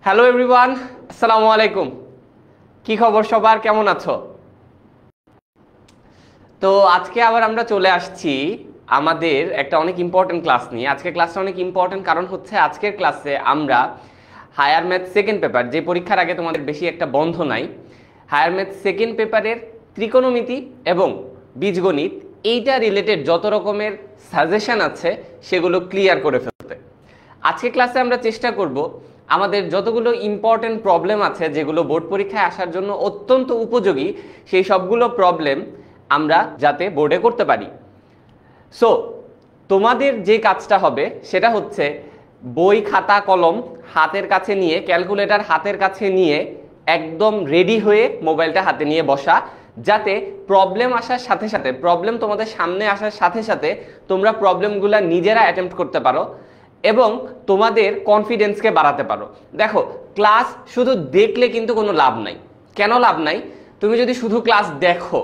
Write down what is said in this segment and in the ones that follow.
Hello everyone, আসসালামু আলাইকুম। কি খবর সবার, কেমন আছো? তো আজকে আবার আমরা চলে আসছি আমাদের একটা অনেক ইম্পর্টেন্ট ক্লাস নিয়ে। আজকের ক্লাসটা অনেক ইম্পর্টেন্ট কারণ হচ্ছে আজকের ক্লাসে আমরা হায়ার ম্যাথ সেকেন্ড পেপার, যে পরীক্ষার আগে তোমাদের বেশি একটা বন্ধ নাই, হায়ার ম্যাথ সেকেন্ড পেপারের ত্রিকোণমিতি এবং বীজগণিত এইটা রিলেটেড যত রকমের সাজেশন আছে সেগুলো ক্লিয়ার করে ফেলতে। আজকে ক্লাসে আমরা চেষ্টা করব আমাদের যতগুলো ইম্পর্টেন্ট প্রবলেম আছে যেগুলো বোর্ড পরীক্ষায় আসার জন্য অত্যন্ত উপযোগী, সেই সবগুলো প্রবলেম আমরা যাতে বোর্ডে করতে পারি। সো তোমাদের যে কাজটা হবে সেটা হচ্ছে বই খাতা কলম হাতের কাছে নিয়ে, ক্যালকুলেটর হাতের কাছে নিয়ে একদম রেডি হয়ে মোবাইলটা হাতে নিয়ে বসা, যাতে প্রবলেম আসার সাথে সাথে, প্রবলেম তোমাদের সামনে আসার সাথে সাথে তোমরা প্রবলেমগুলো নিজেরা অ্যাটেম্প্ট করতে পারো এবং তোমাদের কনফিডেন্সকে বাড়াতে পারো। দেখো, ক্লাস শুধু দেখলে কিন্তু কোনো লাভ নাই। কেন লাভ নাই? তুমি যদি শুধু ক্লাস দেখো,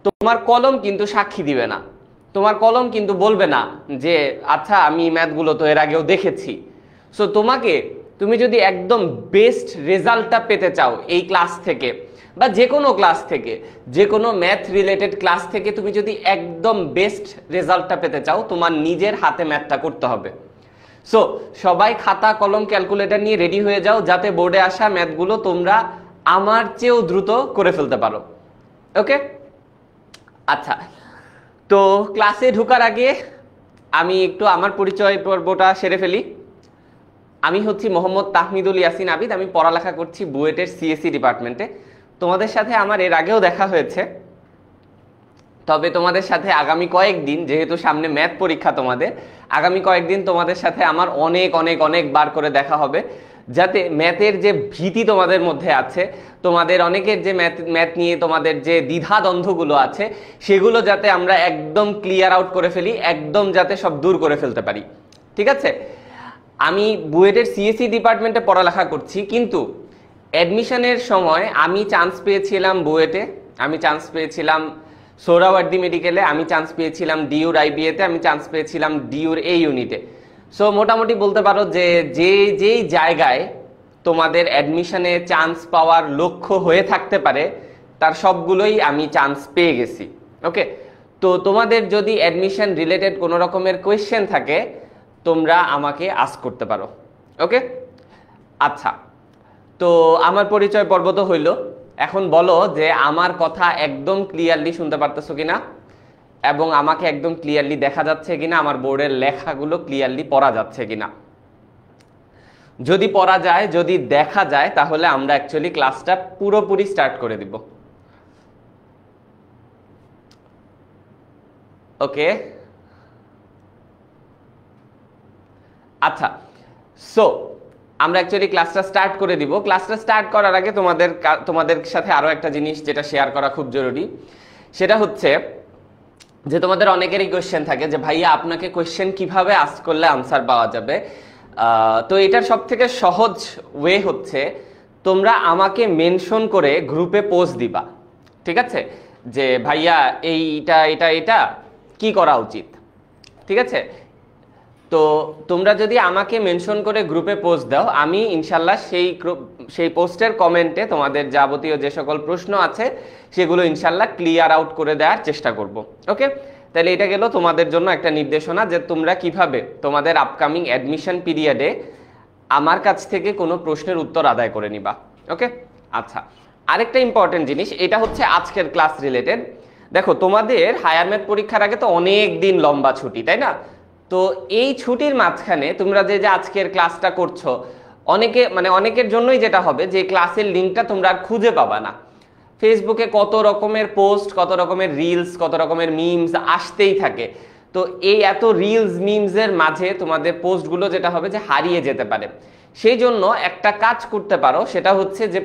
তোমার কলম কিন্তু সাক্ষী দিবে না, তোমার কলম কিন্তু বলবে না যে আচ্ছা আমি ম্যাথগুলো তো এর আগেও দেখেছি। সো তুমি যদি একদম বেস্ট রেজাল্টটা পেতে চাও এই ক্লাস থেকে বা যে কোনো ক্লাস থেকে, যে কোনো ম্যাথ রিলেটেড ক্লাস থেকে তুমি যদি একদম বেস্ট রেজাল্টটা পেতে চাও, তোমার নিজের হাতে ম্যাথটা করতে হবে। সো সবাই খাতা কলম ক্যালকুলেটর নিয়ে রেডি হয়ে যাও, যাতে বোর্ডে আসা ম্যাথগুলো তোমরা আমার চেয়েও দ্রুত করে ফেলতে পারো। ওকে, আচ্ছা। তো ক্লাসে ঢোকার আগে আমি একটু আমার পরিচয় পর্বটা সেরে ফেলি। আমি হচ্ছি মোহাম্মদ তাহমিদুল ইয়াসিন আবিদ। আমি পড়ালেখা করছি বুয়েটের সিএসসি ডিপার্টমেন্টে। তোমাদের সাথে আমার এর আগেও দেখা হয়েছে, তবে তোমাদের সাথে আগামী কয়েকদিন, যেহেতু সামনে ম্যাথ পরীক্ষা তোমাদের, আগামী কয়েকদিন তোমাদের সাথে আমার অনেক অনেক অনেক বার করে দেখা হবে, যাতে ম্যাথের যে ভীতি তোমাদের মধ্যে আছে, তোমাদের অনেকের যে ম্যাথ নিয়ে তোমাদের যে দ্বিধাদ্বন্দ্বগুলো আছে, সেগুলো যাতে আমরা একদম ক্লিয়ার আউট করে ফেলি, একদম যাতে সব দূর করে ফেলতে পারি। ঠিক আছে? আমি বুয়েটের সিএসসি ডিপার্টমেন্টে পড়ালেখা করছি, কিন্তু অ্যাডমিশনের সময় আমি চান্স পেয়েছিলাম বুয়েটে, আমি চান্স পেয়েছিলাম সোহরাওয়ার্দী মেডিকেলে, আমি চান্স পেয়েছিলাম ডিউর আইবিএতে, আমি চান্স পেয়েছিলাম ডিউর এই ইউনিটে। সো মোটামুটি বলতে পারো যে যেই জায়গায় তোমাদের অ্যাডমিশনে চান্স পাওয়ার লক্ষ্য হয়ে থাকতে পারে তার সবগুলোই আমি চান্স পেয়ে গেছি। ওকে, তো তোমাদের যদি অ্যাডমিশন রিলেটেড কোনো রকমের কোয়েশ্চেন থাকে তোমরা আমাকে আস্ক করতে পারো। ওকে, আচ্ছা। তো আমার পরিচয় পর্ব তো হইল, এখন বলো যে আমার কথা একদম ক্লিয়ারলি শুনতে পারতেছো কিনা এবং আমাকে একদম ক্লিয়ারলি দেখা যাচ্ছে কিনা, আমার বোর্ডের লেখাগুলো ক্লিয়ারলি পড়া যাচ্ছে কিনা। যদি পড়া যায়, যদি দেখা যায়, তাহলে আমরা অ্যাকচুয়ালি ক্লাসটা পুরোপুরি স্টার্ট করে দিব। ওকে, আচ্ছা। সো আমরা অ্যাকচুয়ালি ক্লাসটা স্টার্ট করে দিব। ক্লাসটা স্টার্ট করার আগে তোমাদের সাথে আরো একটা জিনিস যেটা শেয়ার করা খুব জরুরি, সেটা হচ্ছে যে তোমাদের অনেকেরই কোয়েশ্চেন থাকে যে ভাইয়া আপনাকে কোয়েশ্চেন কিভাবে আস্ক করলে আনসার পাওয়া যাবে। তো এটার সব থেকে সহজ ওয়ে হচ্ছে তোমরা আমাকে মেনশন করে গ্রুপে পোস্ট দিবা। ঠিক আছে? যে ভাইয়া এইটা এটা এটা কি করা উচিত। ঠিক আছে? তো তোমরা যদি আমাকে মেনশন করে গ্রুপে পোস্ট দাও, আমি ইনশাল্লাহ সেই পোস্টের কমেন্টে তোমাদের যাবতীয় যে সকল প্রশ্ন আছে সেগুলো ইনশাল্লাহ ক্লিয়ার আউট করে দেওয়ার চেষ্টা করব। ওকে, তাহলে এটা গেল তোমাদের জন্য একটা নির্দেশনা যে তোমরা কিভাবে তোমাদের আপকামিং অ্যাডমিশন পিরিয়ডে আমার কাছ থেকে কোনো প্রশ্নের উত্তর আদায় করে নিবা। ওকে, আচ্ছা। আরেকটা ইম্পর্টেন্ট জিনিস, এটা হচ্ছে আজকের ক্লাস রিলেটেড। দেখো, তোমাদের হায়ার ম্যাথ পরীক্ষার আগে তো অনেক দিন লম্বা ছুটি, তাই না? তো এই ছুটির মাঝখানে তোমরা যে আজকের ক্লাসটা করছো, অনেকের জন্যই যেটা হবে যে ক্লাসের লিঙ্কটা তোমরা আর খুঁজে পাবা না। ফেসবুকে কত রকমের পোস্ট, কত রকমের রিলস, কত রকমের মিমস আসতেই থাকে। তো এই এত রিলস মিমসের মাঝে তোমাদের পোস্টগুলো যেটা হবে যে হারিয়ে যেতে পারে। সেই জন্য একটা কাজ করতে পারো, সেটা হচ্ছে যে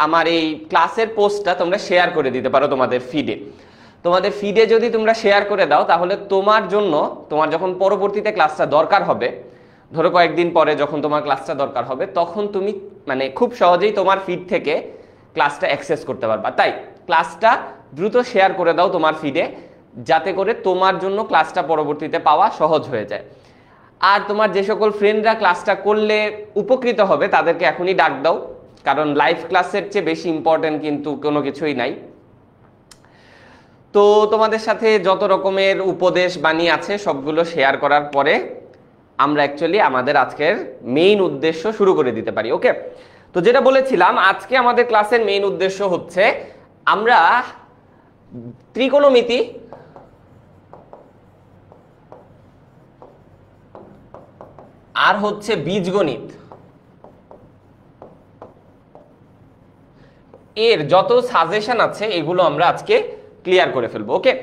আমার এই ক্লাসের পোস্টটা তোমরা শেয়ার করে দিতে পারো তোমাদের ফিডে। তোমাদের ফিডে যদি তোমরা শেয়ার করে দাও, তাহলে তোমার যখন পরবর্তীতে ক্লাসটা দরকার হবে, ধরো কয়েকদিন পরে যখন তোমার ক্লাসটা দরকার হবে, তখন তুমি খুব সহজেই তোমার ফিড থেকে ক্লাসটা অ্যাক্সেস করতে পারবা। তাই ক্লাসটা দ্রুত শেয়ার করে দাও তোমার ফিডে, যাতে করে তোমার জন্য ক্লাসটা পরবর্তীতে পাওয়া সহজ হয়ে যায়। আর তোমার যে সকল ফ্রেন্ডরা ক্লাসটা করলে উপকৃত হবে তাদেরকে এখনই ডাক দাও, কারণ লাইভ ক্লাসের চেয়ে বেশি ইম্পর্টেন্ট কিন্তু কোনো কিছুই নাই। তো তোমাদের সাথে যত রকমের উপদেশ বাণী আছে সবগুলো শেয়ার করার পরে আমরা অ্যাকচুয়ালি আমাদের আজকের মেইন উদ্দেশ্য শুরু করে দিতে পারি। ওকে, তো যেটা বলেছিলাম আজকে আমাদের ক্লাসের মেইন উদ্দেশ্য হচ্ছে আমরা ত্রিকোণমিতি আর হচ্ছে বীজগণিত এর যত সাজেশন আছে এগুলো আমরা আজকে ক্লিয়ার করে ফেলবো। ওকে,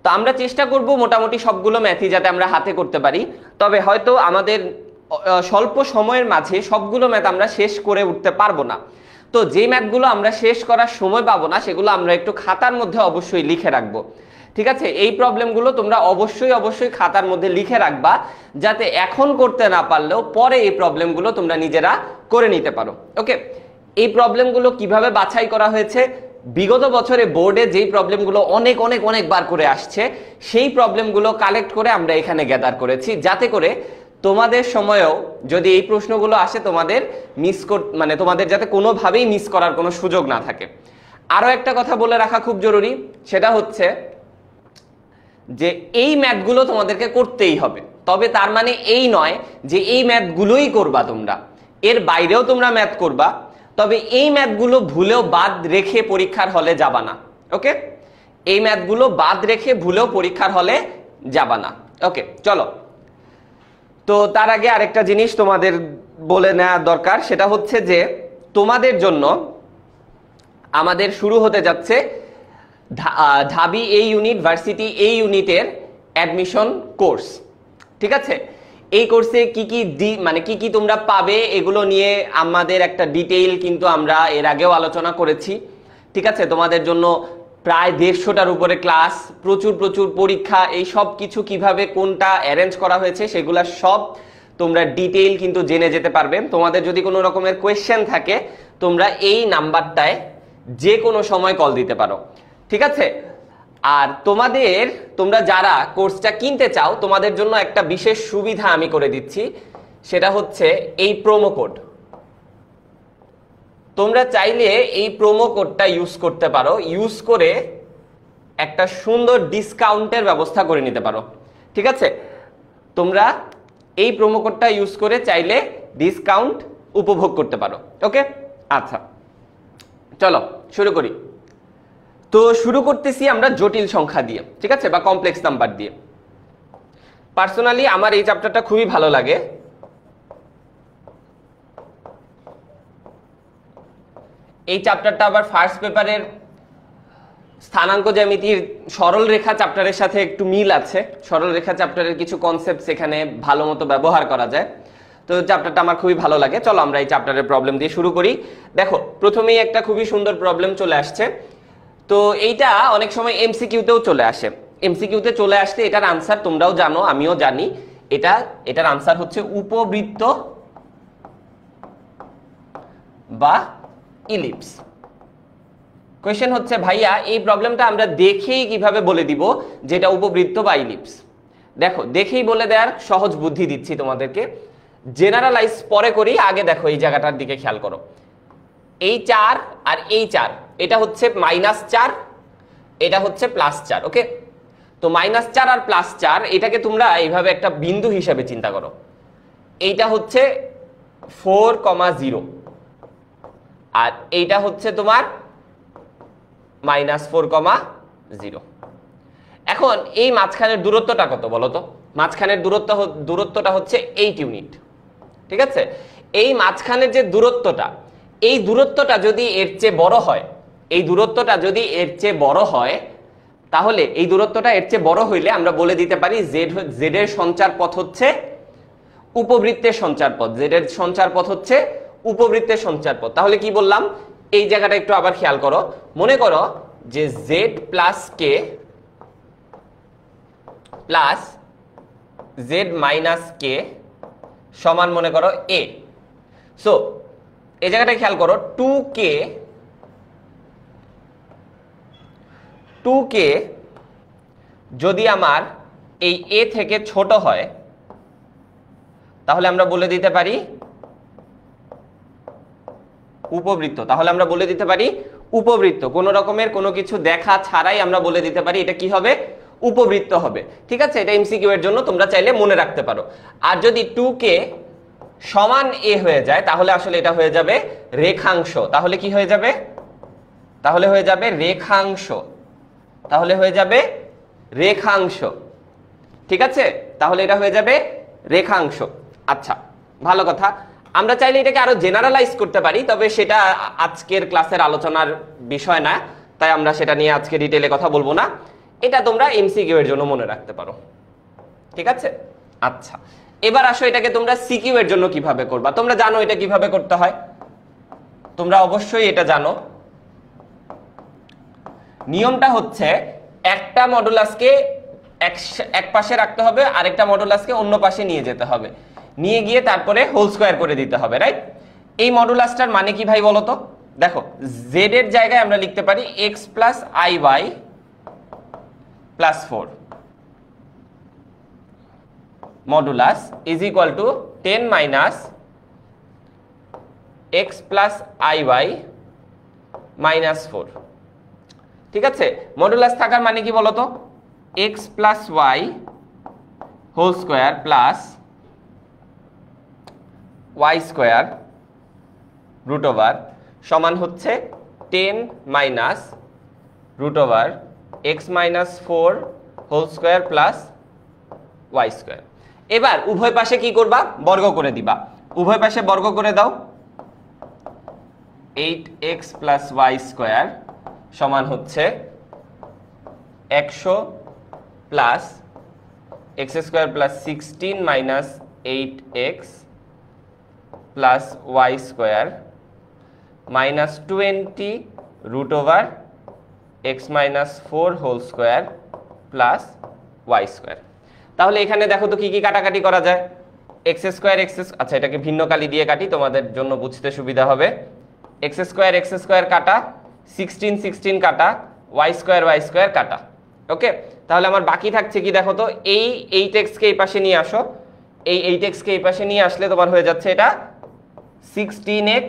তো আমরা চেষ্টা করব মোটামুটি সবগুলো ম্যাথই যাতে আমরা হাতে করতে পারি, তবে হয়তো আমাদের স্বল্প সময়ের মাঝে সবগুলো ম্যাথ আমরা শেষ করে উঠতে পারবো না। তো যে ম্যাথগুলো আমরা শেষ করার সময় পাবো না সেগুলো আমরা একটু খাতার মধ্যে অবশ্যই লিখে রাখবো। ঠিক আছে, এই প্রবলেমগুলো তোমরা অবশ্যই খাতার মধ্যে লিখে রাখবা, যাতে এখন করতে না পারলেও পরে এই প্রবলেমগুলো তোমরা নিজেরা করে নিতে পারো। ওকে, এই প্রবলেমগুলো কিভাবে বাছাই করা হয়েছে, বিগত বছরে বোর্ডে যেই প্রবলেমগুলো অনেকবার করে আসছে সেই প্রবলেমগুলো কালেক্ট করে আমরা এখানে গ্যাদার করেছি, যাতে করে তোমাদের সময়েও যদি এই প্রশ্নগুলো আসে তোমাদের তোমাদের যাতে কোনোভাবেই মিস করার কোনো সুযোগ না থাকে। আরো একটা কথা বলে রাখা খুব জরুরি, সেটা হচ্ছে যে এই ম্যাথগুলো তোমাদেরকে করতেই হবে, তবে তার মানে এই নয় যে এই ম্যাথগুলোই করবা তোমরা, এর বাইরেও তোমরা ম্যাথ করবা, তবে এই ম্যাথগুলো ভুলেও বাদ রেখে পরীক্ষার হলে যাবা না। ওকে, এই ম্যাথগুলো বাদ রেখে ভুলেও পরীক্ষার হলে যাবা না। ওকে, চলো। তো তার আগে আরেকটা জিনিস তোমাদের বলে নেওয়া দরকার, সেটা হচ্ছে যে তোমাদের জন্য আমাদের শুরু হতে যাচ্ছে ঢাবি এই ইউনিট ভার্সিটি এই ইউনিটের অ্যাডমিশন কোর্স। ঠিক আছে, এই কোর্সে কি কি তোমরা পাবে এগুলো নিয়ে আমাদের একটা ডিটেইল কিন্তু আমরা এর আগেও আলোচনা করেছি। ঠিক আছে, তোমাদের জন্য প্রায় 150টার উপরে ক্লাস, প্রচুর পরীক্ষা, এই সব কিছু কিভাবে কোনটা অ্যারেঞ্জ করা হয়েছে সেগুলা সব তোমরা ডিটেইল কিন্তু জেনে যেতে পারবে। তোমাদের যদি কোনো রকমের কোয়েশ্চেন থাকে তোমরা এই নাম্বারটায় যে কোনো সময় কল দিতে পারো। ঠিক আছে, আর তোমরা যারা কোর্সটা কিনতে চাও তোমাদের জন্য একটা বিশেষ সুবিধা আমি করে দিচ্ছি, সেটা হচ্ছে এই প্রোমো কোড। তোমরা চাইলে এই প্রোমো কোডটা ইউজ করতে পারো, ইউজ করে একটা সুন্দর ডিসকাউন্টের ব্যবস্থা করে নিতে পারো। ঠিক আছে, তোমরা এই প্রোমো কোডটা ইউজ করে চাইলে ডিসকাউন্ট উপভোগ করতে পারো। ওকে, আচ্ছা চলো শুরু করি। তো শুরু করতেছি আমরা জটিল সংখ্যা দিয়ে, ঠিক আছে, বা কমপ্লেক্স নাম্বার দিয়ে। পার্সোনালি আমার এই চ্যাপ্টারটা খুবই ভালো লাগে। এই চ্যাপ্টারটা আবার ফার্স্ট পেপারের স্থানাঙ্ক জ্যামিতির সরল রেখা চ্যাপ্টারের সাথে একটু মিল আছে। সরল রেখা চ্যাপ্টারের কিছু কনসেপ্ট এখানে ভালো মতো ব্যবহার করা যায়, তো চ্যাপ্টারটা আমার খুবই ভালো লাগে। চলো আমরা এই চ্যাপ্টারের প্রবলেম দিয়ে শুরু করি। দেখো প্রথমেই একটা খুবই সুন্দর প্রবলেম চলে আসছে। তো এইটা অনেক সময় এমসিকিউতেও চলে আসে। এমসিকিউতে চলে আসলে এটার আনসার তোমরাও জানো, আমিও জানি। এটার আনসার হচ্ছে উপবৃত্ত বা ইলিপস। কোয়েশ্চেন হচ্ছে ভাইয়া এই প্রবলেমটা আমরা দেখেই কিভাবে বলে দিব যেটা উপবৃত্ত বা ইলিপস। দেখো দেখেই বলে দেওয়ার সহজ বুদ্ধি দিচ্ছি তোমাদেরকে, জেনারেলাইজ পরে করি, আগে দেখো এই জায়গাটার দিকে খেয়াল করো। এই 4 আর এই 4 এটা হচ্ছে -4, এটা হচ্ছে +4। ওকে, তো -4 আর +4 এটাকে তোমরা এইভাবে একটা বিন্দু হিসাবে চিন্তা করো। এইটা হচ্ছে 4,0 আর এইটা হচ্ছে তোমার -4,0। এখন এই মাঝখানের দূরত্বটা কত বলো তো? মাঝখানের দূরত্বটা হচ্ছে 8 ইউনিট। ঠিক আছে, এই মাঝখানের যে দূরত্বটা, এই দূরত্বটা যদি এর চেয়ে বড় হয়, এই দূরত্বটা যদি এর চেয়ে বড় হয়, তাহলে এই দূরত্বটা এর চেয়ে বড় হইলে আমরা বলে দিতে পারি জেড এর সঞ্চার পথ হচ্ছে উপবৃত্তের সঞ্চার পথ। জেড এর সঞ্চার পথ হচ্ছে উপবৃত্তের সঞ্চার পথ। তাহলে কি বললাম, এই জায়গাটা একটু আবার খেয়াল করো। মনে করো যে Z plus k plus Z minus কে সমান মনে করো এ। সো এই জায়গাটা খেয়াল করো, 2k যদি আমার এই এ থেকে ছোট হয়, তাহলে আমরা বলে দিতে পারি উপবৃত্ত। তাহলে আমরা বলে দিতে পারি উপবৃত্ত। কোন রকমের কোনো কিছু দেখা ছাড়াই আমরা বলে দিতে পারি এটা কি হবে, উপবৃত্ত হবে। ঠিক আছে, এটা এমসিকিউ এর জন্য তোমরা চাইলে মনে রাখতে পারো। আর যদি 2k সমান a হয়ে যায় তাহলে আসলে এটা হয়ে যাবে রেখাংশ। তাহলে কি হয়ে যাবে, তাহলে হয়ে যাবে রেখাংশ, তাহলে হয়ে যাবে রেখাংশ। ঠিক আছে, তাহলে এটা হয়ে যাবে রেখাংশ। আচ্ছা, ভালো কথা। আমরা চাইলে এটাকে আরো জেনারেলাইজ করতে পারি, তবে সেটা আজকের ক্লাসের আলোচনার বিষয় না, তাই আমরা সেটা নিয়ে আজকে ডিটেইলে কথা বলবো না। এটা তোমরা এমসিকিউ এর জন্য মনে রাখতে পারো। ঠিক আছে, আচ্ছা এবার আসো এটাকে তোমরা সিকিউ এর জন্য কিভাবে করবা। তোমরা জানো এটা কিভাবে করতে হয়, তোমরা অবশ্যই এটা জানো। নিয়মটা হচ্ছে একটা মডুলাসকে এক পাশে রাখতে হবে, আরেকটা মডুলাসকে অন্য পাশে নিয়ে যেতে হবে, নিয়ে গিয়ে তারপরে হোল স্কয়ার করে দিতে হবে, রাইট? এই মডুলাসটার মানে কি ভাই বলো তো? দেখো, জেড এর জায়গায় আমরা লিখতে পারি x plus i y plus 4 modulus is equal to 10 minus x plus i y minus 4। ঠিক আছে, মডুলাস থাকার মানে কি বলতো? x plus y whole square plus Y square root over সমান হচ্ছে 10 minus root over x minus 4 whole square plus Y square. এবার উভয় পাশে কি করবা, বর্গ করে দিবা। উভয় পাশে বর্গ করে দাও, 8x প্লাস ওয়াই স্কয়ার সমান হচ্ছে 100 plus x square plus 16 minus 8x plus Y square minus 20 root over x minus 4 whole square plus Y square. তাহলে এখানে দেখো তো কি কি কাটাকাটি করা যায়। এক্স স্কয়ার আচ্ছা এটাকে ভিন্ন কালি দিয়ে কাটি তোমাদের জন্য বুঝতে সুবিধা হবে। এক্স স্কয়ার কাটা, 16 16 কাটা, ওয়াই স্কয়ার কাটা। ওকে, তাহলে আমার বাকি থাকছে কি দেখো তো, এই 8x কে এই পাশে নিয়ে আসো। এই 8x কে এই পাশে নিয়ে আসলে তোমার হয়ে যাচ্ছে এটা 16x,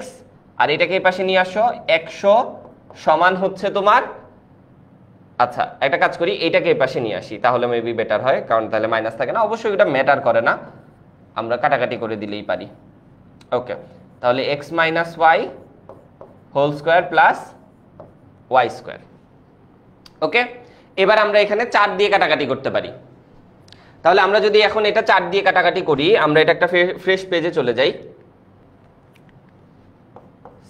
আর এটাকে এই পাশে নিয়ে আসো 100 সমান হচ্ছে তোমার, আচ্ছা একটা কাজ করি এইটাকে এই পাশে নিয়ে আসি, তাহলে মেবি বেটার হয়, কারণ তাহলে মাইনাস থাকে না। অবশ্যই এটা ম্যাটার করে না, আমরা কাটাকাটি করে দিলেই পারি। ওকে, তাহলে x minus Y whole square plus Y square. Okay, এবার আমরা এখানে 4 দিয়ে কাটাকাটি করতে পারি। তাহলে আমরা যদি এখন এটা 4 দিয়ে কাটাকাটি করি, আমরা এটা একটা ফ্রেশ পেজে চলে যাই।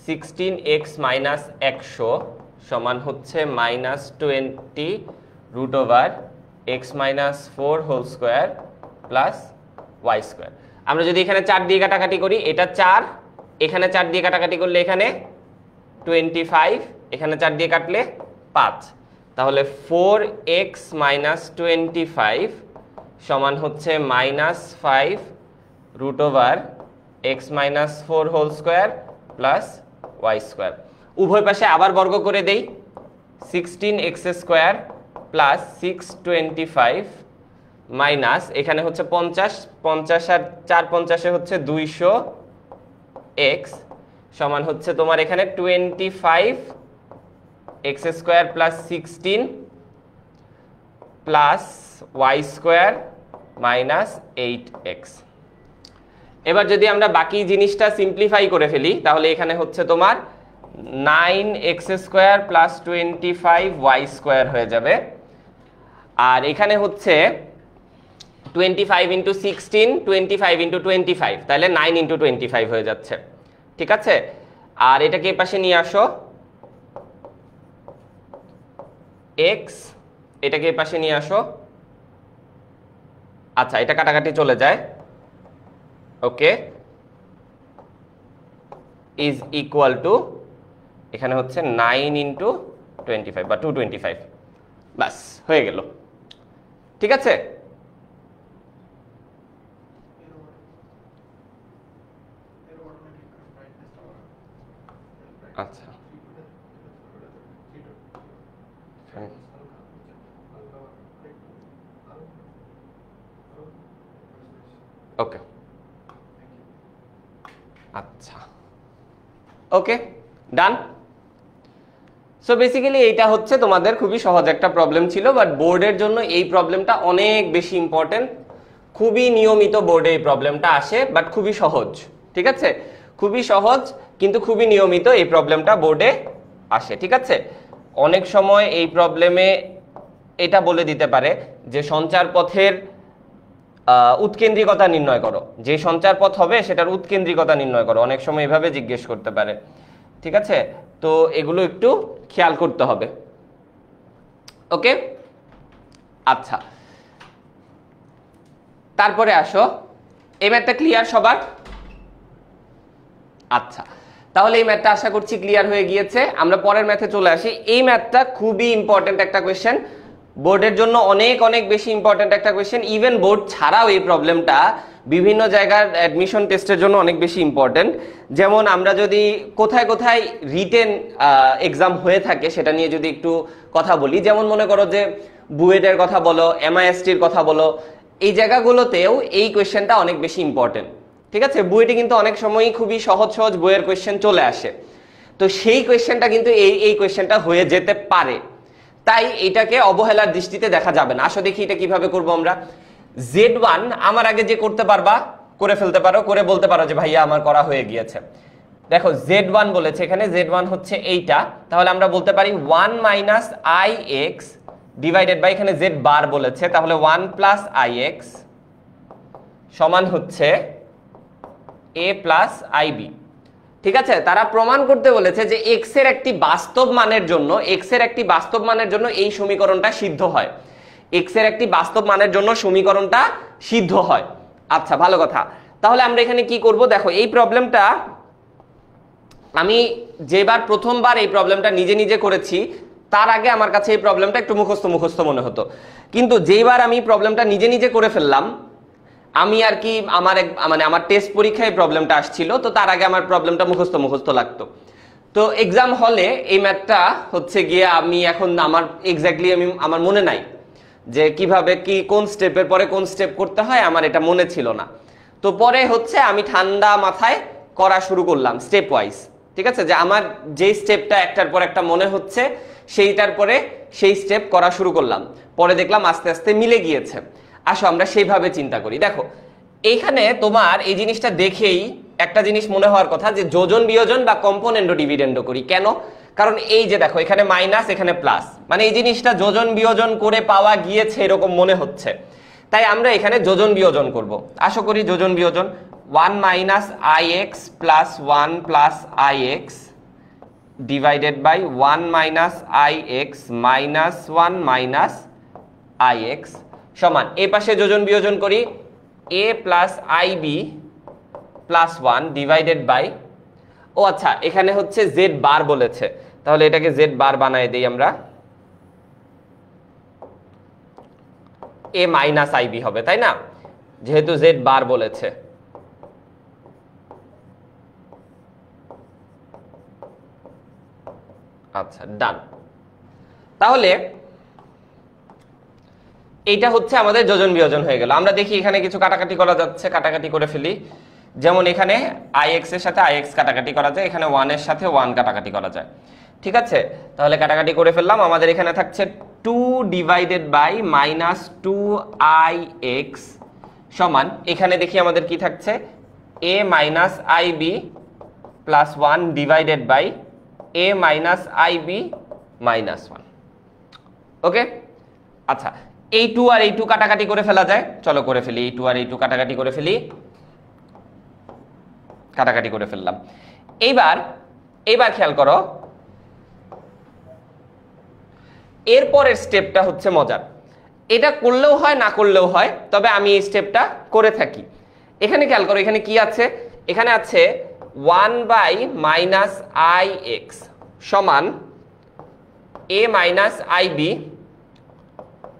16x মাইনাস 100 সমান হচ্ছে minus 20 root over x minus 4 whole square plus Y square. আমরা যদি এখানে 4 দিয়ে কাটাকাটি করি, এটা 4, এখানে 4 দিয়ে কাটাকাটি করলে এখানে 25, এখানে 4 দিয়ে কাটলে 5, তাহলে 4x মাইনাস 25 সমান হচ্ছে minus 5 root over x minus 4 whole square plus Y square. উভয় পাশে আবার বর্গ করে দেই, 16x স্কয়ার প্লাস 625 মাইনাস এখানে হচ্ছে 50, 50 আর 4 50 হচ্ছে 200x সমান হচ্ছে তোমার এখানে 25x square plus 16 plus Y square minus 8x। এবার যদি আমরা বাকি জিনিসটা সিম্পলিফাই করে ফেলি, তাহলে এখানে হচ্ছে তোমার 9x square plus 25y square হয়ে যাবে, আর এখানে হচ্ছে 25 ইন্টু 16, 25 ইন্টু 25, তাহলে 9 ইন্টু 25 হয়ে যাচ্ছে। ঠিক আছে, আর এটাকে এই পাশে নিয়ে আসো, x এটাকে এই পাশে নিয়ে আসো। আচ্ছা এটা কাটাকাটি চলে যায়। ওকে, ইজ ইকুয়াল টু এখানে হচ্ছে 9 ইন্টু 25 বা 225, বাস হয়ে গেল। ঠিক আছে, আচ্ছা ওকে আচ্ছা, ওকে, ডান। সো বেসিক্যালি এইটা হচ্ছে তোমাদের খুবই সহজ একটা প্রবলেম ছিল, বাট বোর্ডের জন্য এই প্রবলেমটা অনেক বেশি ইম্পর্টেন্ট। খুবই নিয়মিত বোর্ডে এই প্রবলেমটা আসে, বাট খুবই সহজ। ঠিক আছে, খুবই সহজ কিন্তু খুবই নিয়মিত এই প্রবলেমটা বোর্ডে আসে। ঠিক আছে, অনেক সময় এই প্রবলেমে এটা বলে দিতে পারে যে সঞ্চার পথের উৎকেন্দ্রিকতা নির্ণয় করো, যে সঞ্চার পথ হবে সেটার উৎকেন্দ্রিকতা নির্ণয় করো, অনেক সময় এভাবে জিজ্ঞেস করতে পারে। ঠিক আছে, তো এগুলো একটু খেয়াল করতে হবে। ওকে, আচ্ছা, তারপরে আসো, এই ম্যাথটা ক্লিয়ার সবার? আচ্ছা, তাহলে এই ম্যাথটা আশা করছি ক্লিয়ার হয়ে গিয়েছে। আমরা পরের ম্যাথে চলে আসি। এই ম্যাথটা খুবই ইম্পর্টেন্ট একটা কোয়েশ্চেন, বোর্ডের জন্য অনেক অনেক বেশি ইম্পর্টেন্ট একটা কোয়েশ্চেন। ইভেন বোর্ড ছাড়াও এই প্রবলেমটা বিভিন্ন জায়গার অ্যাডমিশন টেস্টের জন্য অনেক বেশি ইম্পর্টেন্ট। যেমন আমরা যদি কোথায় কোথায় রিটেন এক্সাম হয়ে থাকে সেটা নিয়ে যদি একটু কথা বলি, যেমন মনে করো যে বুয়েটের কথা বলো, এমআইএসটির কথা বলো, এই জায়গাগুলোতেও এই কোয়েশ্চেনটা অনেক বেশি ইম্পর্টেন্ট। ঠিক আছে, বুয়েটে কিন্তু অনেক সময়ই খুবই সহজ সহজ বইয়ের কোয়েশ্চেন চলে আসে, তো সেই কোয়েশ্চেনটা কিন্তু এই কোয়েশ্চেনটা হয়ে যেতে পারে। তাই এটাকে অবহেলার দৃষ্টিতে দেখা যাবে না। আসো দেখি এটা কিভাবে করব আমরা। Z1 আমার আগে যে করতে পারবা করে ফেলতে পারো, করে বলতে পারো যে ভাইয়া আমার করা হয়ে গিয়েছে। দেখো Z1 বলেছে এখানে, Z1 হচ্ছে এইটা, তাহলে আমরা বলতে পারি 1 মাইনাস ix ডিভাইডেড বাই, এখানে Z বার বলেছে, তাহলে 1 প্লাস ix সমান হচ্ছে a প্লাস ib। ঠিক আছে, তারা প্রমাণ করতে বলেছে যে x এর একটি বাস্তব মানের জন্য এই সমীকরণটা সিদ্ধ হয়। x এর একটি বাস্তব মানের জন্য সমীকরণটা সিদ্ধ হয়। আচ্ছা, ভালো কথা। তাহলে আমরা এখানে কি করব, দেখো এই প্রবলেমটা আমি যেবার প্রথমবার এই প্রবলেমটা নিজে নিজে করেছি তার আগে আমার কাছে এই প্রবলেমটা একটু মুখস্থ মনে হতো, কিন্তু যেবার আমি প্রবলেমটা নিজে নিজে করে ফেললাম, আমি আর কি আমার টেস্ট পরীক্ষায় প্রবলেমটা আসছিল, তো তার আগে আমার প্রবলেমটা মুখস্থ লাগতো। তো এক্সাম হলে এই ম্যাথটা হচ্ছে গিয়ে আমি এখন এক্স্যাক্টলি আমার মনে নাই যে কিভাবে কি কোন স্টেপের পরে কোন স্টেপ করতে হয়, আমার এটা মনে ছিল না। তো পরে হচ্ছে আমি ঠান্ডা মাথায় করা শুরু করলাম স্টেপ ওয়াইজ। ঠিক আছে, যে আমার যে স্টেপটা একটার পর একটা মনে হচ্ছে সেইটার পরে সেই স্টেপ করা শুরু করলাম, পরে দেখলাম আস্তে আস্তে মিলে গিয়েছে। আসো আমরা সেইভাবে চিন্তা করি। দেখো এইখানে তোমার এই জিনিসটা দেখেই একটা জিনিস মনে হওয়ার কথা যে যোজন বিয়োজন বা কম্পোনেন্ডো ডিভিডেন্ডো করি। কেন? কারণ এই যে দেখো এখানে মাইনাস এখানে প্লাস, মানে এই জিনিসটা যোজন বিয়োজন করে পাওয়া গিয়েছে এরকম মনে হচ্ছে, তাই আমরা এখানে যোজন বিয়োজন করব। আশা করি যোজন বিয়োজন 1 minus ix plus 1 plus ix divided by 1 minus ix minus 1 minus ix সমান, এই পাশে যোজন বিয়োজন করি a plus ib plus 1 divided by, ও আচ্ছা এখানে হচ্ছে z বার বলেছে, তাহলে এটাকে z বার বানায় দেই আমরা, a মাইনাস ib হবে, তাই না, যেহেতু z বার বলেছে। আচ্ছা ডান, তাহলে এইটা হচ্ছে আমাদের যোজন বিয়োজন হয়ে গেল। আমরা দেখি এখানে কিছু কাটাকাটি করা যাচ্ছে, কাটাকাটি করে ফেলি। যেমন এখানে ix এর সাথে ix কাটাকাটি করা যায়, এখানে 1 এর সাথে 1 কাটাকাটি করা যায়। ঠিক আছে, তাহলে কাটাকাটি করে ফেললাম। আমাদের এখানে থাকছে 2 ডিভাইডেড বাই মাইনাস 2ix সমান, এখানে দেখি আমাদের কি থাকছে a minus ib plus 1 divided by a minus ib minus 1। Okay, আচ্ছা এই 2 আর এই 2 কাটাকাটি করে ফেলা যায়, চলো করে ফেলি। এই 2 আর এই 2 কাটাকাটি করে ফেলি, কাটাকাটি করে ফেললাম। এইবার খেয়াল করো, এরপরের স্টেপটা হচ্ছে মজার। এটা করলেও হয় না করলেও হয়, তবে আমি এই স্টেপটা করে থাকি। এখানে খেয়াল করো, এখানে কি আছে, এখানে আছে 1 বাই মাইনাস ix সমান a minus ib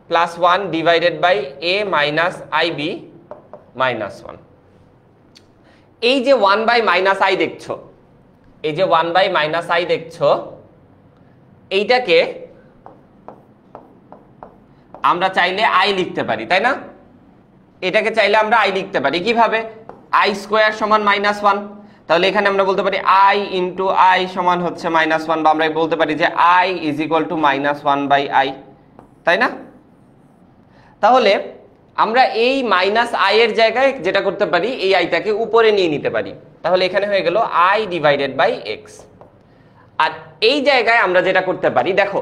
plus 1 divided by a minus ib minus 1। এই যে 1 বাই মাইনাস i দেখছো, এই যে 1 বাই মাইনাস i দেখছো, এইটাকে আমরা চাইলে i লিখতে পারি, তাই না? এটাকে চাইলে আমরা i লিখতে পারি কিভাবে, i স্কোয়ার সমান মাইনাস 1। তাহলে এখানে আমরা বলতে পারি i ইন্টু i সমান হচ্ছে -1, বা আমরা বলতে পারি যে i is equal two -1/i, তাই না? তাহলে আমরা এই -i এর জায়গায় যেটা করতে পারি, এই আইটাকে উপরে নিয়ে নিতে পারি। তাহলে এখানে হয়ে গেল i ডিভাইডেড বাই x। আর এই জায়গায় আমরা যেটা করতে পারি, দেখো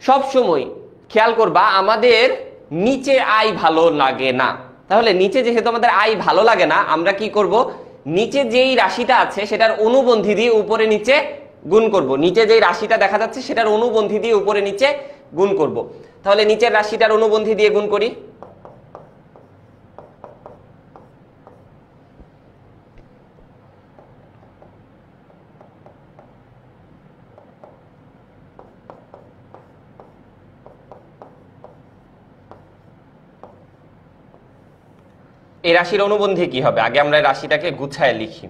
সব সময় খেয়াল করবা আমাদের নিচে i ভালো লাগে না। তাহলে নিচে যেহেতু আমাদের i ভালো লাগে না, আমরা কি করব, নিচে যেই রাশিটা আছে সেটার অনুবন্ধী দিয়ে উপরে নিচে গুণ করব। নিচে যেই রাশিটা দেখা যাচ্ছে সেটার অনুবন্ধী দিয়ে উপরে নিচে গুণ করব। তাহলে নিচের রাশিটার অনুবন্ধী দিয়ে গুণ করি। এই রাশির অনুবন্ধী কি হবে? আগে আমরা এই রাশিটাকে গুছায় লিখি।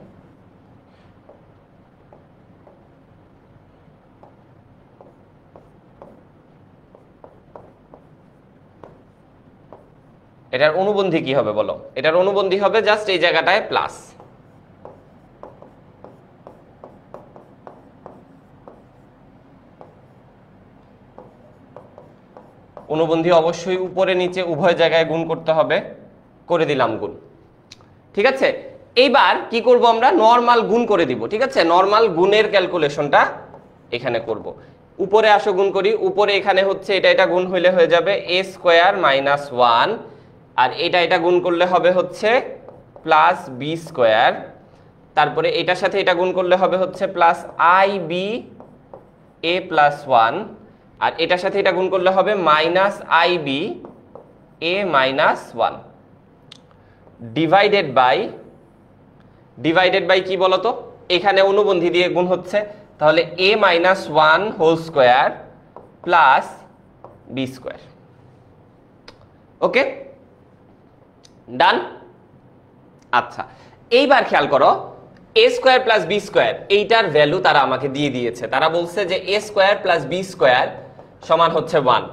এটার অনুবন্ধী কি হবে বলো? এটার অনুবন্ধী হবে জাস্ট এই জায়গাটায় প্লাস। অনুবন্ধী অবশ্যই উপরে নিচে উভয় জায়গায় গুণ করতে হবে, করে দিলাম গুণ। ঠিক আছে, এইবার কি করব, আমরা নরমাল গুণ করে দিব। ঠিক আছে, নরমাল গুণের ক্যালকুলেশনটা এখানে করব। উপরে আসো গুণ করি। উপরে এখানে হচ্ছে এটা গুণ হইলে হয়ে যাবে a স্কয়ার মাইনাস 1, আর এটা গুণ করলে হবে হচ্ছে প্লাস b স্কয়ার। তারপরে এটার সাথে এটা গুণ করলে হবে হচ্ছে প্লাস ib a প্লাস 1, আর এটার সাথে এটা গুণ করলে হবে minus ib a minus 1 divided by কি বলতো, এখানে অনুবন্ধী দিয়ে গুণ হচ্ছে, তাহলে a minus 1 whole square plus b square. Okay, done. আচ্ছা, এইবার খেয়াল করো, a square plus b square এইটার ভ্যালু তারা আমাকে দিয়ে দিয়েছে। তারা বলছে যে a square plus b square সমান হচ্ছে 1,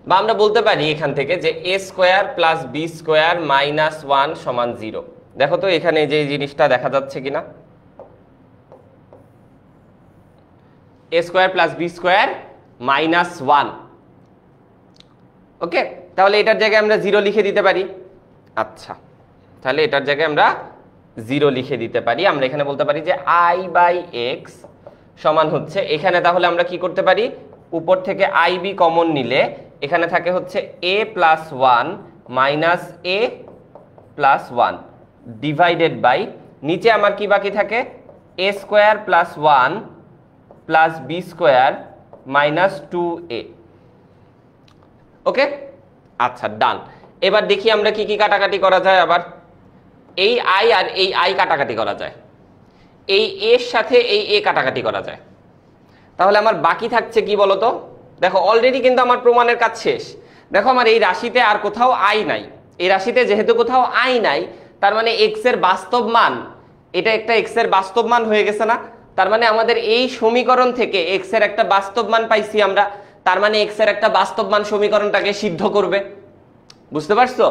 বা আমরা বলতে পারি এখান থেকে যে a square plus b square minus 1 সমান 0। দেখো তো এখানে যে জিনিসটা দেখা যাচ্ছে কিনা, a square plus b square minus 1। ওকে, তাহলে এটার জায়গায় আমরা 0 লিখে দিতে পারি। আচ্ছা, তাহলে এটার জায়গায় আমরা 0 লিখে দিতে পারি। আমরা এখানে বলতে পারি যে i বাই x সমান হচ্ছে, এখানে তাহলে আমরা কি করতে পারি, উপর থেকে ib কমন নিলে এখানে থাকে হচ্ছে a plus 1 minus a plus 1 divided by, নিচে আমার কি বাকি থাকে, a square plus 1 plus b square minus 2a। Okay, আচ্ছা ডান। এবার দেখি আমরা কি কি কাটাকাটি করা যায়। আবার এই i আর এই i কাটাকাটি করা যায়, এই a এর সাথে এই a কাটাকাটি করা যায়। তাহলে আমার বাকি থাকছে কি বলতো, দেখো অলরেডি কিন্তু আমার প্রমাণের কাজ শেষ। দেখো আমার এই রাশিতে আর কোথাও i নাই। এই রাশিতে যেহেতু কোথাও i নাই, তার মানে x এর বাস্তব মান, এটা একটা x এর বাস্তব মান হয়ে গেছে না? তার মানে আমাদের এই সমীকরণ থেকে x এর একটা বাস্তব মান পাইছি আমরা, তার মানে x এর একটা বাস্তব মান সমীকরণটাকে সিদ্ধ করবে। বুঝতে পারছো?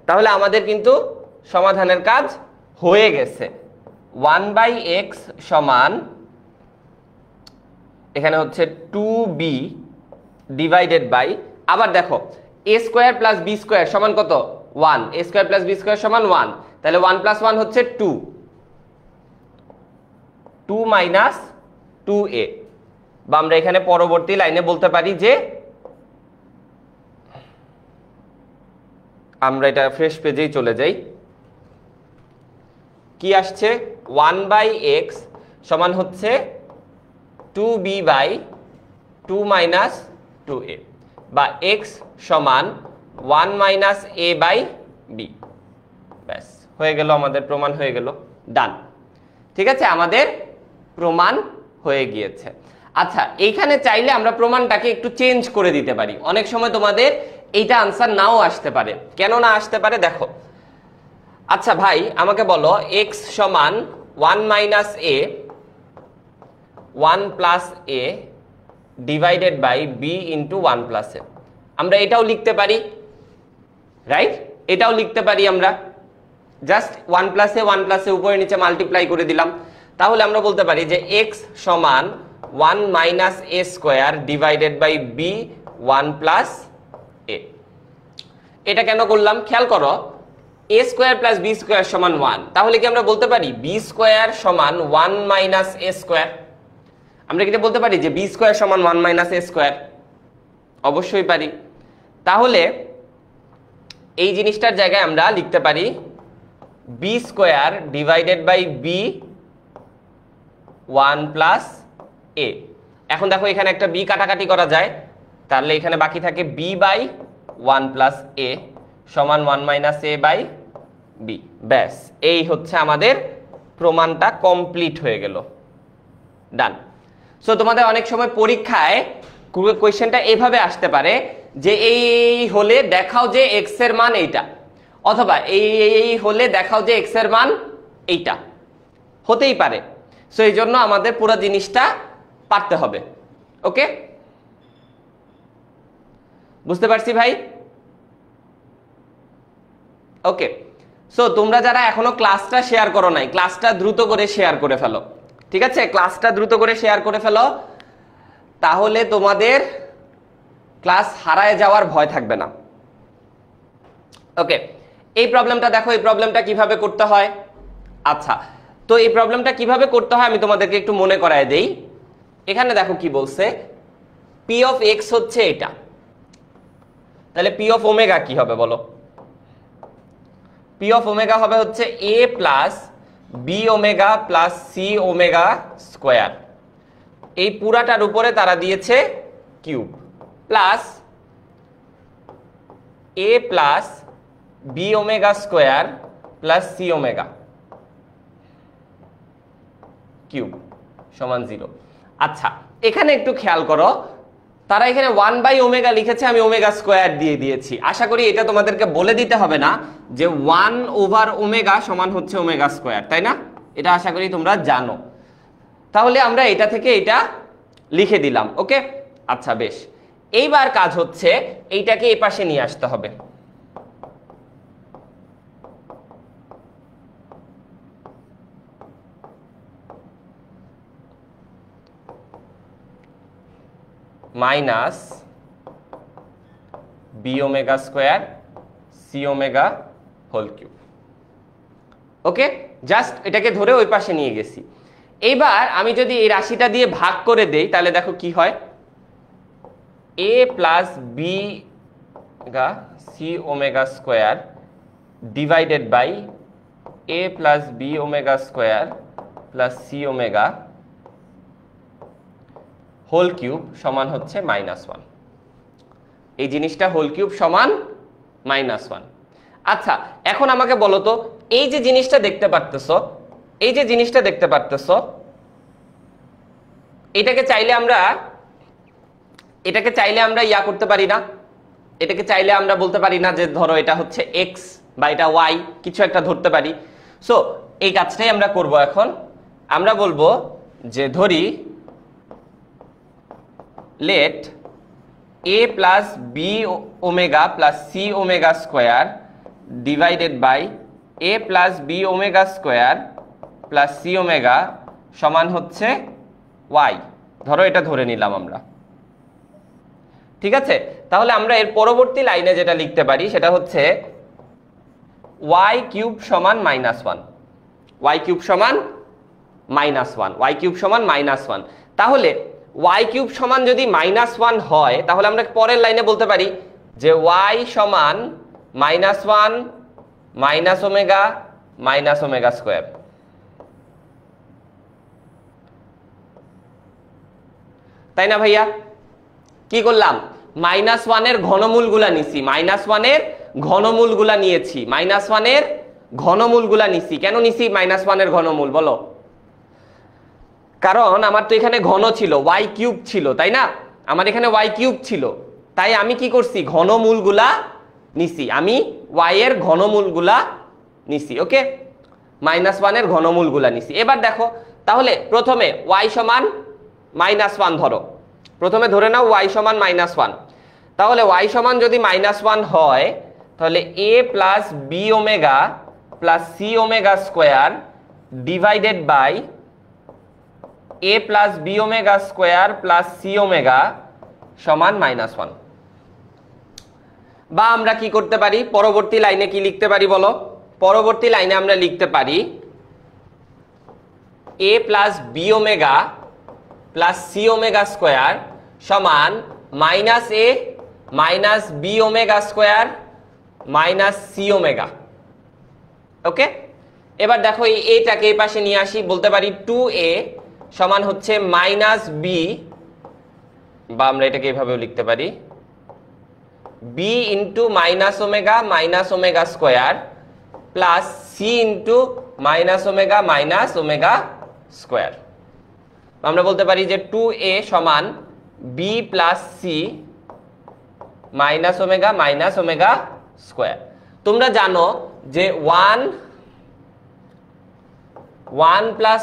তাহলে আমাদের কিন্তু সমাধানের কাজ হয়ে গেছে। 1/x সমান এখানে হচ্ছে 2b ডিভাইডেড বাই, আবার দেখো a square plus b square সমান কত, 1। a square plus b square সমান 1, তাহলে 1 প্লাস 1 হচ্ছে 2 মাইনাস 2a। বা আমরা এখানে পরবর্তী লাইনে বলতে পারি যে, আমরা এটা ফ্রেশ পেজেই চলে যাই, কি আসছে, 1/x সমান হচ্ছে 2b বাই 2 মাইনাস 2a, বা x সমান 1 মাইনাস a বাই b। ব্যাস হয়ে গেল, আমাদের প্রমাণ হয়ে গেল। ডান। ঠিক আছে, আমাদের প্রমাণ হয়ে গিয়েছে। আচ্ছা, এইখানে চাইলে আমরা প্রমাণটাকে একটু চেঞ্জ করে দিতে পারি। অনেক সময় তোমাদের এইটা আনসার নাও আসতে পারে। কেন না আসতে পারে দেখো। আচ্ছা ভাই আমাকে বলো x সমান 1 minus a 1 plus a divided by b into 1 plus a। আমরা এটাও লিখতে পারি, রাইট? এটাও লিখতে পারি আমরা, জাস্ট 1 প্লাস a উপরে নিচে মাল্টিপ্লাই করে দিলাম। তাহলে আমরা বলতে পারি যে x সমান 1 minus a square divided by b 1 plus a। এটা কেন করলাম খেয়াল করো, a square plus b square সমান 1, তাহলে কি আমরা বলতে পারি b স্কোয়ার সমান 1 মাইনাস a স্কোয়ার? আমরা কি এটা বলতে পারি যে b স্কোয়ার সমান 1 মাইনাস a স্কোয়ার? অবশ্যই পারি। তাহলে এই জিনিসটার জায়গায় আমরা লিখতে পারি b square divided by b 1 plus a। এখন দেখো এখানে একটা b কাটাকাটি করা যায়, তাহলে এখানে বাকি থাকে b বাই 1 প্লাস a সমান 1 মাইনাস a বাই b। ব্যাস, এই হচ্ছে আমাদের প্রমাণটা কমপ্লিট হয়ে গেল। ডান। সো তোমাদের অনেক সময় পরীক্ষায় কোয়েশ্চেনটা এভাবে আসতে পারে যে এই হলে দেখাও যে x এর মান এইটা, অথবা এই হলে দেখাও যে x এর মান এইটা, হতেই পারে। সো এই জন্য আমাদের পুরো জিনিসটা পারতে হবে। ওকে, বুঝতে পারছি ভাই? ওকে, সো তোমরা যারা এখনো ক্লাসটা শেয়ার করো নাই, ক্লাসটা দ্রুত করে শেয়ার করে ফেলো। ঠিক আছে, ক্লাসটা দ্রুত করে শেয়ার করে ফেলো, তাহলে তোমাদের ক্লাস হারায় যাওয়ার ভয় থাকবে না। ওকে, এই প্রবলেমটা দেখো, এই প্রবলেমটা কিভাবে করতে হয়। আচ্ছা, তো এই প্রবলেমটা কিভাবে করতে হয় আমি তোমাদেরকে একটু মনে করায় দেই। এখানে দেখো কি বলছে, p অফ x হচ্ছে এটা, তাহলে p অফ ওমেগা কি হবে বলো? p অফ ওমেগা হবে হচ্ছে a plus b omega plus c omega square. এই পুরাটার উপরে তারা দিয়েছে cube, plus a plus b omega square plus c omega cube সমান 0। আচ্ছা, এখানে একটু খেয়াল করো, তারা এখানে 1 বাই ওমেগা লিখেছে, আমি ওমেগা স্কোয়ার দিয়ে দিয়েছি। আশা করি এটা তোমাদেরকে বলে দিতে হবে না যে 1 ওভার ওমেগা সমান হচ্ছে ওমেগা স্কোয়ার, তাই না? এটা আশা করি তোমরা জানো। তাহলে আমরা এটা থেকে এটা লিখে দিলাম। ওকে, আচ্ছা বেশ, এইবার কাজ হচ্ছে এইটাকে এই পাশে নিয়ে আসতে হবে। Minus B omega square C omega whole cube. Okay, just এটাকে ধরে ওই পাশে নিয়ে গেছি। এইবার আমি যদি এই রাশিটা দিয়ে ভাগ করে দেই, তাহলে দেখো কি হয়, a plus b c omega square divided by a plus B omega square plus C omega whole cube সমান হচ্ছে -1। এই জিনিসটা হোল কিউব সমান -1। আচ্ছা, এখন আমাকে বলো তো, এই যে জিনিসটা দেখতে পারতেছো, এই যে জিনিসটা দেখতে পারতেছো, এটাকে চাইলে আমরা ইয়া করতে পারি না? এটাকে চাইলে আমরা বলতে পারি না যে ধরো এটা হচ্ছে x বা এটা y, কিছু একটা ধরতে পারি। সো এই কাজটাই আমরা করব। এখন আমরা বলবো যে ধরি let a plus B omega plus C omega square divided by a plus B omega square plus C omega সমান হচ্ছে y। ধরো এটা ধরে নিলাম আমরা, ঠিক আছে? তাহলে আমরা এর পরবর্তী লাইনে যেটা লিখতে পারি সেটা হচ্ছে y কিউব সমান -1, y কিউব সমান -1, y কিউব সমান -1। তাহলে y কিউব সমান যদি -1 হয়, তাহলে আমরা পরের লাইনে বলতে পারি যে y সমান -1 মাইনাস ওমেগা স্কোয়ার। তাই না ভাইয়া? কি করলাম? -1 এর ঘনমূলগুলা নিছি, -1 এর ঘনমূলগুলা নিয়েছি, -1 এর ঘনমূলগুলা নিছি। কেন নিছি -1 এর ঘনমূল বলো? কারণ আমার তো এখানে ঘন ছিল, y কিউব ছিল, তাই না? আমার এখানে y কিউব ছিল, তাই আমি কি করছি? ঘনমূলগুলা নিছি, আমি y এর ঘনমূলগুলা নিছি। ওকে, -1 এর ঘনমূলগুলা নিছি। এবার দেখো, তাহলে প্রথমে y সমান -1 ধরো, প্রথমে ধরে নাও y সমান -1। তাহলে y সমান যদি -1 হয়, তাহলে a plus B omega plus C omega square divided by a plus B omega square plus C omega সমান -1। বা আমরা কি করতে পারি, পরবর্তী লাইনে কি লিখতে পারি বলো? পরবর্তী লাইনে আমরা লিখতে পারি a plus B omega plus C omega square সমান -a minus B omega square minus C omega. Okay, এবার দেখো এই এটাকে এই পাশে নিয়ে আসি, বলতে পারি 2a সমান হচ্ছে -b, বা আমরা এটাকে এইভাবেও লিখতে পারি b into minus omega square plus c into minus omega square. আমরা বলতে পারি যে 2a সমান b plus c minus omega square. তোমরা জানো যে 1 প্লাস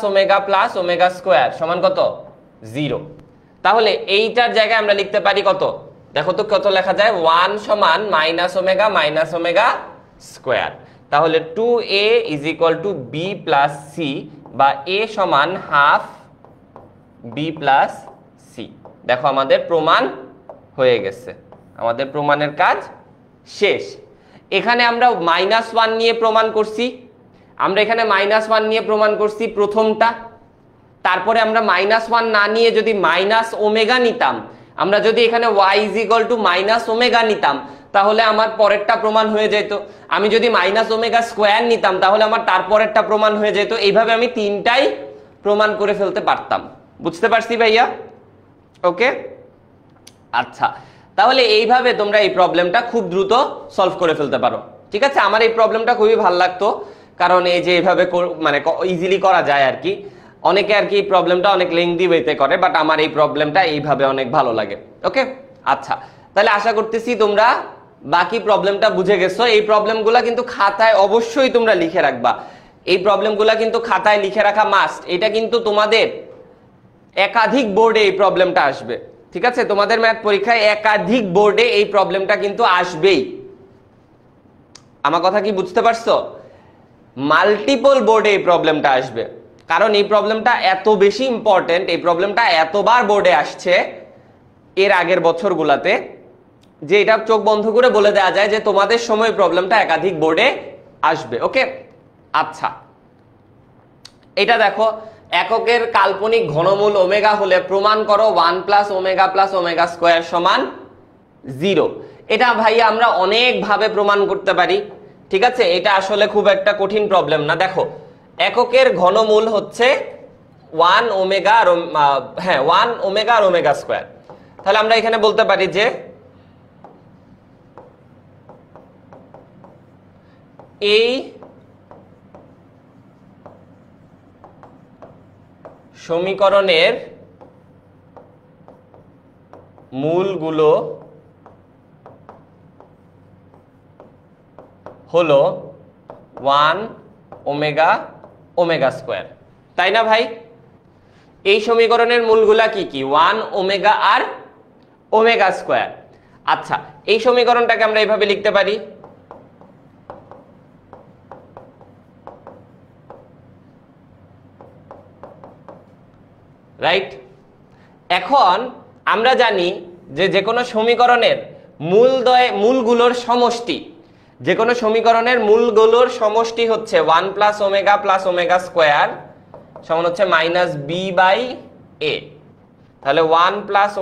ওমেগা স্কোয়ার সমান কত? 0। তাহলে এইটার জায়গায় আমরা লিখতে পারি কত? দেখো তো কত লেখা যায়, 1 সমান মাইনাস ওমেগা স্কোয়ার। তাহলে 2a is equal to b plus C, বা a সমান হাফ বি প্লাস সি। দেখো আমাদের প্রমাণ হয়ে গেছে, আমাদের প্রমাণের কাজ শেষ। এখানে আমরা -1 নিয়ে প্রমাণ করছি, আমরা এখানে -1 নিয়ে প্রমাণ করছি প্রথমটা। তারপরে আমরা -1 না নিয়ে যদি মাইনাস ওমেগা নিতাম, আমরা যদি এখানে y is equal two minus omega নিতাম, তাহলে আমার পরেরটা প্রমাণ হয়ে যেত। আমি যদি মাইনাস ওমেগা স্কোয়ার নিতাম, তাহলে আমার তারপরেরটা প্রমাণ হয়ে যেত। এইভাবে আমি তিনটাই প্রমাণ করে ফেলতে পারতাম। বুঝতে পারছি ভাইয়া? ওকে, আচ্ছা, তাহলে এইভাবে তোমরা এই প্রবলেমটা খুব দ্রুত সলভ করে ফেলতে পারো। ঠিক আছে, আমার এই প্রবলেমটা খুবই ভালো লাগতো, কারণ এই যে এইভাবে মানে ইজিলি করা যায় আর কি। অনেকে আর কি প্রবলেমটা অনেক লেংদি ওয়েতে করে, বাট আমার এই প্রবলেমটা এইভাবে অনেক ভালো লাগে। ওকে, আচ্ছা, তাহলে আশা করতেছি তোমরা বাকি প্রবলেমটা বুঝে গেছো। এই প্রবলেমগুলা কিন্তু খাতায় অবশ্যই তোমরা লিখে রাখবা। এই প্রবলেমগুলা কিন্তু খাতায় লিখে রাখা মাস্ট। এটা কিন্তু তোমাদের একাধিক বোর্ডে এই প্রবলেমটা আসবে। ঠিক আছে, তোমাদের ম্যাথ পরীক্ষায় একাধিক বোর্ডে এই প্রবলেমটা কিন্তু আসবেই। আমার কথা কি বুঝতে পারছো? মাল্টিপল বোর্ডে এই প্রবলেমটা আসবে, কারণ এই প্রবলেমটা এত বেশি ইম্পর্টেন্ট, এই প্রবলেমটা এতবার বোর্ডে আসছে এর আগের বছরগুলাতে, যে এটা চোখ বন্ধ করে বলে দেওয়া যায় যে তোমাদের সময় প্রবলেমটা একাধিক বোর্ডে আসবে। ওকে, আচ্ছা, এটা দেখো, এককের কাল্পনিক ঘনমূল ওমেগা হলে প্রমাণ করো 1 প্লাস ওমেগা স্কোয়ার সমান 0। এটা ভাই আমরা অনেক ভাবে প্রমাণ করতে পারি। ঠিক আছে, এটা আসলে খুব একটা কঠিন প্রবলেম না। দেখো, এককের ঘনমূল হচ্ছে 1 ওমেগা আর ওমেগা স্কোয়ার। তাহলে আমরা এখানে বলতে পারি যে এই সমীকরণের মূলগুলো হলো 1 ওমেগা স্কোয়ার, তাই না ভাই? এই সমীকরণের মূলগুলা কি কি? 1 ওমেগা আর ওমেগা স্কোয়ার। আচ্ছা, এই সমীকরণটাকে আমরা এইভাবে লিখতে পারি, রাইট? এখন আমরা জানি যে কোনো সমীকরণের মূলগুলোর সমষ্টি, যে কোনো সমীকরণের মূলগুলোর সমষ্টি হচ্ছে 1 প্লাস ওমেগা স্কোয়ার সমান হচ্ছে -b/a। তাহলে 1 প্লাস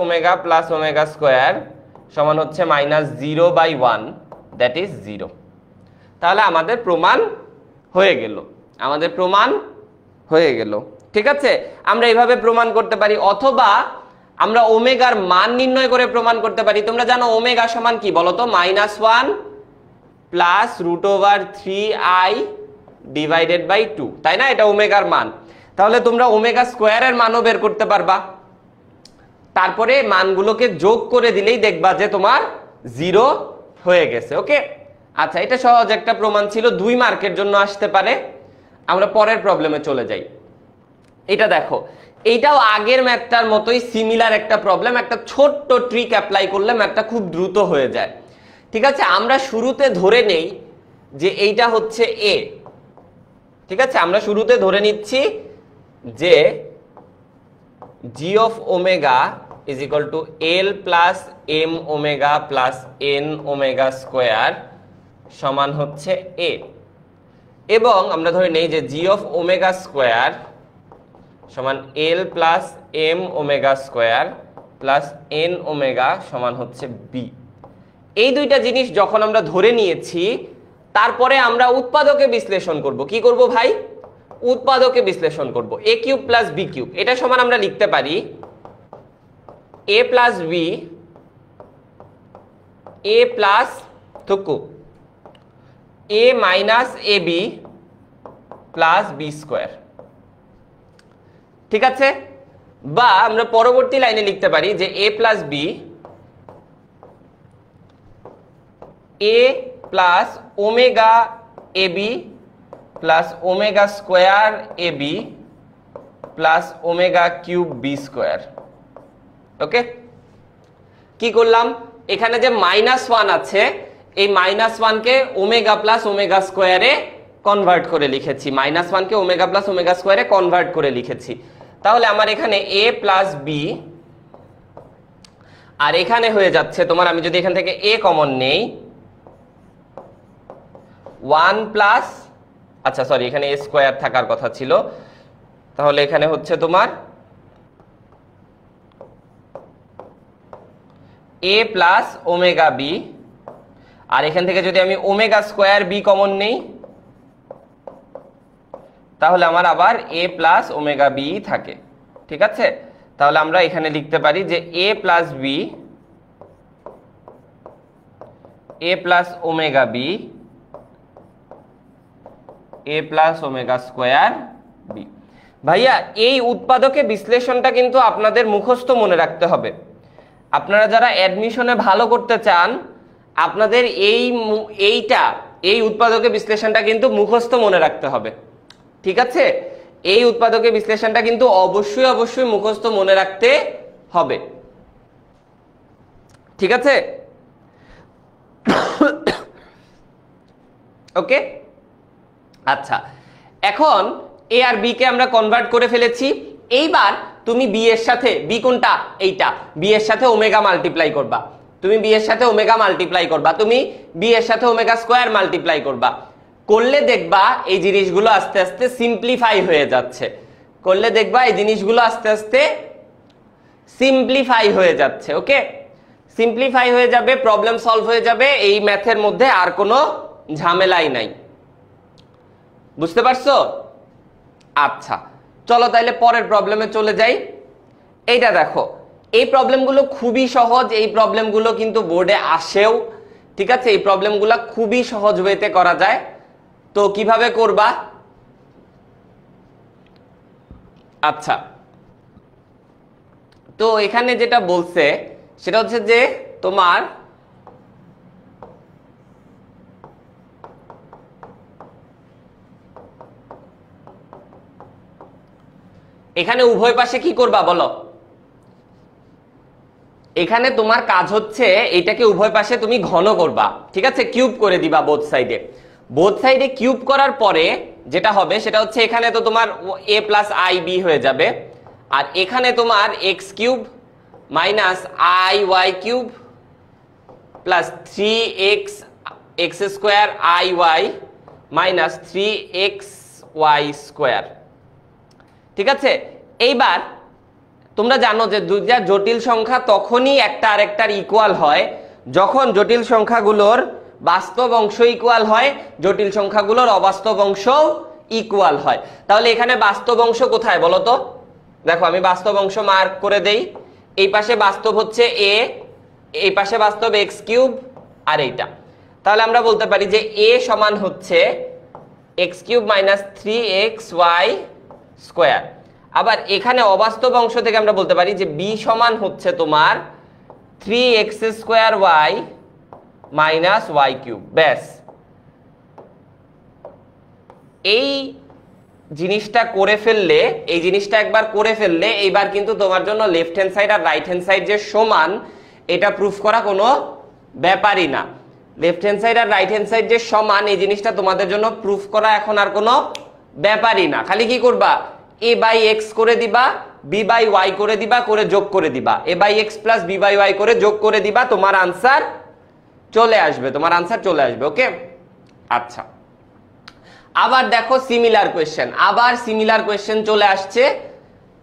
ওমেগা স্কোয়ার সমান হচ্ছে -0/1, দ্যাট ইজ 0। তাহলে আমাদের প্রমাণ হয়ে গেল, ঠিক আছে? আমরা এইভাবে প্রমাণ করতে পারি, অথবা আমরা ওমেগার মান নির্ণয় করে প্রমাণ করতে পারি। তোমরা জানো ওমেগা সমান কি বলতো? -1 প্লাস √3i ডিভাইডেড বাই 2, তাই না? এটা ওমেগার মান। তাহলে তোমরা ওমেগা স্কোয়ারের মানও বের করতে পারবা। তারপরে মানগুলোকে যোগ করে দিলেই দেখবা যে তোমার 0 হয়ে গেছে। ওকে, আচ্ছা, এটা সহজ একটা প্রমাণ ছিল, 2 মার্কের জন্য আসতে পারে। আমরা পরের প্রবলেমে চলে যাই। এটা দেখো, এইটাও আগের ম্যাথটার মতোই সিমিলার একটা প্রবলেম। একটা ছোট্ট ট্রিক অ্যাপ্লাই করলে ম্যাথটা খুব দ্রুত হয়ে যায়। ঠিক আছে, আমরা শুরুতে ধরে নেই যে এইটা হচ্ছে a। ঠিক আছে, আমরা শুরুতে ধরে নিচ্ছি যে G of omega is equal to L plus M omega plus N omega square সমান হচ্ছে এ, এবং আমরা ধরে নেই যে জি অফ ওমেগা স্কোয়ার সমান L plus M omega square plus N omega সমান হচ্ছে বি। এই দুইটা জিনিস যখন আমরা ধরে নিয়েছি, তারপরে আমরা উৎপাদকে বিশ্লেষণ করব। কি করব ভাই? উৎপাদকে বিশ্লেষণ করব। A cube plus B cube, এটা সমান আমরা লিখতে পারি A plus B, A plus থুকু A minus A B plus B square. ঠিক আছে? বা আমরা পরবর্তী লাইনে লিখতে পারি যে A plus B, A plus omega A B plus omega square A B plus omega cube B square. Okay, কি করলাম? এখানে যে -1 আছে, এই -1কে ওমেগা প্লাস ওমেগা স্কোয়ারে কনভার্ট করে লিখেছি, -1কে ওমেগা প্লাস ওমেগা স্কোয়ারে কনভার্ট করে লিখেছি। তাহলে আমার এখানে এ প্লাস বি, আর এখানে হয়ে যাচ্ছে তোমার, আমি যদি এখান থেকে এ কমন নেই, 1 প্লাস, আচ্ছা সরি, এখানে এ স্কোয়ার থাকার কথা ছিল, তাহলে এখানে হচ্ছে তোমার এ প্লাস ওমেগা বি, আর এখান থেকে যদি আমি ওমেগা স্কোয়ার বি কমন নেই, তাহলে আমার আবার এ প্লাস ওমেগা বি থাকে। ঠিক আছে? তাহলে আমরা এখানে লিখতে পারি যে A plus B, A plus omega B, A plus omega square B. ভাইয়া, এই উৎপাদকে বিশ্লেষণটা কিন্তু আপনাদের মুখস্থ মনে রাখতে হবে। আপনারা যারা অ্যাডমিশনে ভালো করতে চান, আপনাদের এই উৎপাদকে বিশ্লেষণটা কিন্তু মুখস্থ মনে রাখতে হবে। ঠিক আছে? এই উৎপাদকে বিশ্লেষণটা কিন্তু অবশ্যই অবশ্যই মুখস্থ মনে রাখতে হবে। ঠিক আছে? ওকে, আচ্ছা, এখন এ আর বি কে আমরা কনভার্ট করে ফেলেছি। এইবার তুমি বি এর সাথে, বি কোনটা? এইটা, বি এর সাথে ওমেগা মাল্টিপ্লাই করবা, তুমি বি এর সাথে ওমেগা মাল্টিপ্লাই করবা, তুমি বি এর সাথে ওমেগা স্কোয়ার মাল্টিপ্লাই করবা। করলে দেখবা এই জিনিসগুলো আস্তে আস্তে সিম্পলিফাই হয়ে যাচ্ছে, করলে দেখবা এই জিনিসগুলো আস্তে আস্তে সিম্পলিফাই হয়ে যাচ্ছে। ওকে, সিম্পলিফাই হয়ে যাবে, প্রবলেম সলভ হয়ে যাবে, এই ম্যাথের মধ্যে আর কোনো ঝামেলাই নাই। বুঝতে পারছো? আচ্ছা, চলো তাইলে পরের প্রবলেমে চলে যাই। এইটা দেখো, এই প্রবলেমগুলো খুবই সহজ, এই প্রবলেমগুলো কিন্তু বোর্ডে আসেও। ঠিক আছে? এই প্রবলেমগুলো খুবই সহজ ওয়েতে করা যায়। তো কিভাবে করবা? আচ্ছা, তো এখানে যেটা বলছে সেটা হচ্ছে যে তোমার এখানে উভয় পাশে কি করবা বলো? এখানে তোমার কাজ হচ্ছে এটাকে উভয় পাশে তুমি ঘন করবা। ঠিক আছে? কিউব করে দিবা বোথ সাইডে। বোথ সাইডে কিউব করার পরে যেটা হবে সেটা হচ্ছে এখানে তো তোমার a প্লাস আই বি হয়ে যাবে, আর এখানে তোমার x cube minus i y cube plus 3x x square i y minus 3xy square. ঠিক আছে? এইবার তোমরা জানো যে দুইটা জটিল সংখ্যা তখনই একটা আরেকটার ইকুয়াল হয় যখন জটিল সংখ্যাগুলোর বাস্তব অংশ ইকুয়াল হয়, জটিল সংখ্যাগুলোর অবাস্তব অংশ ইকুয়াল হয়। তাহলে এখানে বাস্তব অংশ কোথায় বলো তো? দেখো, আমি বাস্তব অংশ মার্ক করে দেই। এই পাশে বাস্তব হচ্ছে a, এই পাশে বাস্তব এক্স কিউব, আর এইটা। তাহলে আমরা বলতে পারি যে a সমান হচ্ছে x cube minus 3xy square. আবার এখানে অবাস্তব অংশ থেকে আমরা বলতে পারি যে b সমান হচ্ছে তোমার 3x square y minus y cube. ব্যাস, এই জিনিসটা করে ফেললে, এই জিনিসটা একবার করে ফেললে এইবার কিন্তু তোমার জন্য লেফট হ্যান্ড সাইড আর রাইট হ্যান্ড সাইড যে সমান এটা প্রুফ করা কোনো ব্যাপারই না। লেফট হ্যান্ড সাইড আর রাইট হ্যান্ড সাইড যে সমান এই জিনিসটা তোমাদের জন্য প্রুফ করা এখন আর কোনো ব্যাপারই না। খালি কি করবা? a বাই এক্স করে দিবা, বি বাই ওয়াই করে দিবা, করে যোগ করে দিবা, A by X plus B by Y করে যোগ করে দিবা, তোমার আনসার চলে আসবে, তোমার আনসার চলে আসবে। ওকে, আচ্ছা আবার দেখো সিমিলার কোয়েশ্চেন, আবার সিমিলার কোয়েশ্চেন চলে আসছে,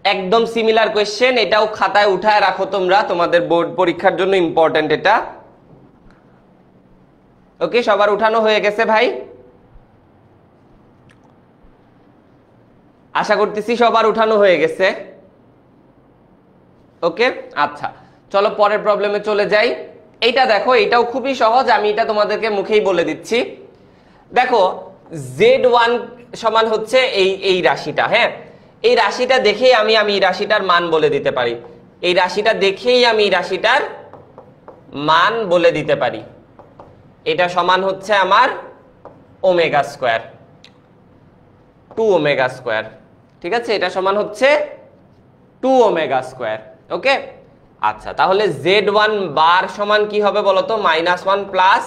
একদম সিমিলার কোয়েশ্চেন। এটাও খাতায় উঠায় রাখো তোমরা, তোমাদের বোর্ড পরীক্ষার জন্য ইম্পর্টেন্ট এটা। ওকে, সবার উঠানো হয়ে গেছে ভাই? আশা করতেছি সবার উঠানো হয়ে গেছে। ওকে, আচ্ছা চলো পরের প্রবলেমে চলে যাই। এইটা দেখো, এটাও খুবই সহজ, আমি এটা তোমাদেরকে মুখেই বলে দিচ্ছি। দেখো z1 সমান হচ্ছে এই রাশিটা। হ্যাঁ, এই রাশিটা দেখেই আমি এই রাশিটার মান বলে দিতে পারি, এই রাশিটা দেখেই আমি এই রাশিটার মান বলে দিতে পারি। এটা সমান হচ্ছে আমার ওমেগা স্কোয়ার, 2 ওমেগা স্কোয়ার। ঠিক আছে, এটা সমান হচ্ছে 2 ওমেগা স্কোয়ার। ওকে, আচ্ছা তাহলে z1 বার সমান কি হবে বলতো? -1 প্লাস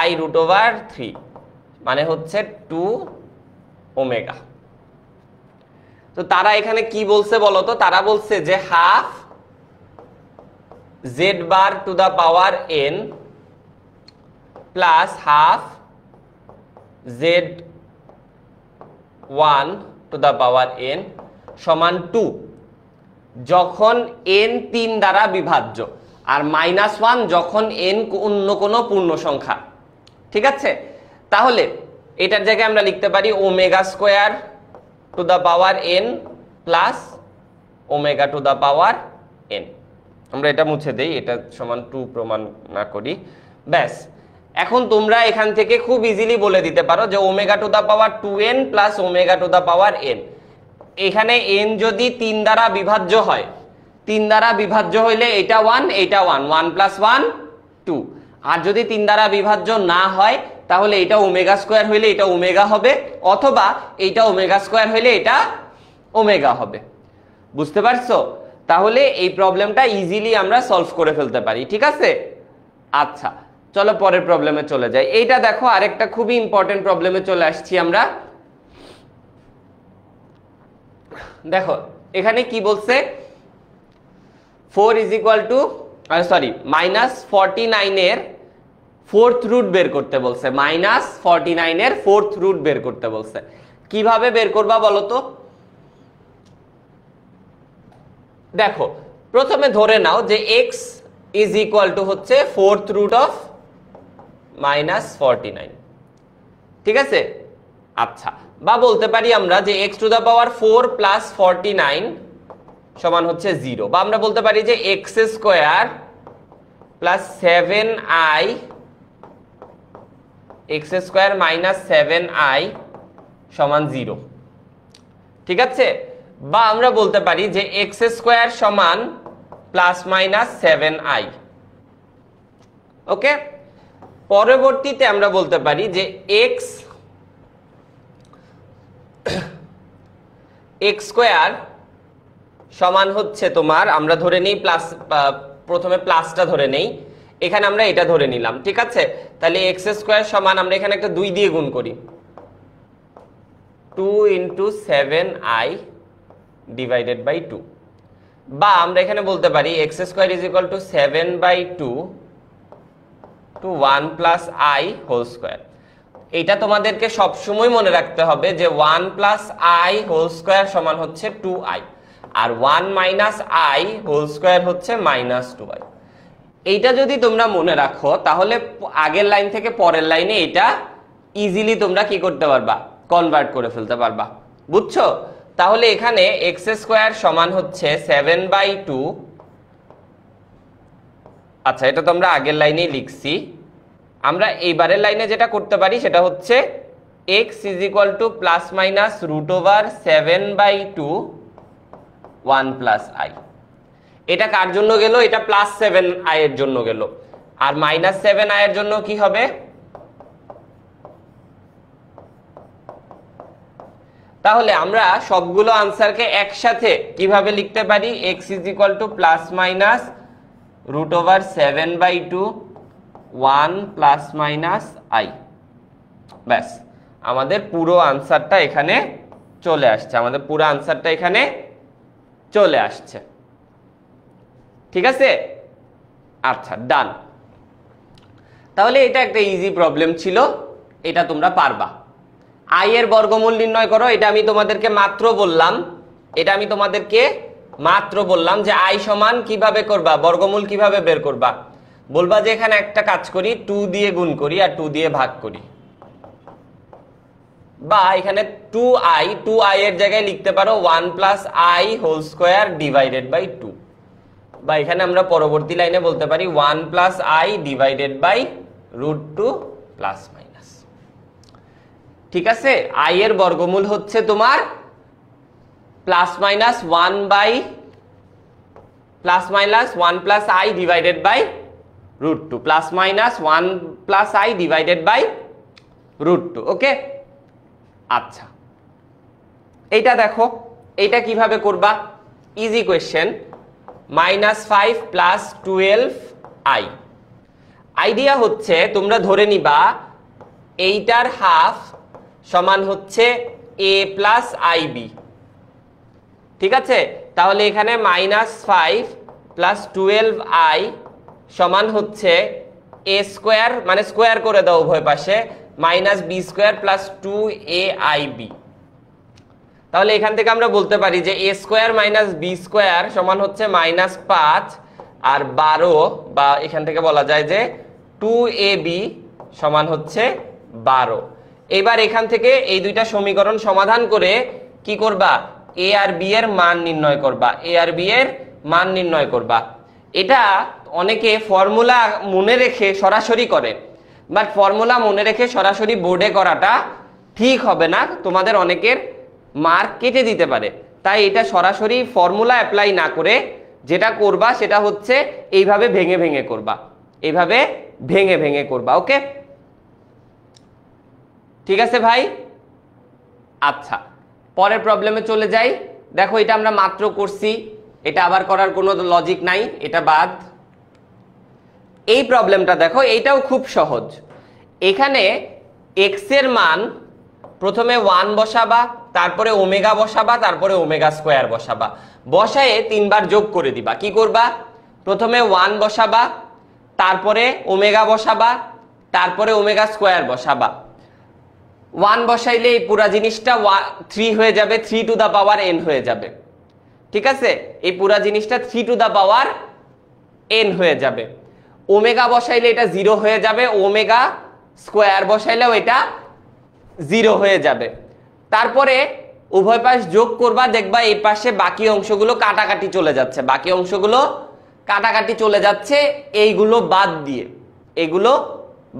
i√3, মানে হচ্ছে 2 ওমেগা। তো তারা এখানে কি বলছে বলতো? তারা বলছে যে half z bar to the power n plus half z1 to the power n সমান 2, যখন n 3 দ্বারা বিভাজ্য, আর -1 যখন n অন্য কোনো পূর্ণ সংখ্যা। ঠিক আছে, তাহলে এটার জায়গায় আমরা লিখতে পারি omega square to the power n plus omega to the power n। আমরা এটা মুছে দেই, এটা সমান 2 প্রমাণ না করি, ব্যাস। এখন তোমরা এখান থেকে খুব ইজিলি বলে দিতে পারো যে omega to the power 2n plus omega to the power n। এখানে n যদি 3 দ্বারা বিভাজ্য হয়, 3 দ্বারা বিভাজ্য হইলে এটা 1, এটা 1, 1 প্লাস 1 2। আর যদি 3 দ্বারা বিভাজ্য না হয় তাহলে এটা ওমেগা স্কোয়ার হইলে এটা ওমেগা হবে, অথবা এইটা ওমেগা স্কোয়ার হইলে এটা ওমেগা হবে। বুঝতে পারছো? তাহলে এই প্রবলেমটা ইজিলি আমরা সলভ করে ফেলতে পারি। ঠিক আছে, আচ্ছা চলো পরের প্রবলেমে চলে যাই। এইটা দেখো, আরেকটা খুবই ইম্পর্টেন্ট প্রবলেমে চলে আসছি আমরা। দেখো এখানে কি বলছে, 4 ইজ ইকুয়াল টু -49 এর 4th রুট বের করতে বলছে, -49 এর 4th রুট বের করতে বলছে। কিভাবে বের করবা বলো তো? দেখো প্রথমে ধরে নাও যে x ইজ ইকুয়াল টু হচ্ছে 4th রুট অফ -49। ঠিক আছে, আচ্ছা, বা বলতে পারি আমরা যে x to the power 4 plus 49 সমান হচ্ছে 0, বা আমরা বলতে পারি যে x square plus 7i x square minus 7i সমান 0। ঠিক আছে, বা আমরা বলতে পারি যে x স্কোয়ার সমান প্লাস মাইনাস 7i। ওকে, পরবর্তীতে আমরা বলতে পারি যে x স্কোয়ার সমান হচ্ছে তোমার, আমরা ধরে নেই প্লাস, প্রথমে প্লাসটা ধরে নেই, এখানে আমরা এটা ধরে নিলাম। ঠিক আছে, তাহলে x স্কোয়ার সমান, আমরা এখানে একটা 2 দিয়ে গুণ করি, 2 ইন্টু 7i ডিভাইডেড বাই 2, বা আমরা এখানে বলতে পারি x square is equal to 7/2 to 1 plus i whole square. এটা তোমাদেরকে সবসময় মনে রাখতে হবে যে 1 প্লাস i হোল স্কোয়ার সমান হচ্ছে 2i, আর 1 মাইনাস i হোল স্কোয়ার হচ্ছে -2i। এইটা যদি তোমরা মনে রাখো তাহলে আগের লাইন থেকে পরের লাইনে এটা ইজিলি তোমরা কি করতে পারবা? কনভার্ট করে ফেলতে পারবা। বুঝছো? তাহলে এখানে x স্কোয়ার সমান হচ্ছে 7/2, আচ্ছা এটা তো আমরা আগের লাইনেই লিখছি। আমরা এইবারের লাইনে যেটা করতে পারি সেটা হচ্ছে x is equal two plus minus √7/2 1 plus i। এটা কার জন্য গেল? এটা প্লাস 7i এর জন্য গেল, আর মাইনাস 7i এর জন্য কি হবে? তাহলে আমরা সবগুলো আনসারকে একসাথে কিভাবে লিখতে পারি? x is equal two plus minus √7/2 1 plus minus i। ব্যাস, আমাদের পুরো আনসারটা এখানে চলে আসছে, আমাদের পুরো আনসারটা এখানে চলে আসছে। ঠিক আছে, আচ্ছা ডান। তাহলে এটা একটা ইজি প্রবলেম ছিল, এটা তোমরা পারবা। আই এর বর্গমূল নির্ণয় করো, এটা আমি তোমাদেরকে মাত্র বললাম যে আই সমান কিভাবে করবা, বর্গমূল কিভাবে বের করবা। বলবা যে এখানে একটা কাজ করি, 2 দিয়ে গুণ করি আর 2 দিয়ে ভাগ করি, বা এখানে 2i এর জায়গায় লিখতে পারো 1 plus i whole square divided by 2, বা এখানে আমরা পরবর্তী লাইনে বলতে পারি 1 plus i divided by √2 plus minus. ঠিক আছে, আই এর বর্গমূল হচ্ছে তোমার plus minus 1 plus i divided by √2, plus minus 1 plus i divided by √2। Okay, আচ্ছা এইটা দেখো, এইটা কিভাবে করবা, easy question. -5 plus 12i, idea হচ্ছে তোমরা ধরে নিবা এইটার হাফ সমান হচ্ছে a প্লাস আইb। ঠিক আছে, তাহলে এখানে -5 প্লাস 12i সমান হচ্ছে a স্কোয়ার, মানে স্কোয়ার করে দাও উভয় পাশে, -b স্কোয়ার প্লাস 2aib। তাহলে এখান থেকে আমরা বলতে পারি যে a square minus b square সমান হচ্ছে -5 আর 12, বা এখান থেকে বলা যায় যে 2ab সমান হচ্ছে 12। এবার এখান থেকে এই দুইটা সমীকরণ সমাধান করে কি করবা, a আর b এর মান নির্ণয় করবা। এটা অনেকে ফর্মুলা মনে রেখে সরাসরি করে, বাট ফর্মুলা মনে রেখে সরাসরি বোর্ডে করাটা ঠিক হবে না, তোমাদের অনেকের মার্ক কেটে দিতে পারে। তাই এটা সরাসরি ফর্মুলা অ্যাপ্লাই না করে যেটা করবা সেটা হচ্ছে এইভাবে ভেঙে ভেঙে করবা। ওকে, ঠিক আছে ভাই। আচ্ছা, পরের প্রবলেমে চলে যাই। দেখো এটা আমরা মাত্র করছি, এটা আবার করার কোনো লজিক নাই, এটা বাদ। এই প্রবলেমটা দেখো, এইটাও খুব সহজ। এখানে x এর মান প্রথমে 1 বসাবা, তারপরে ওমেগা বসাবা, তারপরে ওমেগা স্কোয়ার বসাবা, বসায়ে 3 বার যোগ করে দিবা। কি করবা, প্রথমে 1 বসাবা, তারপরে ওমেগা বসাবা, তারপরে ওমেগা স্কোয়ার বসাবা। 1 বসাইলে এই পুরা জিনিসটা 3 হয়ে যাবে, 3 টু দা পাওয়ার n হয়ে যাবে। ঠিক আছে, এই পুরা জিনিসটা 3 টু দা পাওয়ার n হয়ে যাবে। ওমেগা বসাইলে এটা 0 হয়ে যাবে, ওমেগা স্কোয়ার বসাইলেও এটা 0 হয়ে যাবে। তারপরে উভয় পাশ যোগ করবা, দেখবা এই পাশে বাকি অংশগুলো কাটাকাটি চলে যাচ্ছে, এইগুলো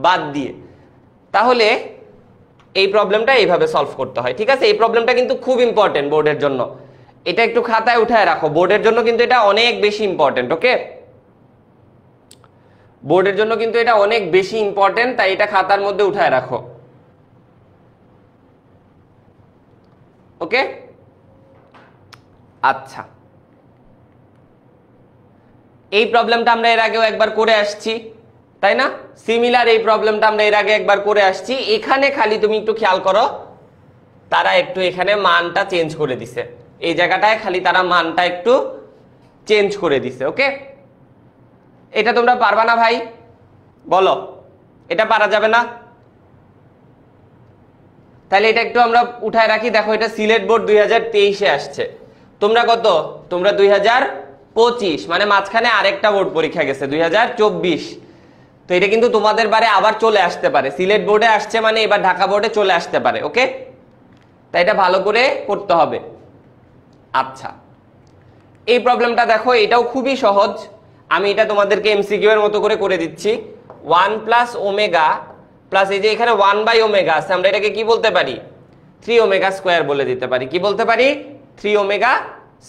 বাদ দিয়ে। তাহলে এই প্রবলেমটা এইভাবে সলভ করতে হয়। ঠিক আছে, এই প্রবলেমটা কিন্তু খুব ইম্পর্টেন্ট বোর্ডের জন্য, এটা একটু খাতায় উঠায় রাখো, বোর্ডের জন্য কিন্তু এটা অনেক বেশি ইম্পর্টেন্ট। ওকে, বোর্ডের জন্য কিন্তু এটা অনেক বেশি ইম্পর্টেন্ট, তাই এটা খাতার মধ্যে উঠায় রাখো। ওকে, আচ্ছা এই প্রবলেমটা আমরা এর আগেও একবার করে আসছি, তাই না? সিমিলার এই প্রবলেমটা আমরা এর আগে একবার করে আসছি। এখানে খালি তুমি একটু খেয়াল করো, তারা একটু এখানে মানটা চেঞ্জ করে দিছে, এই জায়গাটায় খালি তারা মানটা একটু চেঞ্জ করে দিছে। ওকে, এটা তোমরা পারবা না ভাই? বলো, এটা পারা যাবে না? তাহলে এটা একটু আমরা উঠায় রাখি। দেখো এটা সিলেট বোর্ড 2023-এ আসছে, তোমরা কত? তোমরা 2025, মানে মাঝখানে আরেকটা বোর্ড পরীক্ষা গেছে 2024। তো এটা কিন্তু তোমাদের বারে আবার চলে আসতে পারে, সিলেট বোর্ডে আসছে মানে এবার ঢাকা বোর্ডে চলে আসতে পারে। ওকে, তাই এটা ভালো করে করতে হবে। আচ্ছা, এই প্রবলেমটা দেখো, এটাও খুবই সহজ, আমি এটা তোমাদেরকে এমসিকিউ এর মতো করে দিচ্ছি। 1 প্লাস ওমেগা প্লাস এই যে এখানে 1 বাই ওমেগা আছে, আমরা এটাকে কি বলতে পারি? 3 ওমেগা স্কোয়ার বলে দিতে পারি। কি বলতে পারি? 3 ওমেগা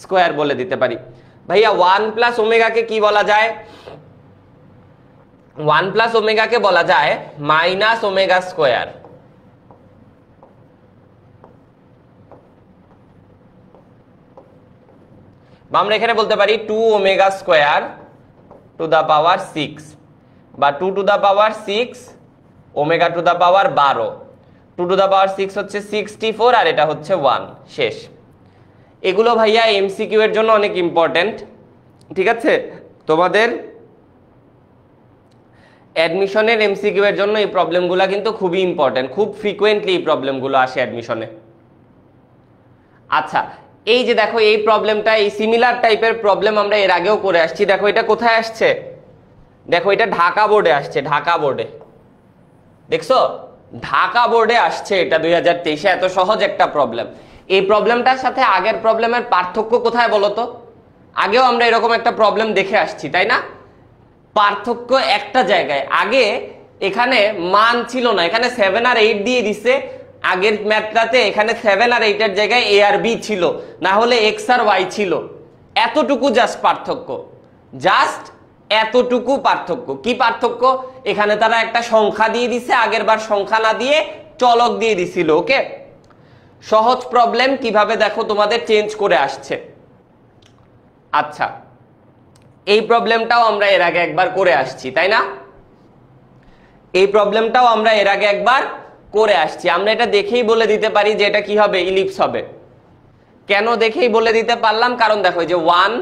স্কোয়ার বলে দিতে পারি। ভাইয়া 1 প্লাস ওমেগাকে কি বলা যায়? 1 প্লাস ওমেগাকে বলা যায় মাইনাস ওমেগা স্কোয়ার। বা আমরা এখানে বলতে পারি 2 omega square to the power 6, বা 2 to the power 6 omega to the power 12। 2 to the power 6 হচ্ছে 64 আর এটা হচ্ছে 1, শেষ। এগুলো ভাইয়া এমসিকিউ এর জন্য অনেক ইম্পর্টেন্ট, ঠিক আছে? তোমাদের অ্যাডমিশনের এমসিকিউ এর জন্য এই প্রবলেমগুলো কিন্তু খুবই ইম্পর্টেন্ট, খুব ফ্রিকোয়েন্টলি এই প্রবলেমগুলো আসে অ্যাডমিশনে। আচ্ছা, এই যে দেখো এই প্রবলেমটা, এই সিমিলার টাইপের প্রবলেম আমরা এর আগেও করে আসছি। দেখো এটা কোথায় আসছে, দেখো এটা ঢাকা বোর্ডে আসছে, ঢাকা বোর্ডে, দেখছো ঢাকা বোর্ডে আসছে এটা 2023-এ। এত সহজ একটা প্রবলেম। এই প্রবলেমটার সাথে আগের প্রবলেমের পার্থক্য কোথায় বলো তো? আগেও আমরা এরকম একটা প্রবলেম দেখে আসছি, তাই না? পার্থক্য একটা জায়গায়, আগে এখানে মান ছিল না, এখানে 7 আর 8 দিয়ে দিছে। আগের ম্যাথটাতে এখানে 7 আর 8 এর জায়গায় এ আর বি ছিল, না হলে এক্স আর ওয়াই ছিল। এতটুকু জাস্ট পার্থক্য, জাস্ট এতটুকু পার্থক্য। কি পার্থক্য? এখানে তারা একটা সংখ্যা দিয়ে দিছে, আগের বার সংখ্যা না দিয়ে চলক দিয়ে দিছিল। ওকে, সহজ প্রবলেম কিভাবে দেখো তোমাদের চেঞ্জ করে আসছে। আচ্ছা, এই প্রবলেমটাও আমরা এর আগে একবার করে আসছি, তাই না? এই প্রবলেমটাও আমরা এর আগে একবার করে আসছি। আমরা এটা দেখেই বলে দিতে পারি যে এটা কি হবে, ইলিপস হবে। কেন দেখেই বলে দিতে পারলাম? কারণ দেখো যে 1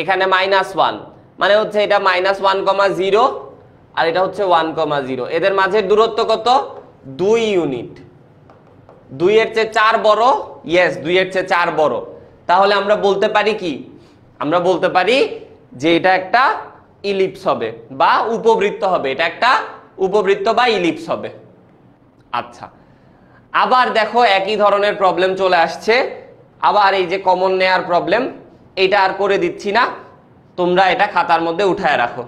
এখানে -1, মানে হচ্ছে এটা -1,0 আর এটা হচ্ছে 1,0। এদের মাঝের দূরত্ব কত? 2 ইউনিট। 2 এর চেয়ে 4 বড়, ইয়েস 2 এর চেয়ে 4 বড়। তাহলে আমরা বলতে পারি কি? আমরা বলতে পারি যে এটা একটা ইলিপস হবে বা উপবৃত্ত হবে। এটা একটা উপবৃত্ত বা ইলিপস হবে। আচ্ছা, আবার দেখো একই ধরনের প্রবলেম চলে আসছে। আবার এই যে কমন নেয়ার প্রবলেম, এটা আর করে দিচ্ছি না, তোমরা এটা খাতার মধ্যে উঠায় রাখো।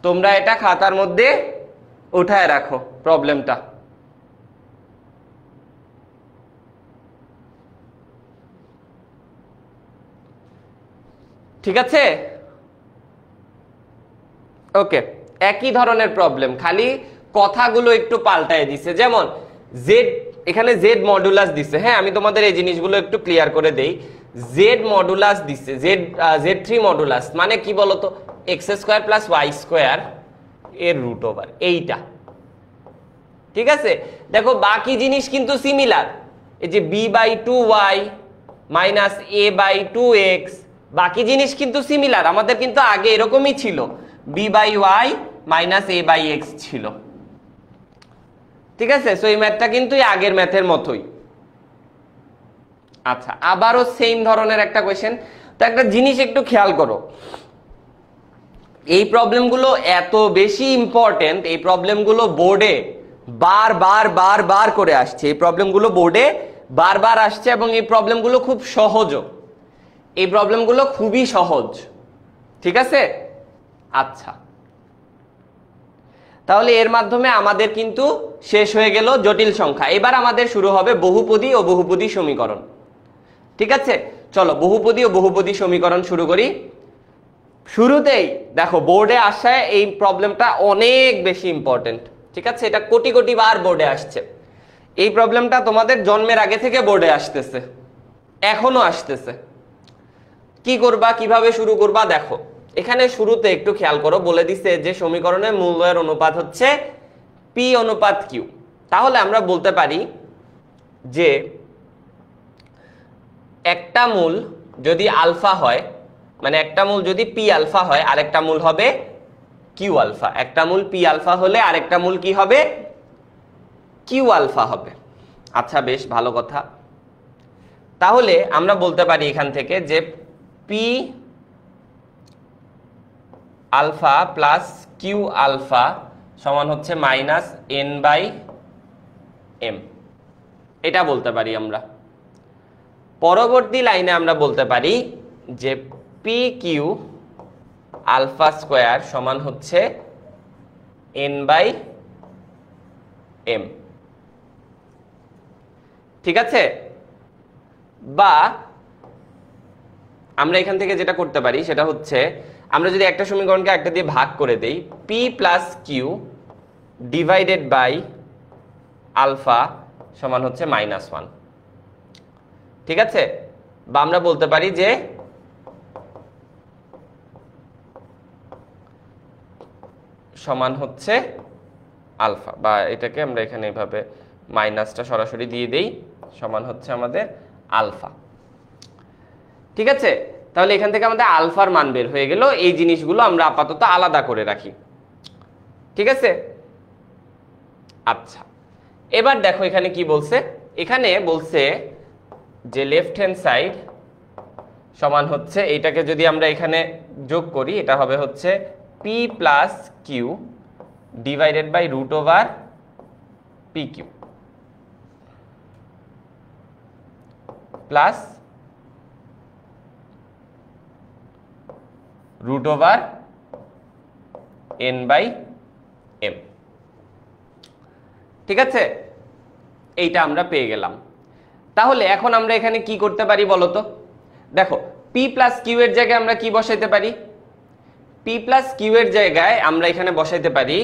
তোমরা এটা খাতার মধ্যে উঠায় রাখো প্রবলেমটা। ঠিক আছে? ওকে, একই ধরনের প্রবলেম, খালি কথাগুলো একটু পাল্টায় দিছে। যেমন জেড, এখানে জেড মডুলাস দিছে। হ্যাঁ, আমি তোমাদের এই জিনিসগুলো একটু ক্লিয়ার করে দেই। জেড মডুলাস দিছে, Z3 মডুলাস মানে কি বলতো? x² + y² এর রুট ওভার এইটা। ঠিক আছে, দেখো বাকি জিনিস কিন্তু সিমিলার। এই যে b/2y - a/2x, বাকি জিনিস কিন্তু সিমিলার। আমাদের কিন্তু আগে এরকমই ছিল, b/y - a/x ছিল। ঠিক আছে, সো এই ম্যাথটা কিন্তু আগের ম্যাথের মতোই। আচ্ছা, আবারও সেম ধরনের একটা কোয়েশ্চেন। তো একটা জিনিস একটু খেয়াল করো, এই প্রবলেমগুলো এত বেশি ইম্পর্টেন্ট, এই প্রবলেমগুলো বোর্ডে বারবার করে আসছে। এই প্রবলেমগুলো বোর্ডে বারবার আসছে এবং এই প্রবলেমগুলো খুব সহজও। এই প্রবলেমগুলো খুবই সহজ। ঠিক আছে? আচ্ছা, তাহলে এর মাধ্যমে আমাদের কিন্তু শেষ হয়ে গেল জটিল সংখ্যা। এবার আমাদের শুরু হবে বহুপদী ও বহুপদী সমীকরণ। ঠিক আছে, চলো বহুপদী ও বহুপদী সমীকরণ শুরু করি। শুরুতেই দেখো বোর্ডে আসায় এই প্রবলেমটা অনেক বেশি ইম্পর্টেন্ট। ঠিক আছে, এটা কোটি কোটি বার বোর্ডে আসছে। এই প্রবলেমটা তোমাদের জন্মের আগে থেকে বোর্ডে আসতেছে, এখনো আসতেছে। কি করবা, কিভাবে শুরু করবা? দেখো এখানে শুরুতে একটু খেয়াল করো, বলে দিছে যে সমীকরণের মূলের অনুপাত হচ্ছে P/Q। তাহলে আমরা বলতে পারি যে একটা মূল যদি আলফা হয়, মানে একটা মূল যদি P∝ হয়, আরেকটা মূল হবে Q∝। একটা মূল P∝ হলে আরেকটা মূল কি হবে? Q∝ হবে। আচ্ছা, বেশ ভালো কথা। তাহলে আমরা বলতে পারি এখান থেকে যে P∝ + Q∝ সমান হচ্ছে -n/m। এটা বলতে পারি আমরা। পরবর্তী লাইনে আমরা বলতে পারি যে P∝² সমান হচ্ছে n/m। ঠিক আছে? বা আমরা এখান থেকে যেটা করতে পারি সেটা হচ্ছে, আমরা যদি একটা সমীকরণকে একটা দিয়ে ভাগ করে দেই, P + Q / α সমান হচ্ছে -1। ঠিক আছে? বা আমরা বলতে পারি যে সমান হচ্ছে আলফা, বা এটাকে আমরা এখানে এইভাবে মাইনাসটা সরাসরি দিয়ে দেই, সমান হচ্ছে আমাদের আলফা। ঠিক আছে, তাহলে এখান থেকে আমাদের আলফার মান বের হয়ে গেল। এই জিনিসগুলো আমরা আপাতত আলাদা করে রাখি। ঠিক আছে, আচ্ছা এবার দেখো এখানে কি বলছে। এখানে বলছে যে লেফট হ্যান্ড সাইড সমান হচ্ছে, এইটাকে যদি আমরা এখানে যোগ করি এটা হবে হচ্ছে p plus q divided by root over p q plus root over n by m. ঠিক আছে, এইটা আমরা পেয়ে গেলাম। তাহলে এখন আমরা এখানে কি করতে পারি বলতো? দেখো পি প্লাস কিউ এর জায়গায় আমরা কি বসাইতে পারি? পি প্লাস কিউ এর জায়গায় আমরা এখানে বসাইতে পারি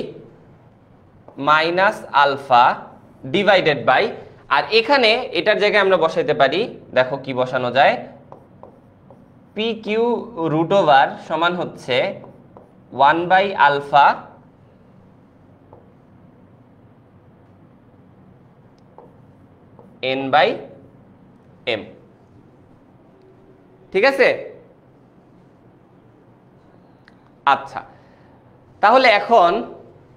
মাইনাস আলফা ডিভাইডেড বাই, আর এখানে এটার জায়গায় আমরা বসাইতে পারি, দেখো কি বসানো যায়, পি কিউ রুট ওভার সমান হচ্ছে 1 by alpha n by m. ঠিক আছে, আচ্ছা তাহলে এখন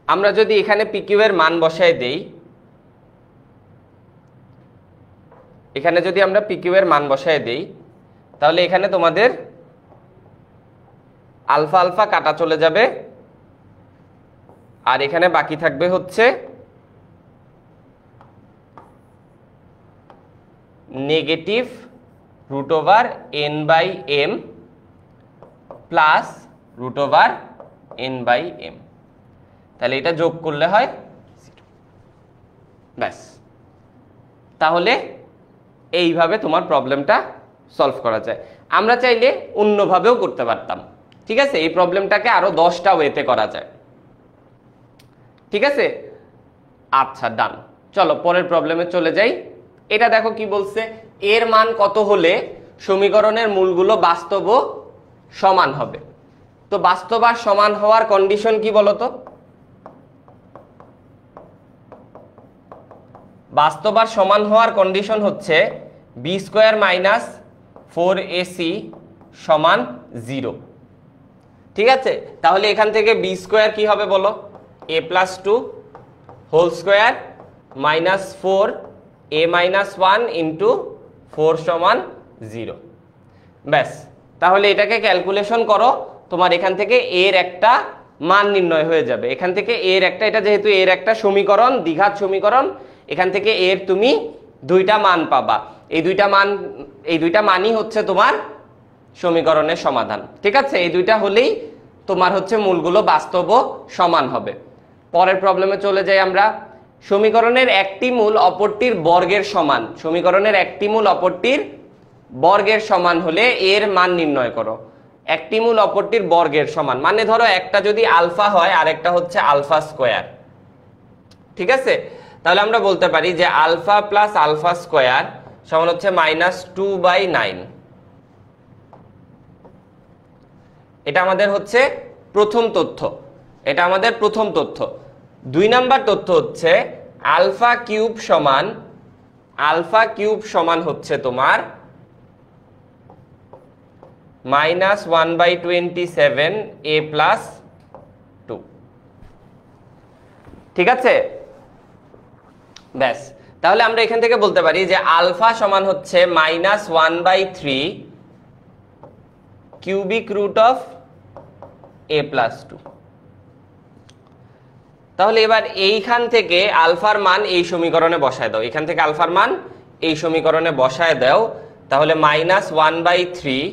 আমরা যদি এখানে পি কিউ এর মান বসায় দেই, এখানে যদি আমরা পি কিউ এর মান বসায় দেই তাহলে এখানে তোমাদের আলফা আলফা কাটা চলে যাবে, আর এখানে বাকি থাকবে হচ্ছে negative root over n by m plus root over n by m. তাহলে এটা যোগ করলে হয় 0। ব্যাস, তাহলে এইভাবে তোমার প্রবলেমটা সলভ করা যায়। আমরা চাইলে অন্যভাবেও করতে পারতাম। ঠিক আছে, এই প্রবলেমটাকে আরো 10টা ওয়েতে করা যায়। ঠিক আছে, আচ্ছা ডান, চলো পরের প্রবলেমে চলে যাই। এটা দেখো কি বলছে, এর মান কত হলে সমীকরণের মূলগুলো বাস্তব ও সমান হবে। তো বাস্তব আর সমান হওয়ার কন্ডিশন কি বলতো? বাস্তব আর সমান হওয়ার কন্ডিশন হচ্ছে বি স্কোয়ার মাইনাস 4ac সমান 0। ঠিক আছে, তাহলে এখান থেকে বি স্কোয়ার কি হবে বলো? a plus 2 whole square minus 4a minus 1 into 4 সমান 0। ব্যাস, তাহলে এটাকে ক্যালকুলেশন করো, তোমার এখান থেকে এর একটা মান নির্ণয় হয়ে যাবে। এখান থেকে এর একটা, এটা যেহেতু এর একটা সমীকরণ, দ্বিঘাত সমীকরণ, এখান থেকে এর তুমি দুইটা মান পাবা। এই দুইটা মানই হচ্ছে তোমার সমীকরণের সমাধান। ঠিক আছে, এই দুইটা হলেই তোমার হচ্ছে মূলগুলো বাস্তব ও সমান হবে। পরের প্রবলেমে চলে যাই আমরা। সমীকরণের একটি মূল অপরটির বর্গের সমান, সমীকরণের একটি মূল অপরটির বর্গের সমান হলে এর মান নির্ণয় করো। একটি মূল অপরটির বর্গের সমান মানে ধরো একটা যদি আলফা হয় আর একটা হচ্ছে আলফা স্কোয়ার। ঠিক আছে, তাহলে আমরা বলতে পারি যে আলফা প্লাস আলফা স্কোয়ার সমান হচ্ছে -2/9। এটা আমাদের হচ্ছে প্রথম তথ্য, এটা আমাদের প্রথম তথ্য। 2 নাম্বার তথ্য হচ্ছে আলফা কিউব সমান হচ্ছে তোমার -1/27a প্লাস 2। ঠিক আছে, ব্যাস, তাহলে আমরা এখান থেকে বলতে পারি যে আলফা সমান হচ্ছে -1/3 cubic root of a plus 2। তাহলে এবার এইখান থেকে আলফার মান এই সমীকরণে বসায় দাও, এখান থেকে আলফার মান এই সমীকরণে বসায় দাও। তাহলে -1/3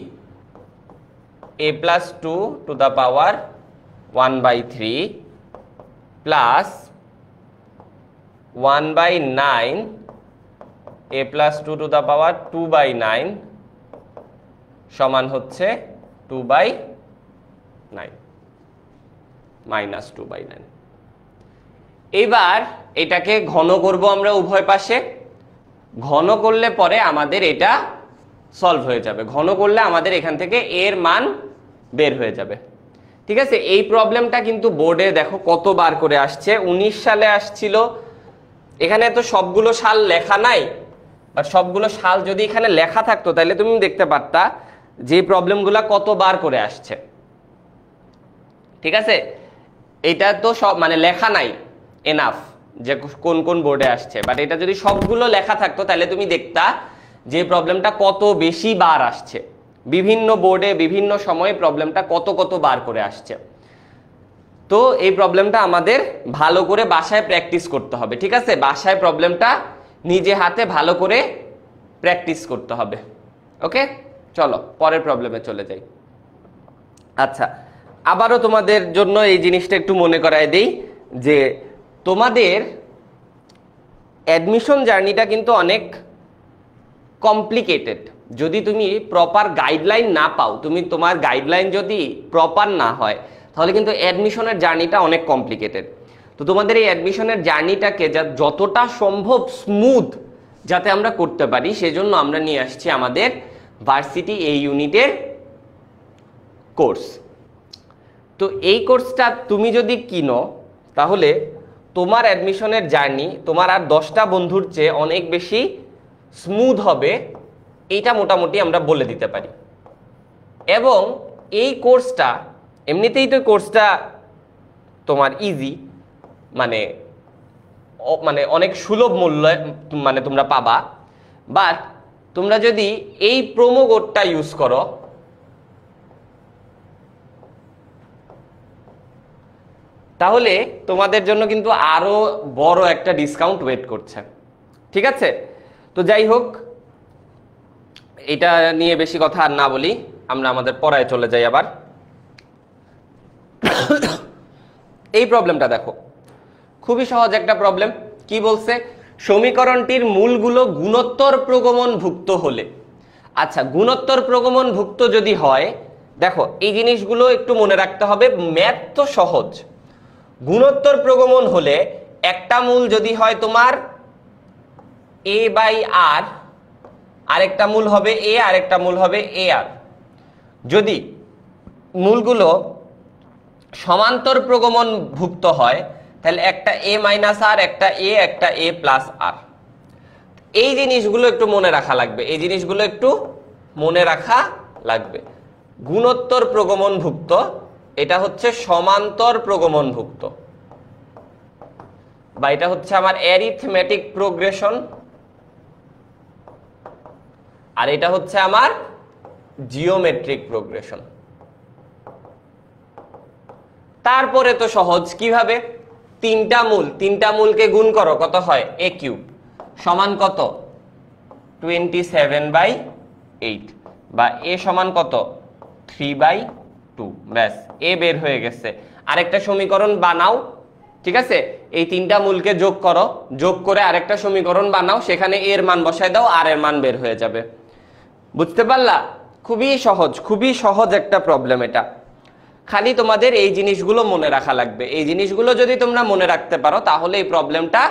a plus 2 two the power 1/3 plus 1/9 a plus 2 two the পাওয়ার 2/9 সমান হচ্ছে 2/9 -2/9। এবার এটাকে ঘন করব আমরা উভয় পাশে। ঘন করলে পরে আমাদের এটা সলভ হয়ে যাবে। ঘন করলে আমাদের এখান থেকে এর মান বের হয়ে যাবে। ঠিক আছে, এই প্রবলেমটা কিন্তু বোর্ডে দেখো কতবার করে আসছে। 19 সালে আসছিল, এখানে তো সবগুলো সাল লেখা নাই, বাট সবগুলো সাল যদি এখানে লেখা থাকতো তাহলে তুমি দেখতে পারতা যে প্রবলেমগুলো কতবার করে আসছে। ঠিক আছে, এটা তো সব মানে লেখা নাই এনাফ যে কোন কোন বোর্ডে আসছে, বাট এটা যদি সবগুলো লেখা থাকতো তাহলে তুমি দেখতা যে প্রবলেমটা কত বেশি বার আসছে, বিভিন্ন বোর্ডে বিভিন্ন সময়ে প্রবলেমটা কত কত বার করে আসছে। তো এই প্রবলেমটা আমাদের ভালো করে বাসায় প্র্যাকটিস করতে হবে। ঠিক আছে, বাসায় প্রবলেমটা নিজে হাতে ভালো করে প্র্যাকটিস করতে হবে। ওকে, চলো পরের প্রবলেমে চলে যাই। আচ্ছা, আবারও তোমাদের জন্য এই জিনিসটা একটু মনে করায় দেই যে তোমাদের অ্যাডমিশন জার্নিটা কিন্তু অনেক কমপ্লিকেটেড। যদি তুমি প্রপার গাইডলাইন না পাও, তোমার গাইডলাইন যদি প্রপার না হয় তাহলে কিন্তু অ্যাডমিশনের জার্নিটা অনেক কমপ্লিকেটেড। তো তোমাদের এই অ্যাডমিশনের জার্নিটাকে যতটা সম্ভব স্মুথ যাতে আমরা করতে পারি, সেজন্য আমরা নিয়ে আসছি আমাদের ভার্সিটি এই ইউনিটের কোর্স। তো এই কোর্সটা তুমি যদি কিনো তাহলে তোমার অ্যাডমিশনের জার্নি তোমার আর 10টা বন্ধুর চেয়ে অনেক বেশি স্মুথ হবে, এইটা মোটামুটি আমরা বলে দিতে পারি। এবং এই কোর্সটা এমনিতেই তো কোর্সটা তোমার ইজি, মানে অনেক সুলভ মূল্যে মানে তোমরা পাবা। বাট তোমরা যদি এই প্রোমো কোডটা ইউজ করো তাহলে তোমাদের জন্য কিন্তু আরো বড় একটা ডিসকাউন্ট ওয়েট করছে। ঠিক আছে, তো যাই হোক, এটা নিয়ে বেশি কথা আর না বলি, আমরা আমাদের পড়ায় চলে যাই। আবার এই প্রবলেমটা দেখো, খুবই সহজ একটা প্রবলেম। কি বলছে? সমীকরণটির মূলগুলো গুণোত্তর প্রগমনভুক্ত হলে। আচ্ছা, গুণোত্তর প্রগমনভুক্ত যদি হয়, দেখো এই জিনিসগুলো একটু মনে রাখতে হবে, ম্যাথ তো সহজ। গুণোত্তর প্রগমন হলে একটা মূল যদি হয় তোমার a বাই আর, আরেকটা মূল হবে a, আরেকটা মূল হবে a আর। যদি মূলগুলো সমান্তর প্রগমনভুক্ত হয় তাহলে একটা a মাইনাস আর, একটা a, একটা a প্লাস আর। এই জিনিসগুলো একটু মনে রাখা লাগবে, এই জিনিসগুলো একটু মনে রাখা লাগবে। গুণোত্তর প্রগমনভুক্ত, এটা হচ্ছে সমান্তর প্রগমনভুক্ত, বা এটা হচ্ছে আমার অ্যারিথমেটিক প্রোগ্রেশন, আর এটা হচ্ছে আমার জিওমেট্রিক প্রোগ্রেশন। তারপরে তো সহজ, কিভাবে? তিনটা মূলকে গুণ করো, কত হয়? a কিউব সমান কত? 27/8, বা a সমান কত? 3/2। ব্যাস, a বের হয়ে গেছে। আরেকটা সমীকরণ বানাও। ঠিক আছে, এই তিনটা মূলকে যোগ করো, যোগ করে আরেকটা সমীকরণ বানাও, সেখানে এর মান বসায় দাও, আর এর মান বের হয়ে যাবে। বুঝতে পারলা? খুবই সহজ একটা প্রবলেম এটা। খালি তোমাদের এই জিনিসগুলো মনে রাখা লাগবে। এই জিনিসগুলো যদি তোমরা মনে রাখতে পারো তাহলে এই প্রবলেমটা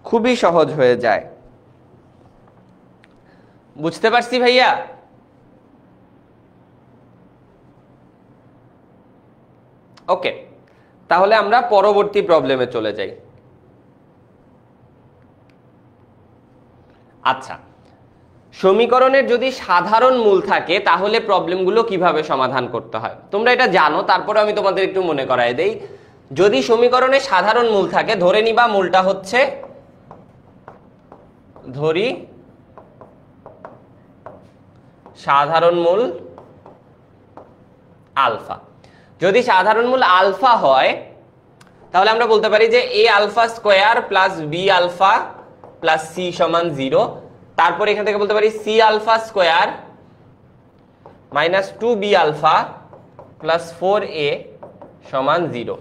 খুবই সহজ হয়ে যায়। বুঝতে পারছি ভাইয়া? ওকে, তাহলে আমরা পরবর্তী প্রবলেমে চলে যাই। আচ্ছা, সমীকরণের যদি সাধারণ মূল থাকে তাহলে প্রবলেমগুলো কিভাবে সমাধান করতে হয় তোমরা এটা জানো, তারপরে আমি তোমাদের একটু মনে করায় দেই। যদি সমীকরণে সাধারণ মূল থাকে, ধরে নিবা মূলটা হচ্ছে, ধরি সাধারণ মূল আলফা। যদি সাধারণ মূল আলফা হয় তাহলে আমরা বলতে পারি যে a alpha square plus b alpha plus c সমান 0। তারপর এখান থেকে বলতে পারি c alpha square minus 2b alpha plus 4a সমান 0।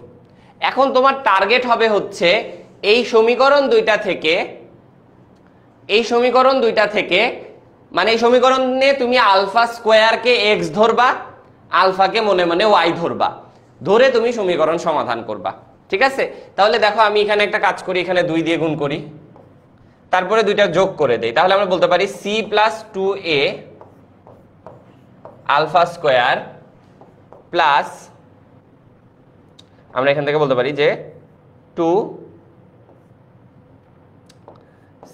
এখন তোমার টার্গেট হবে হচ্ছে এই সমীকরণ দুইটা থেকে মানে এই সমীকরণে তুমি আলফা স্কয়ারকে x ধরবা, আলফাকে মনে মনে y ধরবা, ধরে তুমি সমীকরণ সমাধান করবা। ঠিক আছে, তাহলে দেখো আমি এখানে একটা কাজ করি, এখানে 2 দিয়ে গুণ করি, তারপরে দুইটা যোগ করে দেই। তাহলে আমরা বলতে পারি c plus 2a alpha square plus, আমরা এখান থেকে বলতে পারি যে 2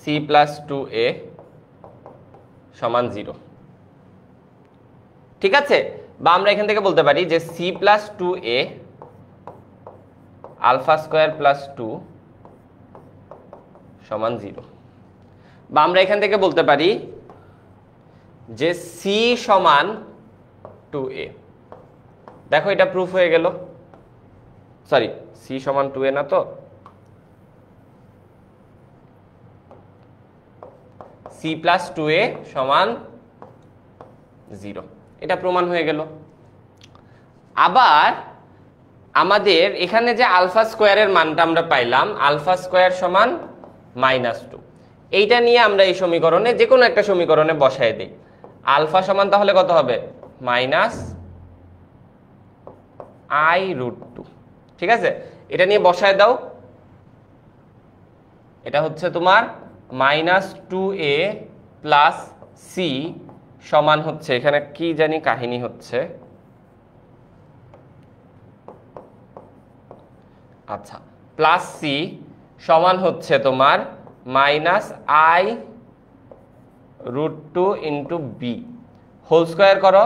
c প্লাস 2a সমান 0। ঠিক আছে, বা আমরা এখান থেকে বলতে পারি যে c plus 2a alpha square plus 2 সমান 0। বা আমরা এখান থেকে বলতে পারি যে c সমান 2a। দেখো এটা প্রুফ হয়ে গেল, সরি c সমান 2a না, তো c প্লাস 2a সমান 0, এটা প্রমাণ হয়ে গেল। আবার আমাদের এখানে যে আলফা স্কোয়ারের মানটা আমরা পাইলাম, আলফা স্কোয়ার সমান -2, এইটা নিয়ে আমরা এই সমীকরণে যে কোনো একটা সমীকরণে বসায় দিই। আলফা সমান তাহলে কত হবে? -i√2। ঠিক আছে, এটা নিয়ে বসায় দাও। এটা হচ্ছে তোমার -2a প্লাস c সমান হচ্ছে, এখানে কি জানি কাহিনী হচ্ছে, আচ্ছা, প্লাস c সমান হচ্ছে তোমার -i√2 into b whole square করো।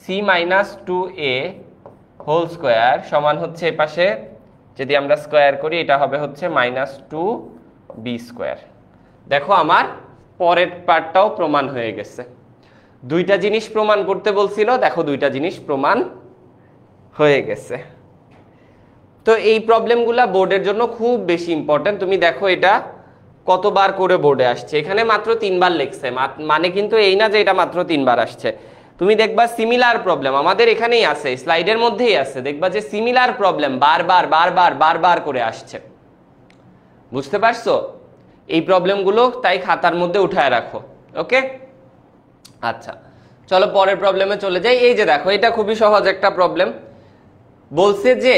c -2a হোল স্কোয়ার সমান হচ্ছে এ পাশে যদি আমরা স্কোয়ার করি এটা হবে হচ্ছে -2b স্কোয়ার। দেখো আমার পরের পার্টটাও প্রমাণ হয়ে গেছে। দুইটা জিনিস প্রমাণ করতে বলছিল, দেখো দুইটা জিনিস প্রমাণ হয়ে গেছে। তো এই প্রবলেমগুলা বোর্ডের জন্য খুব বেশি ইম্পর্টেন্ট। তুমি দেখো এটা কতবার করে বোর্ডে আসছে, এখানে মাত্র 3 বার লিখছে, মানে কিন্তু এই না যে এটা মাত্র 3 বার আসছে। তুমি দেখবা সিমিলার প্রবলেম আমাদের এখানেই আছে, স্লাইডের মধ্যেই আছে, দেখবা যে সিমিলার প্রবলেম বারবার বারবার বারবার করে আসছে। বুঝতে পারছো? এই প্রবলেমগুলো তাই খাতার মধ্যে উঠায় রাখো। ওকে, আচ্ছা চলো পরের প্রবলেমে চলে যাই। এই যে দেখো এটা খুবই সহজ একটা প্রবলেম। বলছে যে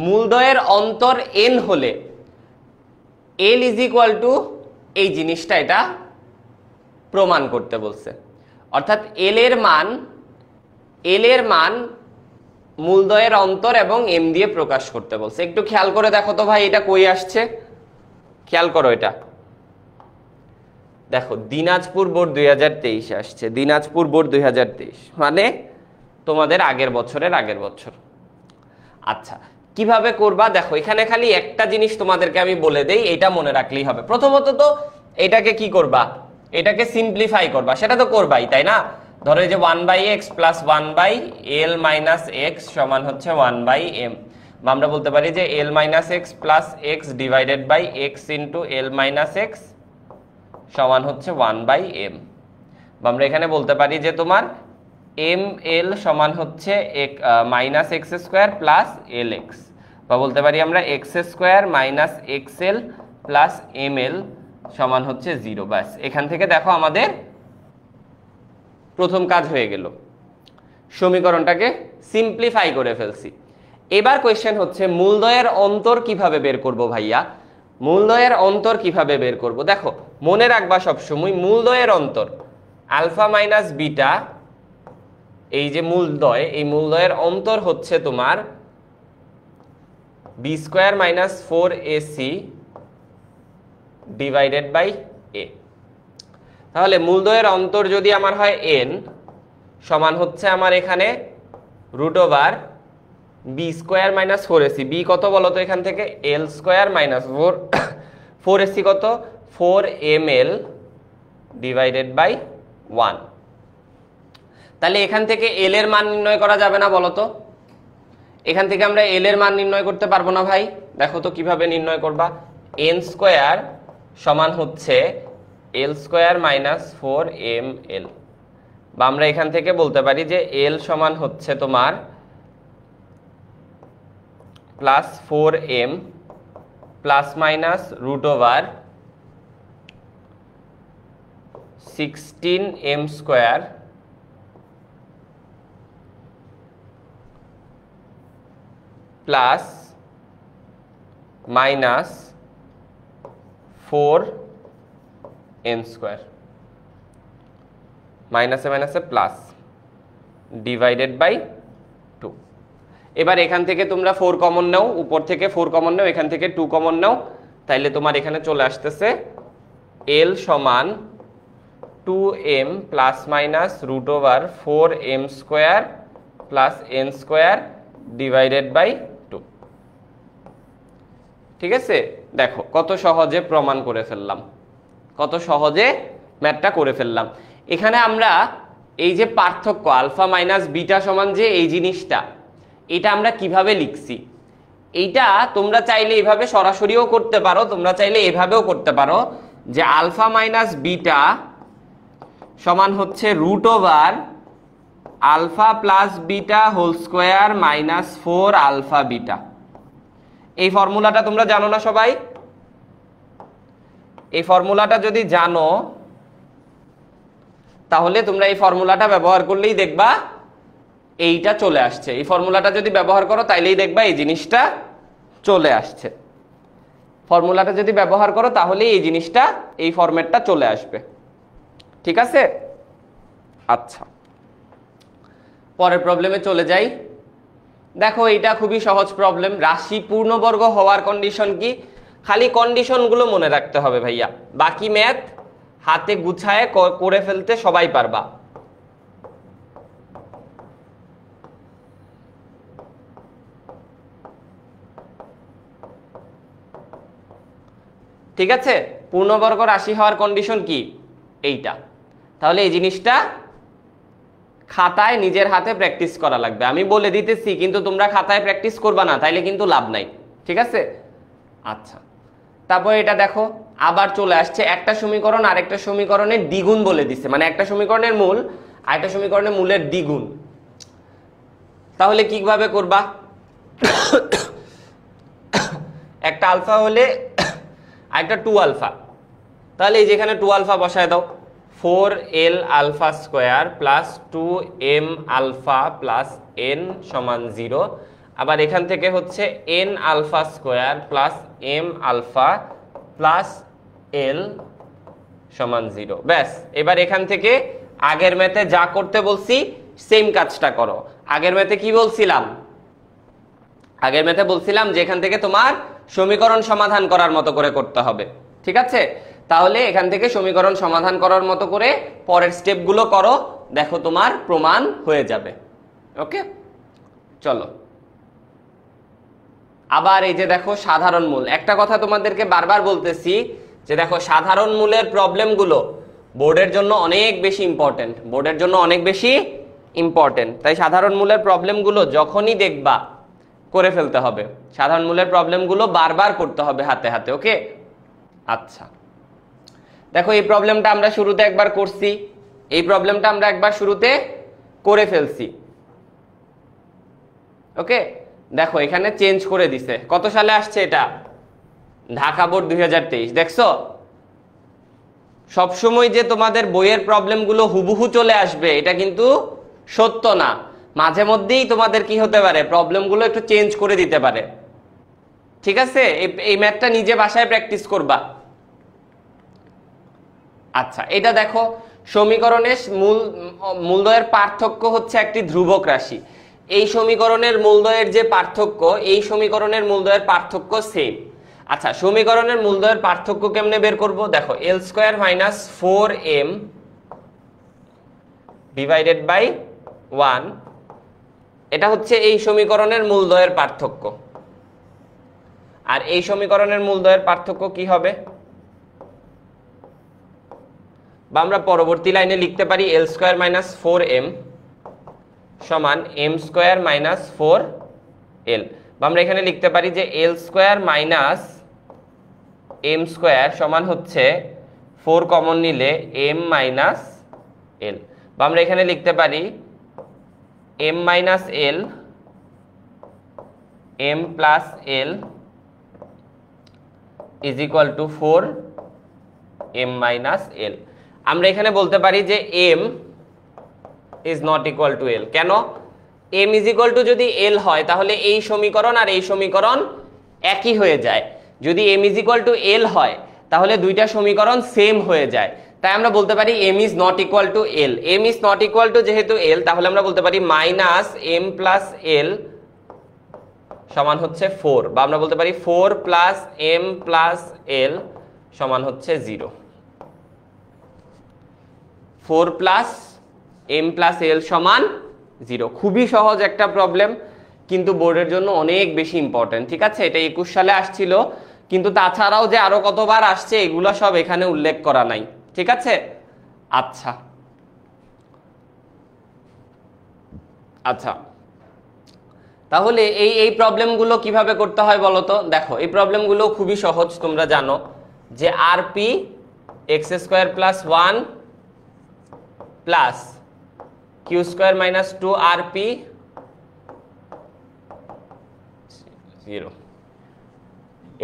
মূলদ্বয়ের অন্তর n হলে l ইজ ইকুয়াল টু এই জিনিসটা, এটা প্রমাণ করতে বলছে। অর্থাৎ l এর মান মূলদ্বয়ের অন্তর এবং m দিয়ে প্রকাশ করতে বলছে। একটু খেয়াল করে দেখো তো ভাই এটা কই আসছে, খেয়াল করো। এটা দেখো দিনাজপুর বোর্ড 2023 আসছে, দিনাজপুর বোর্ড 2023 মানে তোমাদের আগের বছরের আগের বছর। আচ্ছা কিভাবে করবা দেখো, এখানে খালি একটা জিনিস তোমাদেরকে আমি বলে দেই, এটা মনে রাখলেই হবে। প্রথমত তো এটাকে কি করবা, এটাকে সিম্পলিফাই করবা, সেটা তো করবাই তাই না। ধরো এই যে 1/x plus 1/l minus x সমান হচ্ছে 1/m, বা আমরা বলতে পারি যে l minus x plus x divided by x into l minus x সমান হচ্ছে 1/m, বা আমরা এখানে বলতে পারি যে তোমার ml সমান হচ্ছে minus x square plus lx, বা বলতে পারি আমরা x square minus xl plus ml সমান হচ্ছে 0। ব্যাস এখান থেকে দেখো আমাদের প্রথম কাজ হয়ে গেল, সমীকরণটাকে সিম্পলিফাই করে ফেলছি। এবার কোয়েশ্চেন হচ্ছে মূলদ্বয়ের অন্তর কিভাবে বের করব ভাইয়া, মূলদ্বয়ের অন্তর কিভাবে বের করব। দেখো মনে রাখবা সবসময় মূলদ্বয়ের অন্তর আলফা মাইনাস বিটা, এই যে মূলদ্বয়, এই মূলদ্বয়ের অন্তর হচ্ছে তোমার b square minus 4ac divided by a। তাহলে মূলদ্বয়ের অন্তর যদি আমার হয় n সমান হচ্ছে আমার এখানে root over b square minus 4ac, b কত বলো তো এখান থেকে l স্কোয়ার মাইনাস 4ac কত 4ml ডিভাইডেড বাই 1। তাহলে এখান থেকে l এর মান নির্ণয় করা যাবে না বলো তো, এখান থেকে আমরা l এর মান নির্ণয় করতে পারবো না ভাই। দেখো তো কিভাবে নির্ণয় করবা, n স্কোয়ার সমান হচ্ছে l স্কোয়ার মাইনাস 4ml, বা আমরা এখান থেকে বলতে পারি যে l সমান হচ্ছে তোমার plus 4m plus minus root over 16m square plus minus 4m square, মাইনাসে মাইনাসে প্লাস ডিভাইডেড বাই 2। এবার এখান থেকে তোমরা 4 কমন নাও, উপর থেকে 4 কমন নাও, এখান থেকে 2 কমন নাও, তাইলে তোমার এখানে চলে আসতেছে l সমান 2m plus minus root over 4m square plus n square divided by 2। ঠিক আছে, দেখো কত সহজে প্রমাণ করে ফেললাম, কত সহজে ম্যাথটা করে ফেললাম। এখানে আমরা এই যে পার্থক্য আলফা মাইনাস বিটা সমান যে এই জিনিসটা, এটা আমরা কিভাবে লিখছি, এইটা তোমরা চাইলে এইভাবে সরাসরিও করতে পারো, তোমরা চাইলে এভাবেও করতে পারো যে আলফা মাইনাস বিটা সমান হচ্ছে root over alpha plus beta whole square minus 4 alpha beta. এই ফর্মুলাটা তোমরা জানো না সবাই? এই ফর্মুলাটা যদি জানো তাহলে তোমরা এই ফর্মুলাটা ব্যবহার করলেই দেখবা এইটা চলে আসছে। এই ফর্মুলাটা যদি ব্যবহার করো তাইলেই দেখবা এই জিনিসটা চলে আসছে। ফর্মুলাটা যদি ব্যবহার করো তাহলে এই জিনিসটা, এই ফরম্যাটটা চলে আসবে। ঠিক আছে, আচ্ছা পরের প্রবলেমে চলে যাই। দেখো এইটা খুবই সহজ প্রবলেম। রাশি পূর্ণবর্গ হওয়ার কন্ডিশন কি? খালি কন্ডিশনগুলো মনে রাখতে হবে ভাইয়া, বাকি ম্যাথ হাতে গুছায় করে ফেলতে সবাই পারবা। ঠিক আছে, পূর্ণবর্গ রাশি হওয়ার কন্ডিশন কি? এইটা। তাহলে এই জিনিসটা খাতায় নিজের হাতে প্র্যাকটিস করা লাগবে। আমি বলে দিতেছি কিন্তু তোমরা খাতায় প্র্যাকটিস করবা না, তাইলে কিন্তু লাভ নাই। ঠিক আছে, আচ্ছা তারপর এটা দেখো আবার চলে আসছে একটা সমীকরণ আরেকটা সমীকরণের দ্বিগুণ বলে দিচ্ছে, মানে একটা সমীকরণের মূল আরেকটা সমীকরণের মূলের দ্বিগুণ। তাহলে কিভাবে করবা? একটা আলফা হলে আরেকটা 2 আলফা, তাহলে এই যেখানে 2 আলফা বসায় দাও, 4l alpha square plus 2m alpha plus n সমান 0। আবার এখান থেকে হচ্ছে n alpha square plus m alpha plus l সমান 0। ব্যাস, এবার এখান থেকে আগের ম্যাথে যা করতে বলছি সেম কাজটা করো। আগের ম্যাথে কি বলছিলাম? আগের ম্যাথে বলছিলাম যে এখান থেকে তোমার সমীকরণ সমাধান করার মতো করে করতে হবে। ঠিক আছে, তাহলে এখান থেকে সমীকরণ সমাধান করার মতো করে পরের স্টেপগুলো করো, দেখো তোমার প্রমাণ হয়ে যাবে। ওকে, চলো আবার এই যে দেখো সাধারণ মূল। একটা কথা তোমাদেরকে বারবার বলতেছি যে দেখো সাধারণ মূলের প্রবলেমগুলো বোর্ডের জন্য অনেক বেশি ইম্পর্টেন্ট, বোর্ডের জন্য অনেক বেশি ইম্পর্টেন্ট। তাই সাধারণ মূলের প্রবলেমগুলো যখনই দেখবা করে ফেলতে হবে, সাধারণ মূলের প্রবলেমগুলো বারবার করতে হবে হাতে হাতে। ওকে, আচ্ছা দেখো এই প্রবলেমটা আমরা শুরুতে একবার করছি, এই প্রবলেমটা আমরা একবার শুরুতে করে ফেলছি। ওকে, দেখো এখানে চেঞ্জ করে দিছে। কত সালে আসছে এটা? ঢাকা বোর্ড 2023। দেখছো সবসময় যে তোমাদের বইয়ের প্রবলেমগুলো হুবহু চলে আসবে এটা কিন্তু সত্য না, মাঝে মধ্যেই তোমাদের কি হতে পারে, প্রবলেমগুলো একটু চেঞ্জ করে দিতে পারে। ঠিক আছে, এই ম্যাথটা নিজে বাসায় প্র্যাকটিস করবা। আচ্ছা এটা দেখো সমীকরণের মূলদ্বয়ের পার্থক্য হচ্ছে একটি ধ্রুবক রাশি। এই সমীকরণের মূলদ্বয়ের যে পার্থক্য, এই সমীকরণের মূলদ্বয়ের পার্থক্য সেম। আচ্ছা সমীকরণের মূলদ্বয়ের পার্থক্য কেমনে বের করব? দেখো l square minus 4m divided by 1, এটা হচ্ছে এই সমীকরণের মূলদ্বয়ের পার্থক্য। আর এই সমীকরণের মূলদ্বয়ের পার্থক্য কি হবে? বা আমরা পরবর্তী লাইনে লিখতে পারি l স্কয়ার মাইনাস 4m সমান m স্কয়ার মাইনাস 4l। বা আমরা এখানে লিখতে পারি যে l square minus m square সমান হচ্ছে 4 কমন নিলে m মাইনাস l। বা আমরা এখানে লিখতে পারি m minus l m plus l is equal two 4 m minus l। আমরা এখানে বলতে পারি যে m is not equal to l। কেন? m ইজ ইকুয়াল টু যদি l হয় তাহলে এই সমীকরণ আর এই সমীকরণ একই হয়ে যায়। যদি m is equal two l হয় তাহলে দুইটা সমীকরণ সেম হয়ে যায়। তাই আমরা বলতে পারি m is not equal to l। m is not equal to যেহেতু l, তাহলে আমরা বলতে পারি মাইনাস m প্লাস l সমান হচ্ছে 4। বা আমরা বলতে পারি 4 প্লাস m প্লাস l সমান হচ্ছে 0। 4 প্লাস m প্লাস l সমান 0। খুবই সহজ একটা প্রবলেম, কিন্তু বোর্ডের জন্য অনেক বেশি ইম্পর্টেন্ট। ঠিক আছে, এটা 21 সালে আসছিল, কিন্তু তাছাড়াও যে আরো কতবার আসছে এগুলো সব এখানে উল্লেখ করা নাই। ঠিক আছে, আচ্ছা আচ্ছা, তাহলে এই প্রবলেমগুলো কিভাবে করতে হয় বলো তো। দেখো, এই প্রবলেমগুলো খুবই সহজ, তোমরা জানো যে R P X square plus 1 plus Q square minus 2 R P 0।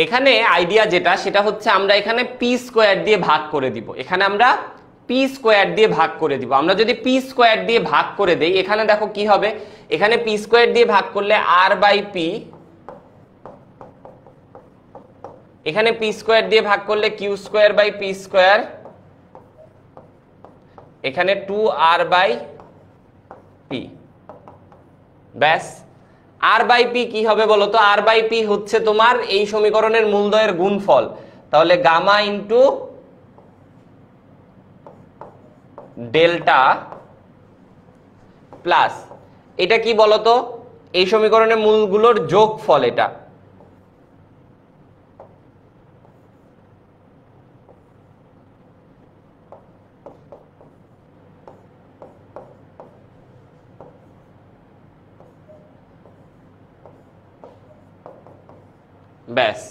এখানে আইডিয়া যেটা, সেটা হচ্ছে আমরা এখানে পি স্কোয়ার দিয়ে ভাগ করে দিব। এখানে আমরা পি স্কোয়ার দিয়ে ভাগ করে দিব। আমরা যদি পি স্কোয়ার দিয়ে ভাগ করে দেই, এখানে দেখো কি হবে, এখানে পি স্কোয়ার দিয়ে ভাগ করলে আর বাই পি, এখানে পি স্কোয়ার দিয়ে ভাগ করলে Q square by P square, এখানে 2r বাই পি। ব্যাস, আর বাই পি কি হবে বলো তো। আর বাই পি হচ্ছে তোমার এই সমীকরণের মূলদ্বয়ের গুণফল, তাহলে গামা ইন্টু ডেল্টা প্লাস এটা কি বলতো, এই সমীকরণের মূলগুলোর যোগফল এটা। ব্যাস,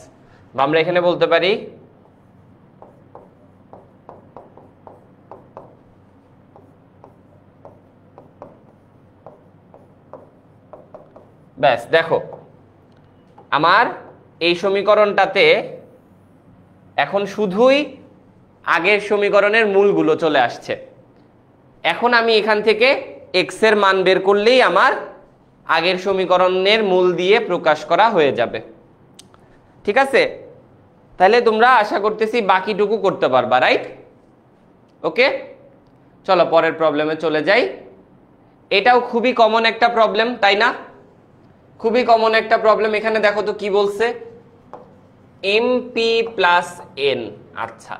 আমরা এখানে বলতে পারি ব্যাস। দেখো, আমার এই সমীকরণটাতে এখন শুধুই আগের সমীকরণের মূলগুলো চলে আসছে। এখন আমি এখান থেকে এক্স এর মান বের করলেই আমার আগের সমীকরণের মূল দিয়ে প্রকাশ করা হয়ে যাবে। ঠিক আছে, তাহলে তোমরা আশা করতেছি বাকিটুকু করতে পারবা, রাইট? ওকে, চলো পরের প্রবলেমে চলে যাই। এটাও খুবই কমন একটা প্রবলেম, তাই না? খুবই কমন একটা প্রবলেম। এখানে দেখো তো কি বলছে, এমপি প্লাস এন। আচ্ছা,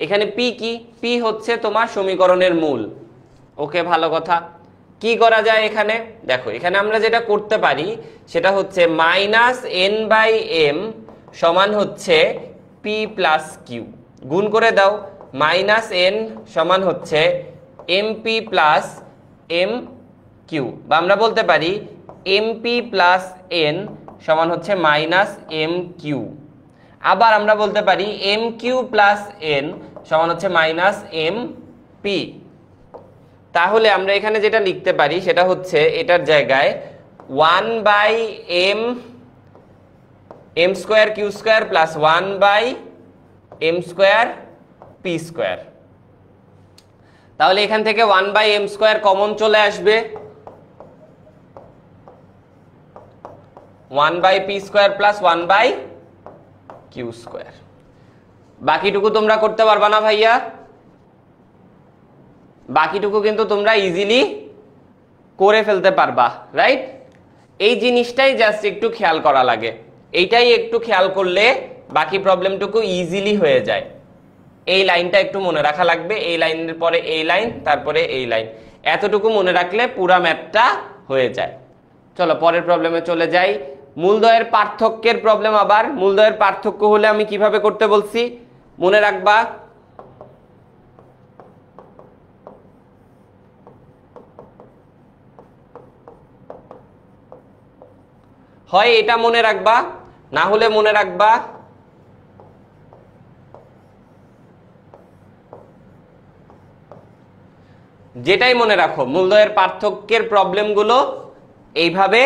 এখানে পি কি? পি হচ্ছে তোমার সমীকরণের মূল। ওকে, ভালো কথা। কি করা যায় এখানে? দেখো, এখানে আমরা যেটা করতে পারি সেটা হচ্ছে মাইনাস এন বাই এম সমান হচ্ছে পি প্লাস কিউ। গুণ করে দাও, মাইনাস এন সমান হচ্ছে এমপি প্লাস এম কিউ, বা আমরা বলতে পারি এমপি প্লাস এন সমান হচ্ছে মাইনাস এম কিউ। আবার আমরা বলতে পারি এম কিউ প্লাস এন সমান হচ্ছে মাইনাস এম পি। তাহলে আমরা এখানে যেটা লিখতে পারি সেটা হচ্ছে এটার জায়গায় 1 by M M square Q square plus 1 by M square P square. তাহলে এখান থেকে 1 বাই এম স্কোয়ার কমন চলে আসবে, 1 by P square plus 1 by Q square. বাকিটুকু তোমরা করতে পারবা না ভাইয়া? বাকিটুকু কিন্তু তোমরা ইজিলি করে ফেলতে পারবা, রাইট? এই জিনিসটাই জাস্ট একটু খেয়াল করা লাগে। এইটাই একটু খেয়াল করলে বাকি প্রবলেমটুকু ইজিলি হয়ে যায়। এই লাইনটা একটু মনে রাখা লাগবে, এই লাইনের পরে এই লাইন, তারপরে এই লাইন, এতটুকু মনে রাখলে পুরা ম্যাথটা হয়ে যায়। চলো পরের প্রবলেমে চলে যাই। মূলদ্বয়ের পার্থক্যের প্রবলেম। আবার মূলদ্বয়ের পার্থক্য হলে আমি কিভাবে করতে বলছি মনে রাখবা। হয় এটা মনে রাখবা, না হলে মনে রাখবা যেটাই মনে রাখো, মূলদ্বয়ের পার্থক্যের প্রবলেমগুলো এইভাবে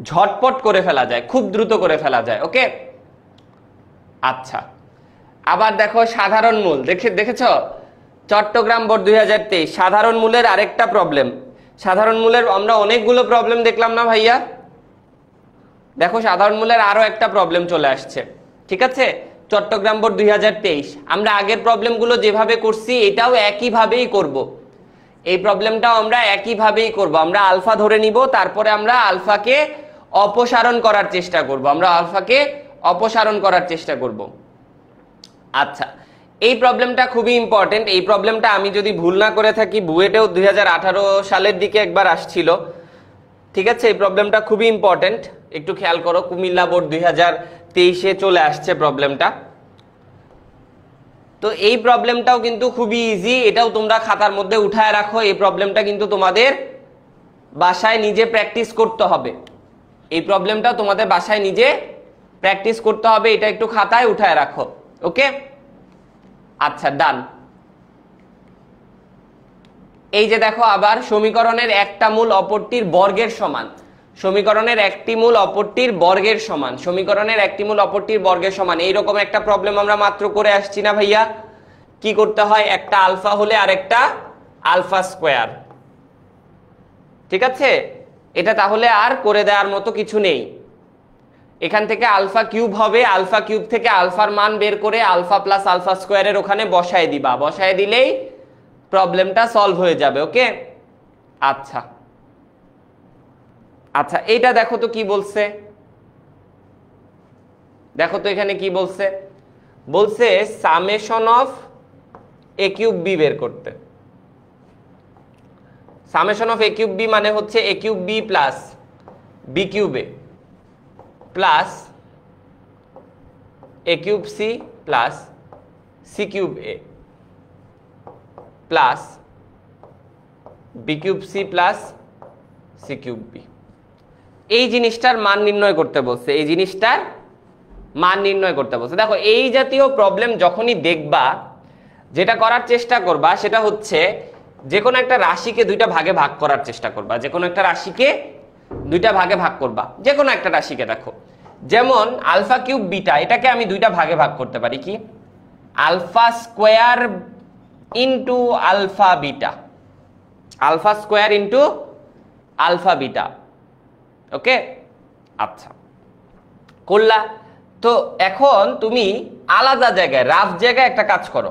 ঝটপট করে ফেলা যায়, খুব দ্রুত করে ফেলা যায়। ওকে, আচ্ছা। আবার দেখো সাধারণ মূল, দেখেছ চট্টগ্রাম বোর্ড 2023 সাধারণ মূলের আরেকটা প্রবলেম। সাধারণ মূলের আমরা অনেকগুলো প্রবলেম দেখলাম না ভাইয়া? দেখো সাধারণ মূলের আরো একটা প্রবলেম চলে আসছে। ঠিক আছে, চট্টগ্রাম বোর্ড 2023 আমরা আগের প্রবলেমগুলো যেভাবে করছি এটাও একইভাবেই করব। এই প্রবলেমটাও আমরা একইভাবেই করব। আমরা আলফা ধরে নিব, তারপরে আমরা আলফাকে অপসারণ করার চেষ্টা করব। আচ্ছা, এই প্রবলেমটা খুবই ইম্পর্টেন্ট। এই প্রবলেমটা আমি যদি ভুল না করে থাকি বুয়েটেও 2018 সালের দিকে একবার আসছিল, ঠিক আছে? এই প্রবলেমটা খুবই ইম্পর্টেন্ট, একটু খেয়াল করো। কুমিল্লা বোর্ড 2023-এ চলে আসছে প্রবলেমটা। তো এই প্রবলেমটাও কিন্তু খুবই ইজি, এটাও তোমরা খাতার মধ্যে উঠায় রাখো। এই প্রবলেমটা কিন্তু তোমাদের বাসায় নিজে প্র্যাকটিস করতে হবে। এই প্রবলেমটা তোমাদের বাসায় নিজে প্র্যাকটিস করতে হবে, এটা একটু খাতায় উঠায় রাখো। ওকে, আচ্ছা, ডান। এই যে দেখো, আবার সমীকরণের একটা মূল অপরটির বর্গের সমান। সমীকরণের একটি মূল অপরটির বর্গের সমান। সমীকরণের একটি মূল অপরটির বর্গের সমান, এইরকম একটা প্রবলেম আমরা মাত্র করে আসছি না ভাইয়া? কি করতে হয়? একটা আলফা হলে আরেকটা আলফা স্কোয়ার, ঠিক আছে? এটা তাহলে আর করে দেওয়ার মতো কিছু নেই। এখান থেকে আলফা কিউব হবে, আলফা কিউব থেকে আলফার মান বের করে আলফা প্লাস আলফা স্কোয়ারের ওখানে বসায় দিবা। বসায় দিলেই প্রবলেমটা সলভ হয়ে যাবে। ওকে, আচ্ছা আচ্ছা, এইটা দেখো তো কি বলছে। দেখো তো এখানে কি বলছে। বলছে summation of A cube B বের করতে। Summation of A cube B মানে হচ্ছে A cube B plus B cube A plus A cube C plus C cube A plus B cube C plus C cube B. এই জিনিসটার মান নির্ণয় করতে বলছে। এই জিনিসটার মান নির্ণয় করতে বলছে। দেখো, এই জাতীয় প্রবলেম যখনই দেখবা, যেটা করার চেষ্টা করবা সেটা হচ্ছে যে কোনো একটা রাশিকে দুইটা ভাগে ভাগ করার চেষ্টা করবা। যে কোনো একটা রাশিকে দুইটা ভাগে ভাগ করবা। যে কোনো একটা রাশিকে, দেখো যেমন আলফা কিউব বিটা, এটাকে আমি দুইটা ভাগে ভাগ করতে পারি। কি? Alpha square into alpha beta. Alpha square into alpha beta. Okay, আচ্ছা, করলা। তো এখন তুমি আলাদা জায়গায়, রাফ জায়গায় একটা কাজ করো।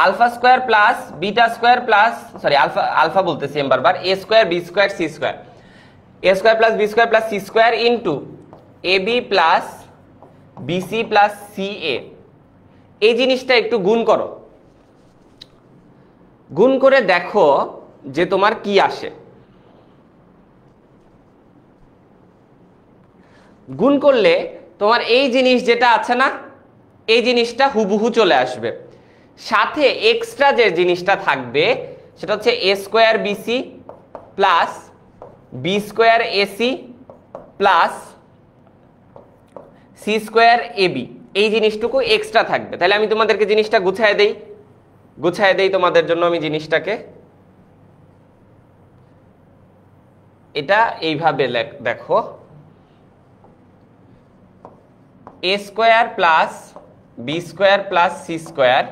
Alpha square plus beta square plus, sorry, alpha alpha বলতেছি আমি বারবার, A square B square C square, A square plus B square plus C square into A B plus BC plus C A. এই জিনিসটা একটু গুণ করো। গুণ করে দেখো যে তোমার কি আসে। গুণ করলে তোমার এই জিনিস যেটা আছে না, এই জিনিসটা হুবহু চলে আসবে। সাথে এক্সট্রা যে জিনিসটা থাকবে সেটা হচ্ছে A square BC plus B square AC plus C square AB. এই জিনিসটুকু এক্সট্রা থাকবে। তাহলে আমি তোমাদেরকে জিনিসটা গুছায় দেই তোমাদের জন্য আমি জিনিসটাকে। এটা এইভাবে দেখো, A square plus B square plus C square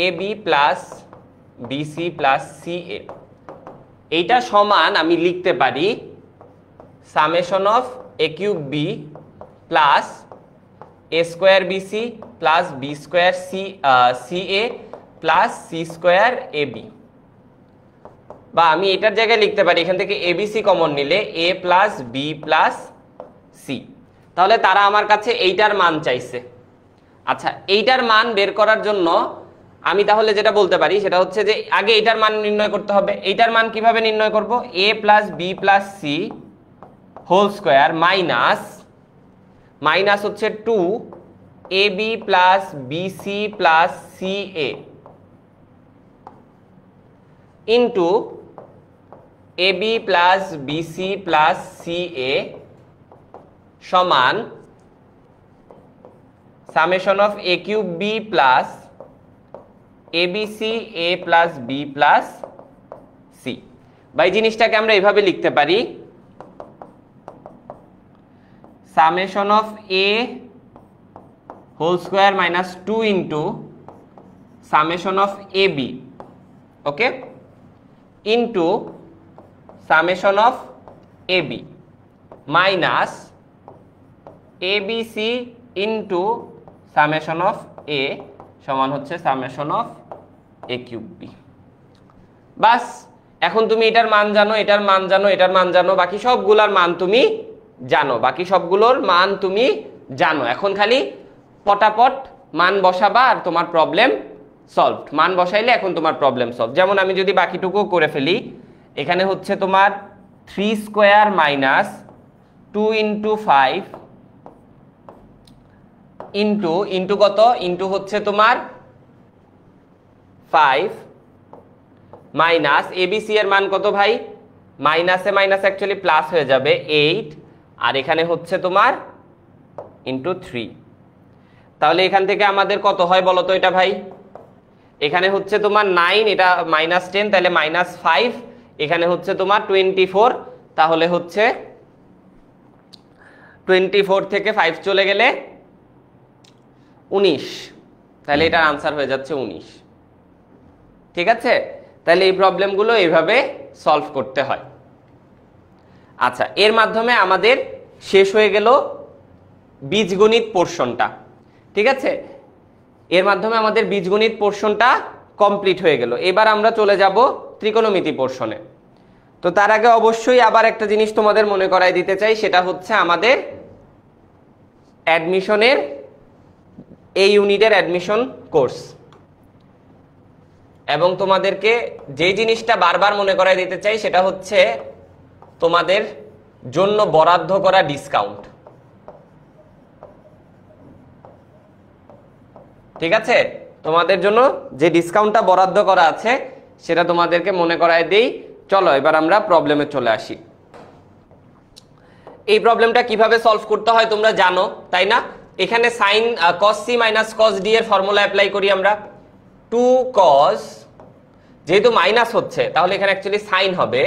A B plus BC plus C A. এইটা সমান আমি লিখতে পারি summation of A cube B plus A square BC plus B square C A plus C square A B. বা আমি এটার জায়গায় লিখতে পারি, এখান থেকে এবিসি কমন নিলে এ প্লাস বি প্লাস সি। তাহলে তারা আমার কাছে এইটার মান চাইছে। আচ্ছা, এইটার মান বের করার জন্য আমি তাহলে যেটা বলতে পারি সেটা হচ্ছে যে আগে এইটার মান নির্ণয় করতে হবে। এইটার মান কিভাবে নির্ণয় করব? A plus B plus C whole square minus হচ্ছে 2 A B plus BC plus C A into A B plus BC plus C A সমান summation of A cube B plus ABC A plus B plus C. বা এই জিনিসটাকে আমরা এইভাবে লিখতে পারি summation of A whole square minus 2 into summation of A B, okay, into summation of A B minus ABC into summation of A সমান হচ্ছে summation of A cube B. বাস, এখন তুমি এটার মান জানো, এটার মান জানো, এটার মান জানো, বাকি সবগুলোর মান তুমি জানো, বাকি সবগুলোর মান তুমি জানো। এখন খালি পটাপট মান বসাবা আর তোমার প্রবলেম সলভড। মান বসাইলে এখন তোমার প্রবলেম সলভ। যেমন আমি যদি বাকিটুকু করে ফেলি, এখানে হচ্ছে তোমার 3 স্কোয়ার মাইনাস 2 ইন্টু 5 ইন্টু কত, ইন্টু হচ্ছে তোমার 5 মাইনাস এবিসি এর মান কত ভাই, মাইনাসে মাইনাস অ্যাকচুয়ালি প্লাস হয়ে যাবে 8, আর এখানে হচ্ছে তোমার ইন্টু 3। তাহলে এখান থেকে আমাদের কত হয় বলো তো এটা ভাই, এখানে হচ্ছে তোমার 9, এটা -10, তাহলে -5, এখানে হচ্ছে তোমার 24, তাহলে হচ্ছে 24 থেকে 5 চলে গেলে 19, তাহলে এটার আনসার হয়ে যাচ্ছে 19। ঠিক আছে, তাহলে এই প্রবলেমগুলো এইভাবে সলভ করতে হয়। আচ্ছা, এর মাধ্যমে আমাদের শেষ হয়ে গেল বীজগণিত পোরশনটা। ঠিক আছে, এর মাধ্যমে আমাদের বীজগণিত পোরশনটা কমপ্লিট হয়ে গেল। এবার আমরা চলে যাব ত্রিকোণমিতি পোরশনে। তো তার আগে অবশ্যই আবার একটা জিনিস তোমাদের মনে করাই দিতে চাই, সেটা হচ্ছে আমাদের অ্যাডমিশনের এই ইউনিটের অ্যাডমিশন কোর্স, এবং তোমাদেরকে যে জিনিসটা বারবার মনে করাই দিতে চাই সেটা হচ্ছে তোমাদের জন্য বরাদ্দ করা ডিসকাউন্ট। ঠিক আছে, তোমাদের জন্য যে ডিসকাউন্টটা বরাদ্দ করা আছে সেটা তোমাদেরকে মনে করায় দেই। চলো এবার আমরা প্রবলেমে চলে আসি। এই প্রবলেমটা কিভাবে সলভ করতে হয় তোমরা জানো, তাই না? এখানে sine cos c minus cos d এর ফর্মুলা অ্যাপ্লাই করি আমরা। 2 cos, যেহেতু মাইনাস হচ্ছে তাহলে এখানে অ্যাকচুয়ালি সাইন হবে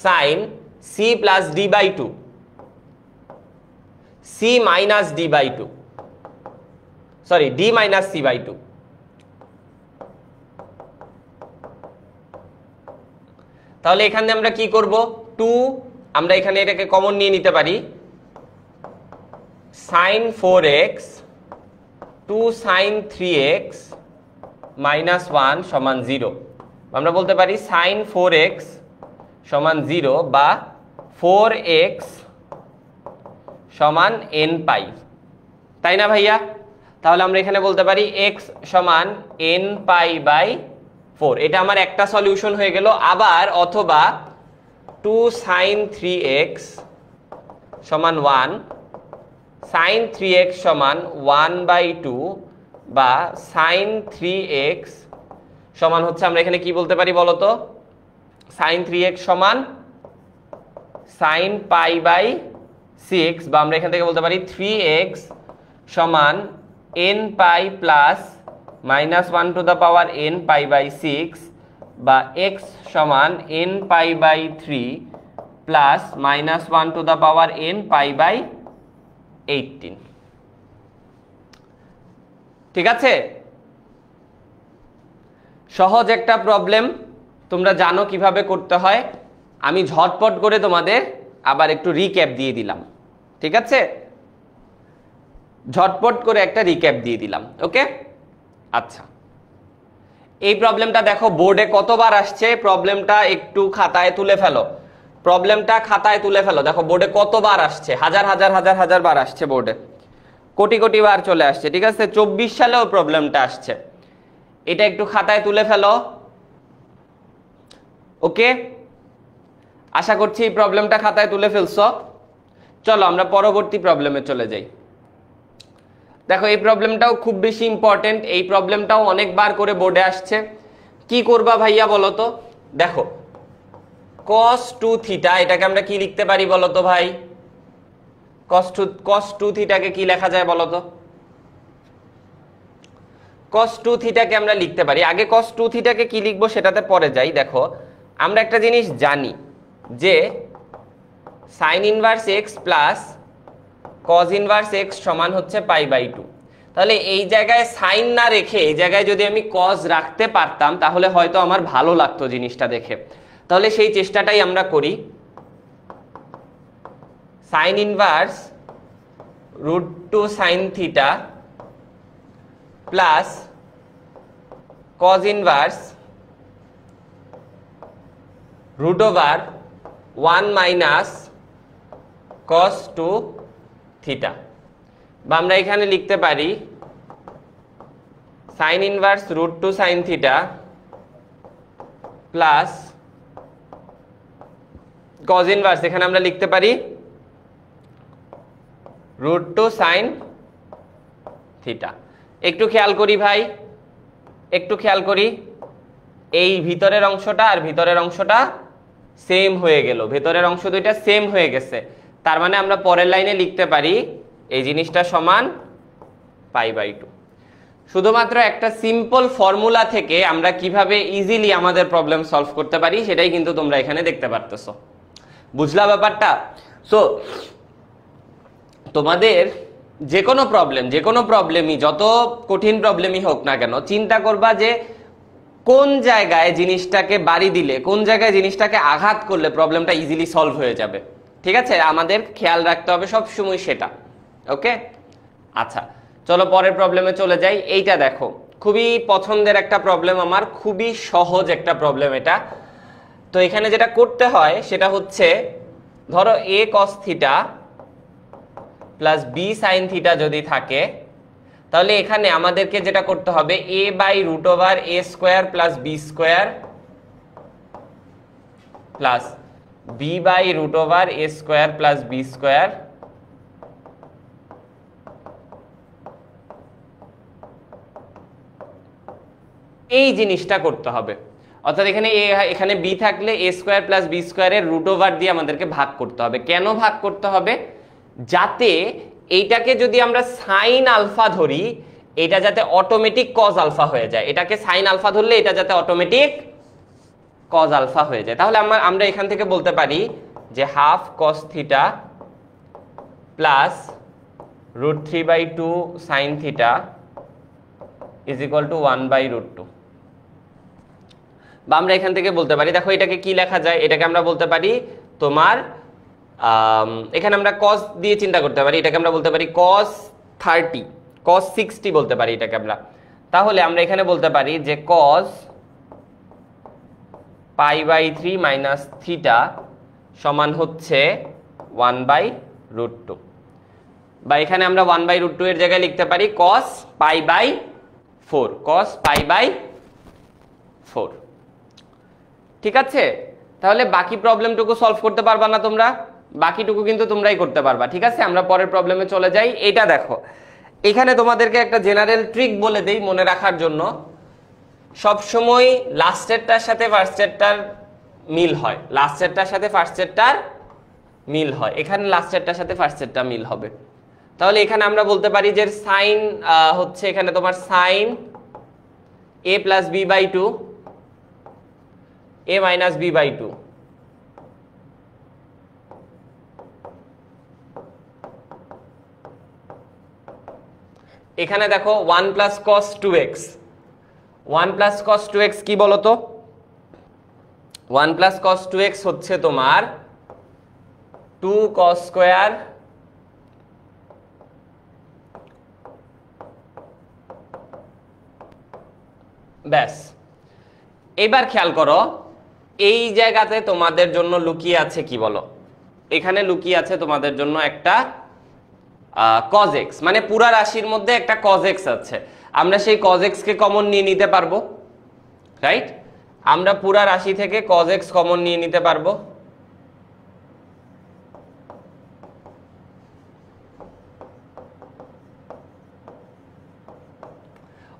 sine c plus d by 2, c minus d by 2, sorry d minus c by 2। তাহলে এখানে আমরা কি করব, 2 আমরা এখানে এটাকে কমন নিয়ে নিতে পারি, sin 4x 2 sin 3x minus 1 সমান 0। আমরা বলতে পারি sin 4x সমান 0 বা 4x সমান n পাই, তাই না ভাইয়া? তাহলে আমরা এখানে বলতে পারি x সমান n পাই বাই 4। এটা আমার একটা সলিউশন হয়ে গেল। আবার অথবা 2 sin 3x সমান 1, sin 3x সমান 1 বাই 2, বা sin 3x সমান হচ্ছে আমরা এখানে কি বলতে পারি বলো তো, sin 3x সমান sin পাই বাই 6, বা আমরা এখান থেকে বলতে পারি 3x সমান n pi plus -1 to the power n pi by 6, বা x সমান n pi by 3 plus -1 to the power n pi by 18। ঠিক আছে, সহজ একটা প্রবলেম, তোমরা জানো কিভাবে করতে হয়। আমি ঝটপট করে তোমাদের আবার একটু রিক্যাপ দিয়ে দিলাম। ঠিক আছে, ঝটপট করে একটা রিক্যাপ দিয়ে দিলাম। ওকে, আচ্ছা, এই প্রবলেমটা দেখো বোর্ডে কতবার আসছে, প্রবলেমটা একটু খাতায় তুলে ফেলো, প্রবলেমটা খাতায় তুলে ফেলো। দেখো বোর্ডে কতবার আসছে, হাজার হাজার হাজার হাজার বার আসছে বোর্ডে, কোটি কোটি বার চলে আসছে। ঠিক আছে, 24 সালেও প্রবলেমটা আসছে, এটা একটু খাতায় তুলে ফেলো। ওকে, আশা করছি এই প্রবলেমটা খাতায় তুলে ফেলছো। চলো আমরা পরবর্তী প্রবলেমে চলে যাই। দেখো এই প্রবলেমটাও খুব বেশি ইম্পর্টেন্ট, এই প্রবলেমটাও অনেকবার করে বোর্ডে আসছে। কি করবা ভাইয়া বলো তো? দেখো cos 2 থিটা, এটাকে আমরা কি লিখতে পারি বলো তো ভাই? cos 2 থিটাকে কি লেখা যায় বলো তো? cos 2 থিটাকে আমরা লিখতে পারি, আগে cos 2 থিটাকে কি লিখবো সেটাতে পরে যাই। দেখো আমরা একটা জিনিস জানি যে sin inverse x plus cos inverse x সমান হচ্ছে পাই বাই 2। তাহলে এই জায়গায় সাইন না রেখে এই জায়গায় যদি আমি cos রাখতে পারতাম তাহলে হয়তো আমার ভালো লাগতো জিনিসটা দেখে। তাহলে সেই চেষ্টাটাই আমরা করি। Sine inverse √2 sin theta plus cos inverse √1 minus cos 2 theta. বা আমরা এখানে লিখতে পারি sine inverse root two sine theta plus cos inverse, এখানে আমরা লিখতে পারি রুট টু সাইন থিটা। একটু খেয়াল করি ভাই, একটু খেয়াল করি, এই ভিতরের অংশটা আর ভিতরের অংশটা সেম হয়ে গেল, ভেতরের অংশ দুইটা সেম হয়ে গেছে। তার মানে আমরা পরের লাইনে লিখতে পারি এই জিনিসটা সমান π/2। শুধুমাত্র একটা সিম্পল ফর্মুলা থেকে আমরা কিভাবে ইজিলি আমাদের প্রবলেম সলভ করতে পারি সেটাই কিন্তু তোমরা এখানে দেখতে পারতেছো। বুঝলা ব্যাপারটা? সো তোমাদের যে কোনো প্রবলেমই, যত কঠিন প্রবলেমই হোক না কেন, চিন্তা করবা যে কোন জায়গায় জিনিসটাকে বাড়ি দিলে, কোন জায়গায় জিনিসটাকে আঘাত করলে প্রবলেমটা ইজিলি সলভ হয়ে যাবে। ঠিক আছে, আমাদের খেয়াল রাখতে হবে সব সময় সেটা। ওকে, আচ্ছা চলো পরের প্রবলেমে চলে যাই। এইটা দেখো, খুবই পছন্দের একটা প্রবলেম আমার, খুবই সহজ একটা প্রবলেম এটা। তো এখানে যেটা করতে হয় সেটা হচ্ছে, ধরো a cos theta plus b sin theta যদি থাকে, তাহলে এখানে আমাদেরকে যেটা করতে হবে a/√a² plus b² plus b/√a² plus b², এই জিনিসটা করতে হবে। অর্থাৎ এখানে b থাকলে a² প্লাস b² এর √ওভার দিয়ে আমাদেরকে ভাগ করতে হবে। কেন ভাগ করতে হবে? যাতে এইটাকে যদি আমরা সাইন আলফা ধরি, এটা যাতে অটোমেটিক কজ আলফা হয়ে যায়। এটাকে সাইন আলফা ধরলে এটা যাতে অটোমেটিক কজ আলফা হয়ে যায়। তাহলে আমরা এখান থেকে বলতে পারি যে half cos theta plus √3/2 sine theta is equal two 1/√2। বা আমরা এখান থেকে বলতে পারি, দেখো এটাকে কি লেখা যায়, এটাকে আমরা বলতে পারি তোমার এখানে আমরা cos দিয়ে চিন্তা করতে পারি, এটাকে আমরা বলতে পারি cos 30, cos 60 বলতে পারি এটাকে আমরা। তাহলে আমরা এখানে বলতে পারি যে cos π/3 মাইনাস থিটা সমান হচ্ছে 1/√2। বা এখানে আমরা 1/√2 এর জায়গায় লিখতে পারি cos π/4, cos π/4। ঠিক আছে, তাহলে বাকি প্রবলেমটুকু সলভ করতে পারবা না তোমরা? বাকিটুকু কিন্তু তোমরাই করতে পারবা। ঠিক আছে, আমরা পরের প্রবলেমে চলে যাই। এটা দেখো, এখানে তোমাদেরকে একটা জেনারেল ট্রিক বলে দেই মনে রাখার জন্য। সবসময় লাস্টেরটার সাথে ফার্স্টেরটার মিল হয়, লাস্টেরটার সাথে ফার্স্টেরটার মিল হয়। এখানে লাস্টেরটার সাথে ফার্স্টেরটা মিল হবে। তাহলে এখানে আমরা বলতে পারি যে সাইন হচ্ছে এখানে তোমার sine a plus b/2 a minus b/2, এখানে দেখো 1 plus cos 2x, 1 plus cos 2x কি বলতো? 1 প্লাস cos 2x হচ্ছে তোমার 2 cos স্কয়ার ব্যাস। এবার খেয়াল করো, এই জায়গাতে তোমাদের জন্য লুকিয়ে আছে কি বলো? এখানে লুকিয়ে আছে তোমাদের জন্য একটা cos x, মানে পুরা রাশির মধ্যে একটা cos x আছে। আমরা সেই cos x কে কমন নিয়ে নিতে পারবো, রাইট? আমরা পুরা রাশি থেকে cos x কমন নিয়ে নিতে পারবো।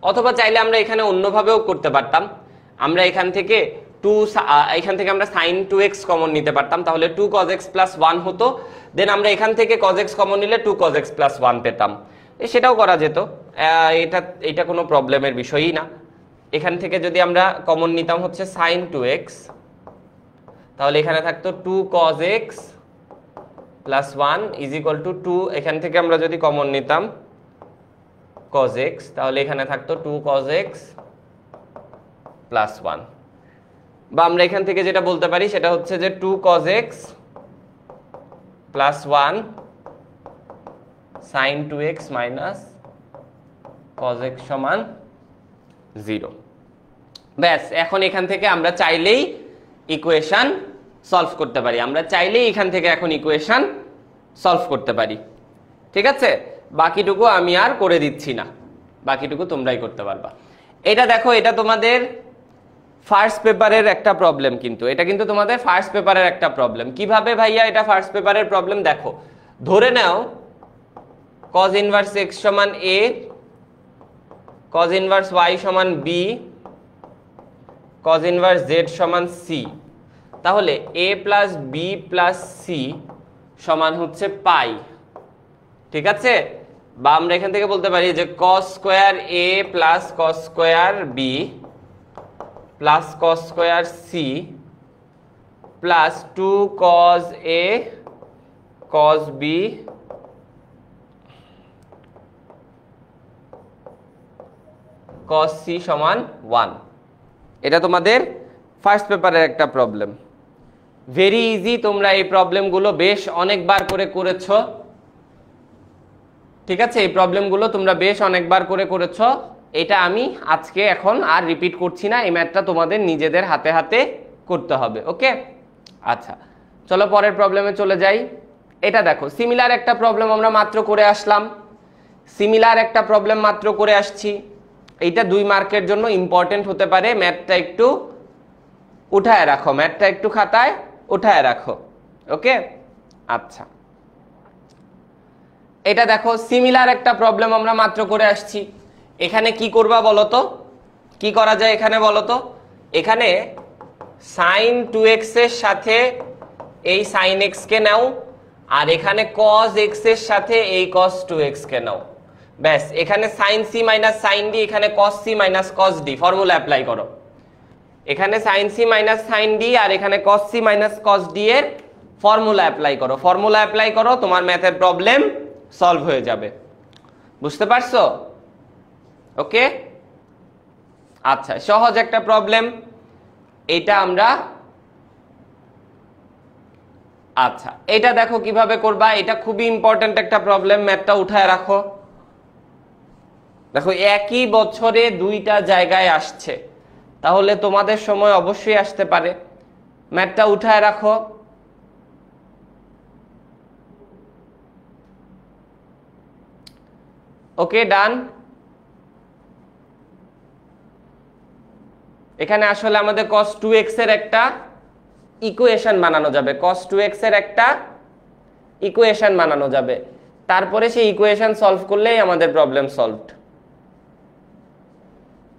অথবা চাইলে আমরা এখানে অন্যভাবেও করতে পারতাম। আমরা এখান থেকে আমরা sin 2x কমন নিতে পারতাম, তাহলে 2 cos x প্লাস 1 হতো। দেন আমরা এখান থেকে cos x কমন নিলে 2 cos x প্লাস 1 পেতাম। সেটাও করা যেত, এটা কোনো প্রবলেমের বিষয়ই না। এখান থেকে যদি আমরা কমন নিতাম হচ্ছে sin 2x, তাহলে এখানে থাকতো 2 cos x plus 1 is equal two 2, এখান থেকে আমরা যদি কমন নিতাম cos x, তাহলে এখানে থাকতো 2 cos x প্লাস 1। বা আমরা এখান থেকে যেটা বলতে পারি সেটা হচ্ছে যে 2 cos x plus 1 sin 2x minus cos x সমান 0। ব্যাস, এখন এখান থেকে আমরা চাইলেই ইকুয়েশন সলভ করতে পারি, আমরা চাইলেই এখান থেকে এখন ইকুয়েশন সলভ করতে পারি। ঠিক আছে, বাকিটুকু আমি আর করে দিচ্ছি না, বাকিটুকু তোমরাই করতে পারবা। এটা দেখো, এটা তোমাদের ফার্স্ট পেপারের একটা প্রবলেম, কিন্তু এটা কিন্তু তোমাদের ফার্স্ট পেপারের একটা প্রবলেম। কিভাবে ভাইয়া এটা ফার্স্ট পেপারের প্রবলেম? দেখো, ধরে নাও cos ইনভার্স x সমান a, cos ইনভার্স y সমান b, cos ইনভার্স z সমান c। তাহলে a plus b plus c সমান হচ্ছে পাই, ঠিক আছে? বা আমরা এখান থেকে বলতে পারি যে cos square a plus cos square b plus cos square c plus 2 cos a cos b cos c সমান 1। এটা তোমাদের ফার্স্ট পেপারের একটা প্রবলেম। ভেরি ইজি, তোমরা এই প্রবলেমগুলো বেশ অনেকবার করে করেছো, ঠিক আছে? এই প্রবলেমগুলো তোমরা বেশ অনেকবার করে করেছো। এটা আমি আজকে এখন আর রিপিট করছি না, এই ম্যাথটা তোমাদের নিজেদের হাতে হাতে করতে হবে। ওকে, আচ্ছা চলো পরের প্রবলেমে চলে যাই। এটা দেখো, সিমিলার একটা প্রবলেম আমরা মাত্র করে আসলাম, সিমিলার একটা প্রবলেম মাত্র করে আসছি। এইটা 2 মার্কের জন্য ইম্পর্টেন্ট হতে পারে, ম্যাথটা একটু উঠায় রাখো, ম্যাথটা একটু খাতায় উঠায় রাখো। ওকে, আচ্ছা এটা দেখো, সিমিলার একটা প্রবলেম আমরা মাত্র করে আসছি। এখানে কি করবা বলো তো, কি করা যায় এখানে বলো তো? এখানে sin 2x এর সাথে এই sin x কে নাও, আর এখানে cos x এর সাথে এই cos 2x কে নাও। ব্যাস, এখানে sin c minus sin d, এখানে cos c minus cos d, formula apply করো। এখানে sin c minus sin d আর এখানে cos c minus cos d এর ফর্মুলা অ্যাপ্লাই করো, ফর্মুলা অ্যাপ্লাই করো, তোমার ম্যাথের প্রবলেম সলভ হয়ে যাবে। বুঝতে পারছো? ওকে, আচ্ছা সহজ একটা প্রবলেম এইটা আমরা। আচ্ছা এটা দেখো কিভাবে করবা, এটা খুবই ইম্পর্টেন্ট একটা প্রবলেম, ম্যাথটা উঠায় রাখো। দেখো একই বছরে 2টা জায়গায় আসছে, তাহলে তোমাদের সময় অবশ্যই আসতে পারে, ম্যাথটা উঠায় রাখো। ওকে ডান। এখানে আসলে আমাদের cos 2x এর একটা ইকুয়েশন বানানো যাবে, cos 2x এর একটা ইকুয়েশন বানানো যাবে, তারপরে সেই ইকুয়েশন সলভ করলেই আমাদের প্রবলেম সলভড।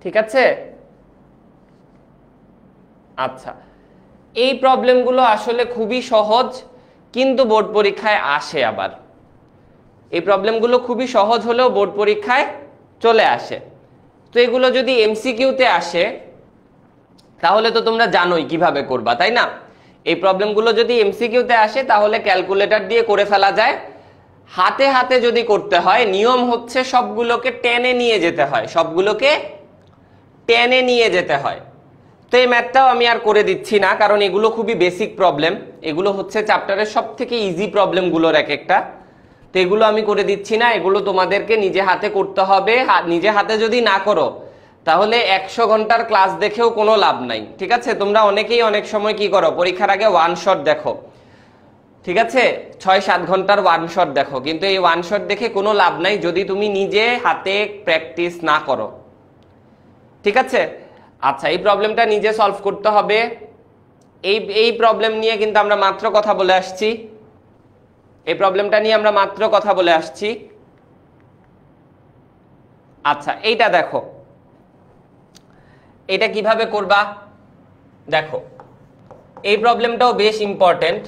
ঠিক আছে? আচ্ছা এই প্রবলেমগুলো আসলে খুবই সহজ, কিন্তু বোর্ড পরীক্ষায় আসে আবার। এই প্রবলেমগুলো খুবই সহজ হলেও বোর্ড পরীক্ষায় চলে আসে। তো এগুলো যদি এমসিকিউতে আসে তাহলে তো তোমরা জানোই কিভাবে করবা, তাই না? এই প্রবলেমগুলো যদি এমসিকিউতে আসে তাহলে ক্যালকুলেটর দিয়ে করে ফেলা যায়। হাতে হাতে যদি করতে হয়, নিয়ম হচ্ছে সবগুলোকে টেনে নিয়ে যেতে হয়, সবগুলোকে টেনে নিয়ে যেতে হয়। তো এই ম্যাথটাও আমি আর করে দিচ্ছি না, কারণ এগুলো খুবই বেসিক প্রবলেম, এগুলো হচ্ছে চ্যাপ্টারের সব থেকে ইজি প্রবলেমগুলোর এক একটা। তো এগুলো আমি করে দিচ্ছি না, এগুলো তোমাদেরকে নিজে হাতে করতে হবে। নিজে হাতে যদি না করো তাহলে 100 ঘন্টার ক্লাস দেখেও কোনো লাভ নাই। ঠিক আছে? তোমরা অনেকেই অনেক সময় কি করো, পরীক্ষার আগে ওয়ান শট দেখো, ঠিক আছে, 6-7 ঘন্টার ওয়ান শট দেখো, কিন্তু এই ওয়ান শট দেখে কোনো লাভ নাই যদি তুমি নিজে হাতে প্র্যাকটিস না করো। ঠিক আছে? আচ্ছা এই প্রবলেমটা নিজে সলভ করতে হবে। এই প্রবলেম নিয়ে কিন্তু আমরা মাত্র কথা বলে আসছি, এই প্রবলেমটা নিয়ে আমরা মাত্র কথা বলে আসছি। আচ্ছা এইটা দেখো, এটা কিভাবে করবা দেখো, এই প্রবলেমটাও বেশ ইম্পর্টেন্ট,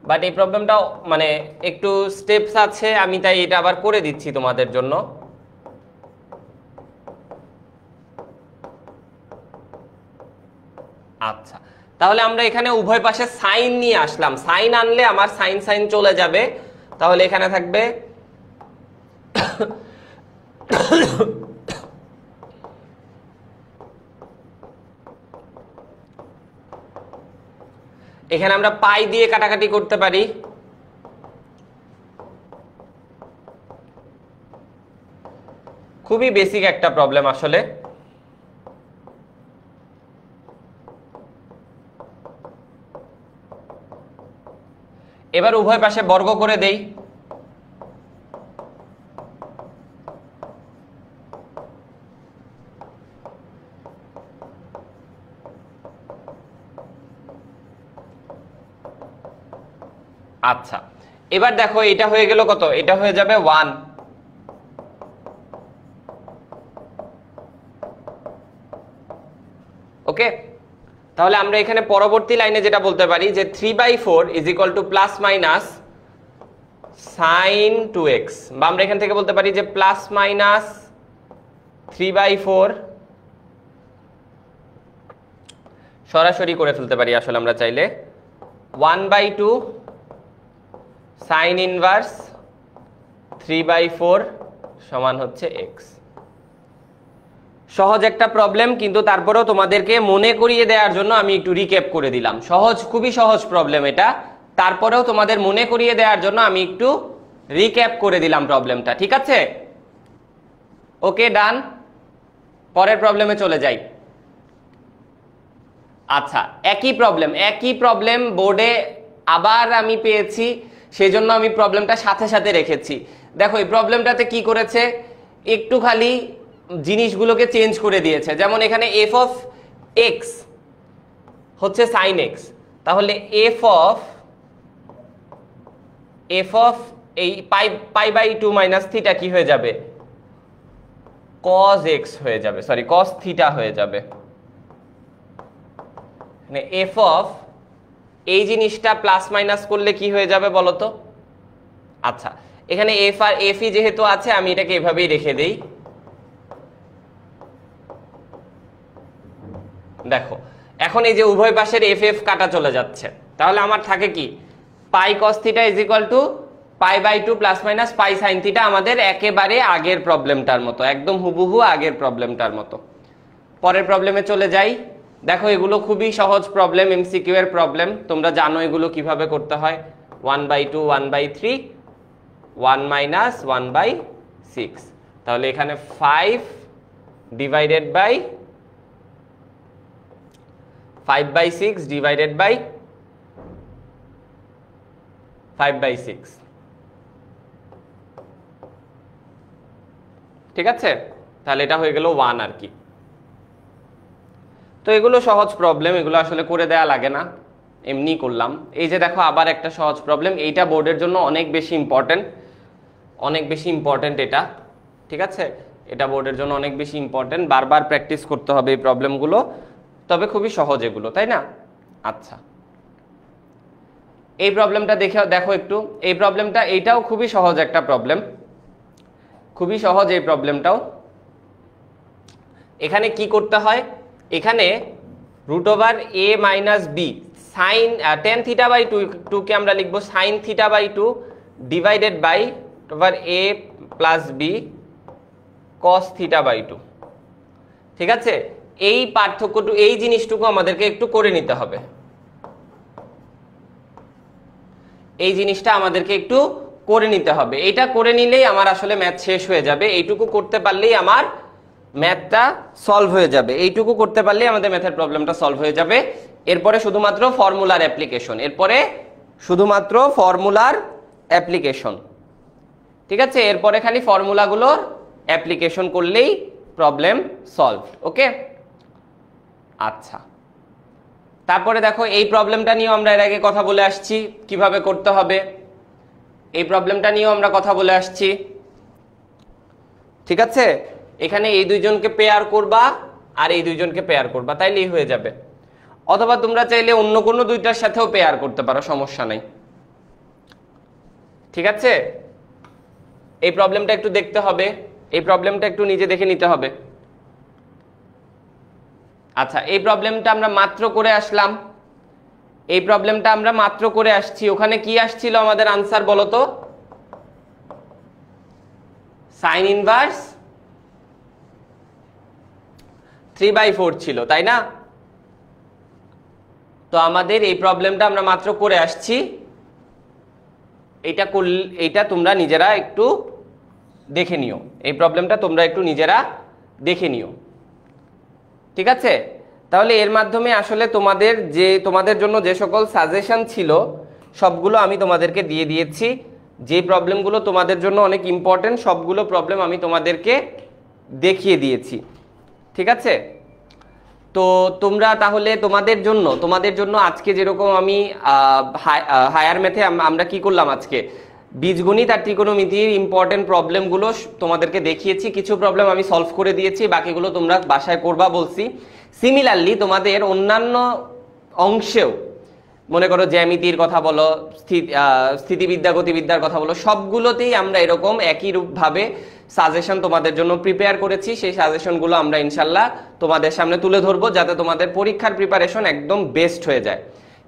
বাট এই প্রবলেমটাও মানে একটু স্টেপস আছে, আমি তাই এটা আবার করে দিচ্ছি তোমাদের জন্য। আচ্ছা তাহলে আমরা এখানে উভয় পাশে সাইন নিয়ে আসলাম, সাইন আনলে আমার সাইন সাইন চলে যাবে, তাহলে এখানে থাকবে এখানে আমরা পাই দিয়ে কাটাকাটি করতে পারি, খুবই বেসিক একটা প্রবলেম আসলে। এবার উভয় পাশে বর্গ করে দেই, আচ্ছা, এবার দেখো এটা হয়ে গেল কত, এটা হয়ে যাবে 1। ওকে, তাহলে আমরা এখানে পরবর্তী লাইনে যেটা বলতে পারি যে 3/4 is equal two plus minus sine 2x, বা আমরা এখান থেকে বলতে পারি যে প্লাস মাইনাস 3/4, সরাসরি করে ফেলতে পারি আসলে আমরা চাইলে, 1/2 সাইন ইনভার্স 3/4 সমান হচ্ছে x। সহজ একটা প্রবলেম, কিন্তু তারপরেও তোমাদেরকে মনে করিয়ে দেওয়ার জন্য আমি একটু রিক্যাপ করে দিলাম। সহজ, খুবই সহজ প্রবলেম এটা, তারপরেও তোমাদের মনে করিয়ে দেওয়ার জন্য আমি একটু রিক্যাপ করে দিলাম প্রবলেমটা, ঠিক আছে? ওকে, ডান। পরের প্রবলেমে চলে যাই। আচ্ছা, একই প্রবলেম বোর্ডে আবার আমি পেয়েছি, সেই জন্য আমি প্রবলেমটা সাথে সাথে রেখেছি। দেখো এই প্রবলেমটাতে কি করেছে, একটু খালি জিনিসগুলোকে চেঞ্জ করে দিয়েছে। যেমন এখানে এফ অফ এক্স হচ্ছে সাইন এক্স, তাহলে এফ অফ এই পাই বাই 2 মাইনাস থিটা কি হয়ে যাবে, কজ এক্স হয়ে যাবে, সরি কজ থিটা হয়ে যাবে। মানে এফ অফ এই জিনিসটা প্লাস মাইনাস করলে কি হয়ে যাবে বলো তো? আচ্ছা, এখানে এফ আর এফই যেহেতু আছে আমি এটাকে এভাবেই রেখে দেই। দেখো এখন এই যে উভয় পাশের এফ এফ কাটা চলে যাচ্ছে, তাহলে আমার থাকে কি, pi cos theta is equal to pi by 2 plus minus pi sine theta, আমাদের একেবারে আগের প্রবলেমটার মতো, একদম হুবহু আগের প্রবলেমটার মতো। পরের প্রবলেমে চলে যাই। দেখো এগুলো খুবই সহজ প্রবলেম, এমসিকিউ এর প্রবলেম, তোমরা জানো এগুলো কিভাবে করতে হয়। 1/2 1/3 1 মাইনাস 1/6, তাহলে এখানে 5 ডিভাইডেড বাই 5/6 ডিভাইডেড বাই 5/6, ঠিক আছে? তাহলে এটা হয়ে গেল 1 আর কি। তো এগুলো সহজ প্রবলেম, এগুলো আসলে করে দেয়া লাগে না, এমনি করলাম। এই যে দেখো আবার একটা সহজ প্রবলেম, এইটা বোর্ডের জন্য অনেক বেশি ইম্পর্টেন্ট এটা, ঠিক আছে? এটা বোর্ডের জন্য অনেক বেশি ইম্পর্টেন্ট, বারবার প্র্যাকটিস করতে হবে এই প্রবলেমগুলো, তবে খুবই সহজ এগুলো, তাই না? আচ্ছা, এই প্রবলেমটা দেখো একটু, এই প্রবলেমটা, এইটাও খুবই সহজ একটা প্রবলেম, খুবই সহজ এই প্রবলেমটাও। এখানে কি করতে হয়, এখানে root over A minus B sine tan theta by 2 কে আমরা লিখবো sine theta by 2 divided by over A plus B cos theta by 2, ঠিক আছে? এই পার্থক্যটুকু, এই জিনিসটুকু আমাদেরকে একটু করে নিতে হবে, এই জিনিসটা আমাদেরকে একটু করে নিতে হবে। এটা করে নিলেই আমার আসলে ম্যাথ শেষ হয়ে যাবে, এইটুকু করতে পারলেই আমার ম্যাথটা সলভ হয়ে যাবে, এইটুকু করতে পারলেই আমাদের ম্যাথের প্রবলেমটা সলভ হয়ে যাবে। এরপরে শুধুমাত্র ফর্মুলার অ্যাপ্লিকেশন, ঠিক আছে? এরপরে খালি ফর্মুলাগুলোর অ্যাপ্লিকেশন করলেই প্রবলেম সলভ। ওকে, আচ্ছা, তারপরে দেখো এই প্রবলেমটা নিয়েও আমরা এর আগে কথা বলে আসছি কিভাবে করতে হবে, এই প্রবলেমটা নিয়েও আমরা কথা বলে আসছি, ঠিক আছে? এখানে এই দুইজনকে পেয়ার করবা আর এই দুইজনকে পেয়ার করবা, তাইলেই হয়ে যাবে। অথবা তোমরা চাইলে অন্য কোনো দুইটার সাথেও পেয়ার করতে পারো, সমস্যা নাই, ঠিক আছে? এই প্রবলেমটা একটু দেখতে হবে, এই প্রবলেমটা একটু নিজে দেখে নিতে হবে। আচ্ছা, এই প্রবলেমটা আমরা মাত্র করে আসলাম, এই প্রবলেমটা আমরা মাত্র করে আসছি। ওখানে কি আসছিল আমাদের আনসার বলো তো? সাইন ইনভার্স 3/4 ছিল, তাই না? তো আমাদের এই প্রবলেমটা আমরা মাত্র করে আসছি, এইটা তোমরা নিজেরা একটু দেখে নিও, এই প্রবলেমটা তোমরা একটু নিজেরা দেখে নিও, ঠিক আছে? তাহলে এর মাধ্যমে আসলে তোমাদের জন্য যে সকল সাজেশন ছিল সবগুলো আমি তোমাদেরকে দিয়ে দিয়েছি। যে প্রবলেমগুলো তোমাদের জন্য অনেক ইম্পর্টেন্ট সবগুলো প্রবলেম আমি তোমাদেরকে দেখিয়ে দিয়েছি, ঠিক আছে? তো তোমরা তাহলে তোমাদের জন্য আজকে যেরকম আমি হায়ার ম্যাথে আমরা কি করলাম, আজকে বীজগণিত আর ত্রিকোণমিতির ইম্পর্টেন্ট প্রবলেমগুলো তোমাদেরকে দেখিয়েছি, কিছু প্রবলেম আমি সলভ করে দিয়েছি, বাকিগুলো তোমরা বাসায় করবা বলছি। সিমিলারলি তোমাদের অন্যান্য অংশেও মনে করো জ্যামিতির কথা বলো, স্থিতিবিদ্যা গতিবিদ্যার কথা বলো, সবগুলোতেই আমরা এরকম একই রূপভাবে সাজেশন তোমাদের জন্য প্রিপেয়ার করেছি। সেই সাজেশনগুলো আমরা ইনশাল্লাহ তোমাদের সামনে তুলে ধরবো, যাতে তোমাদের পরীক্ষার প্রিপারেশন একদম বেস্ট হয়ে যায়।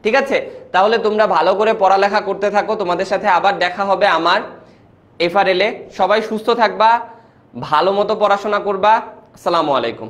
ঠিক আছে, তাহলে তোমরা ভালো করে পড়ালেখা করতে থাকো। তোমাদের সাথে আবার দেখা হবে আমার এফআরএল এ। সবাই সুস্থ থাকবা, ভালো মতো পড়াশোনা করবা। আসসালামু আলাইকুম।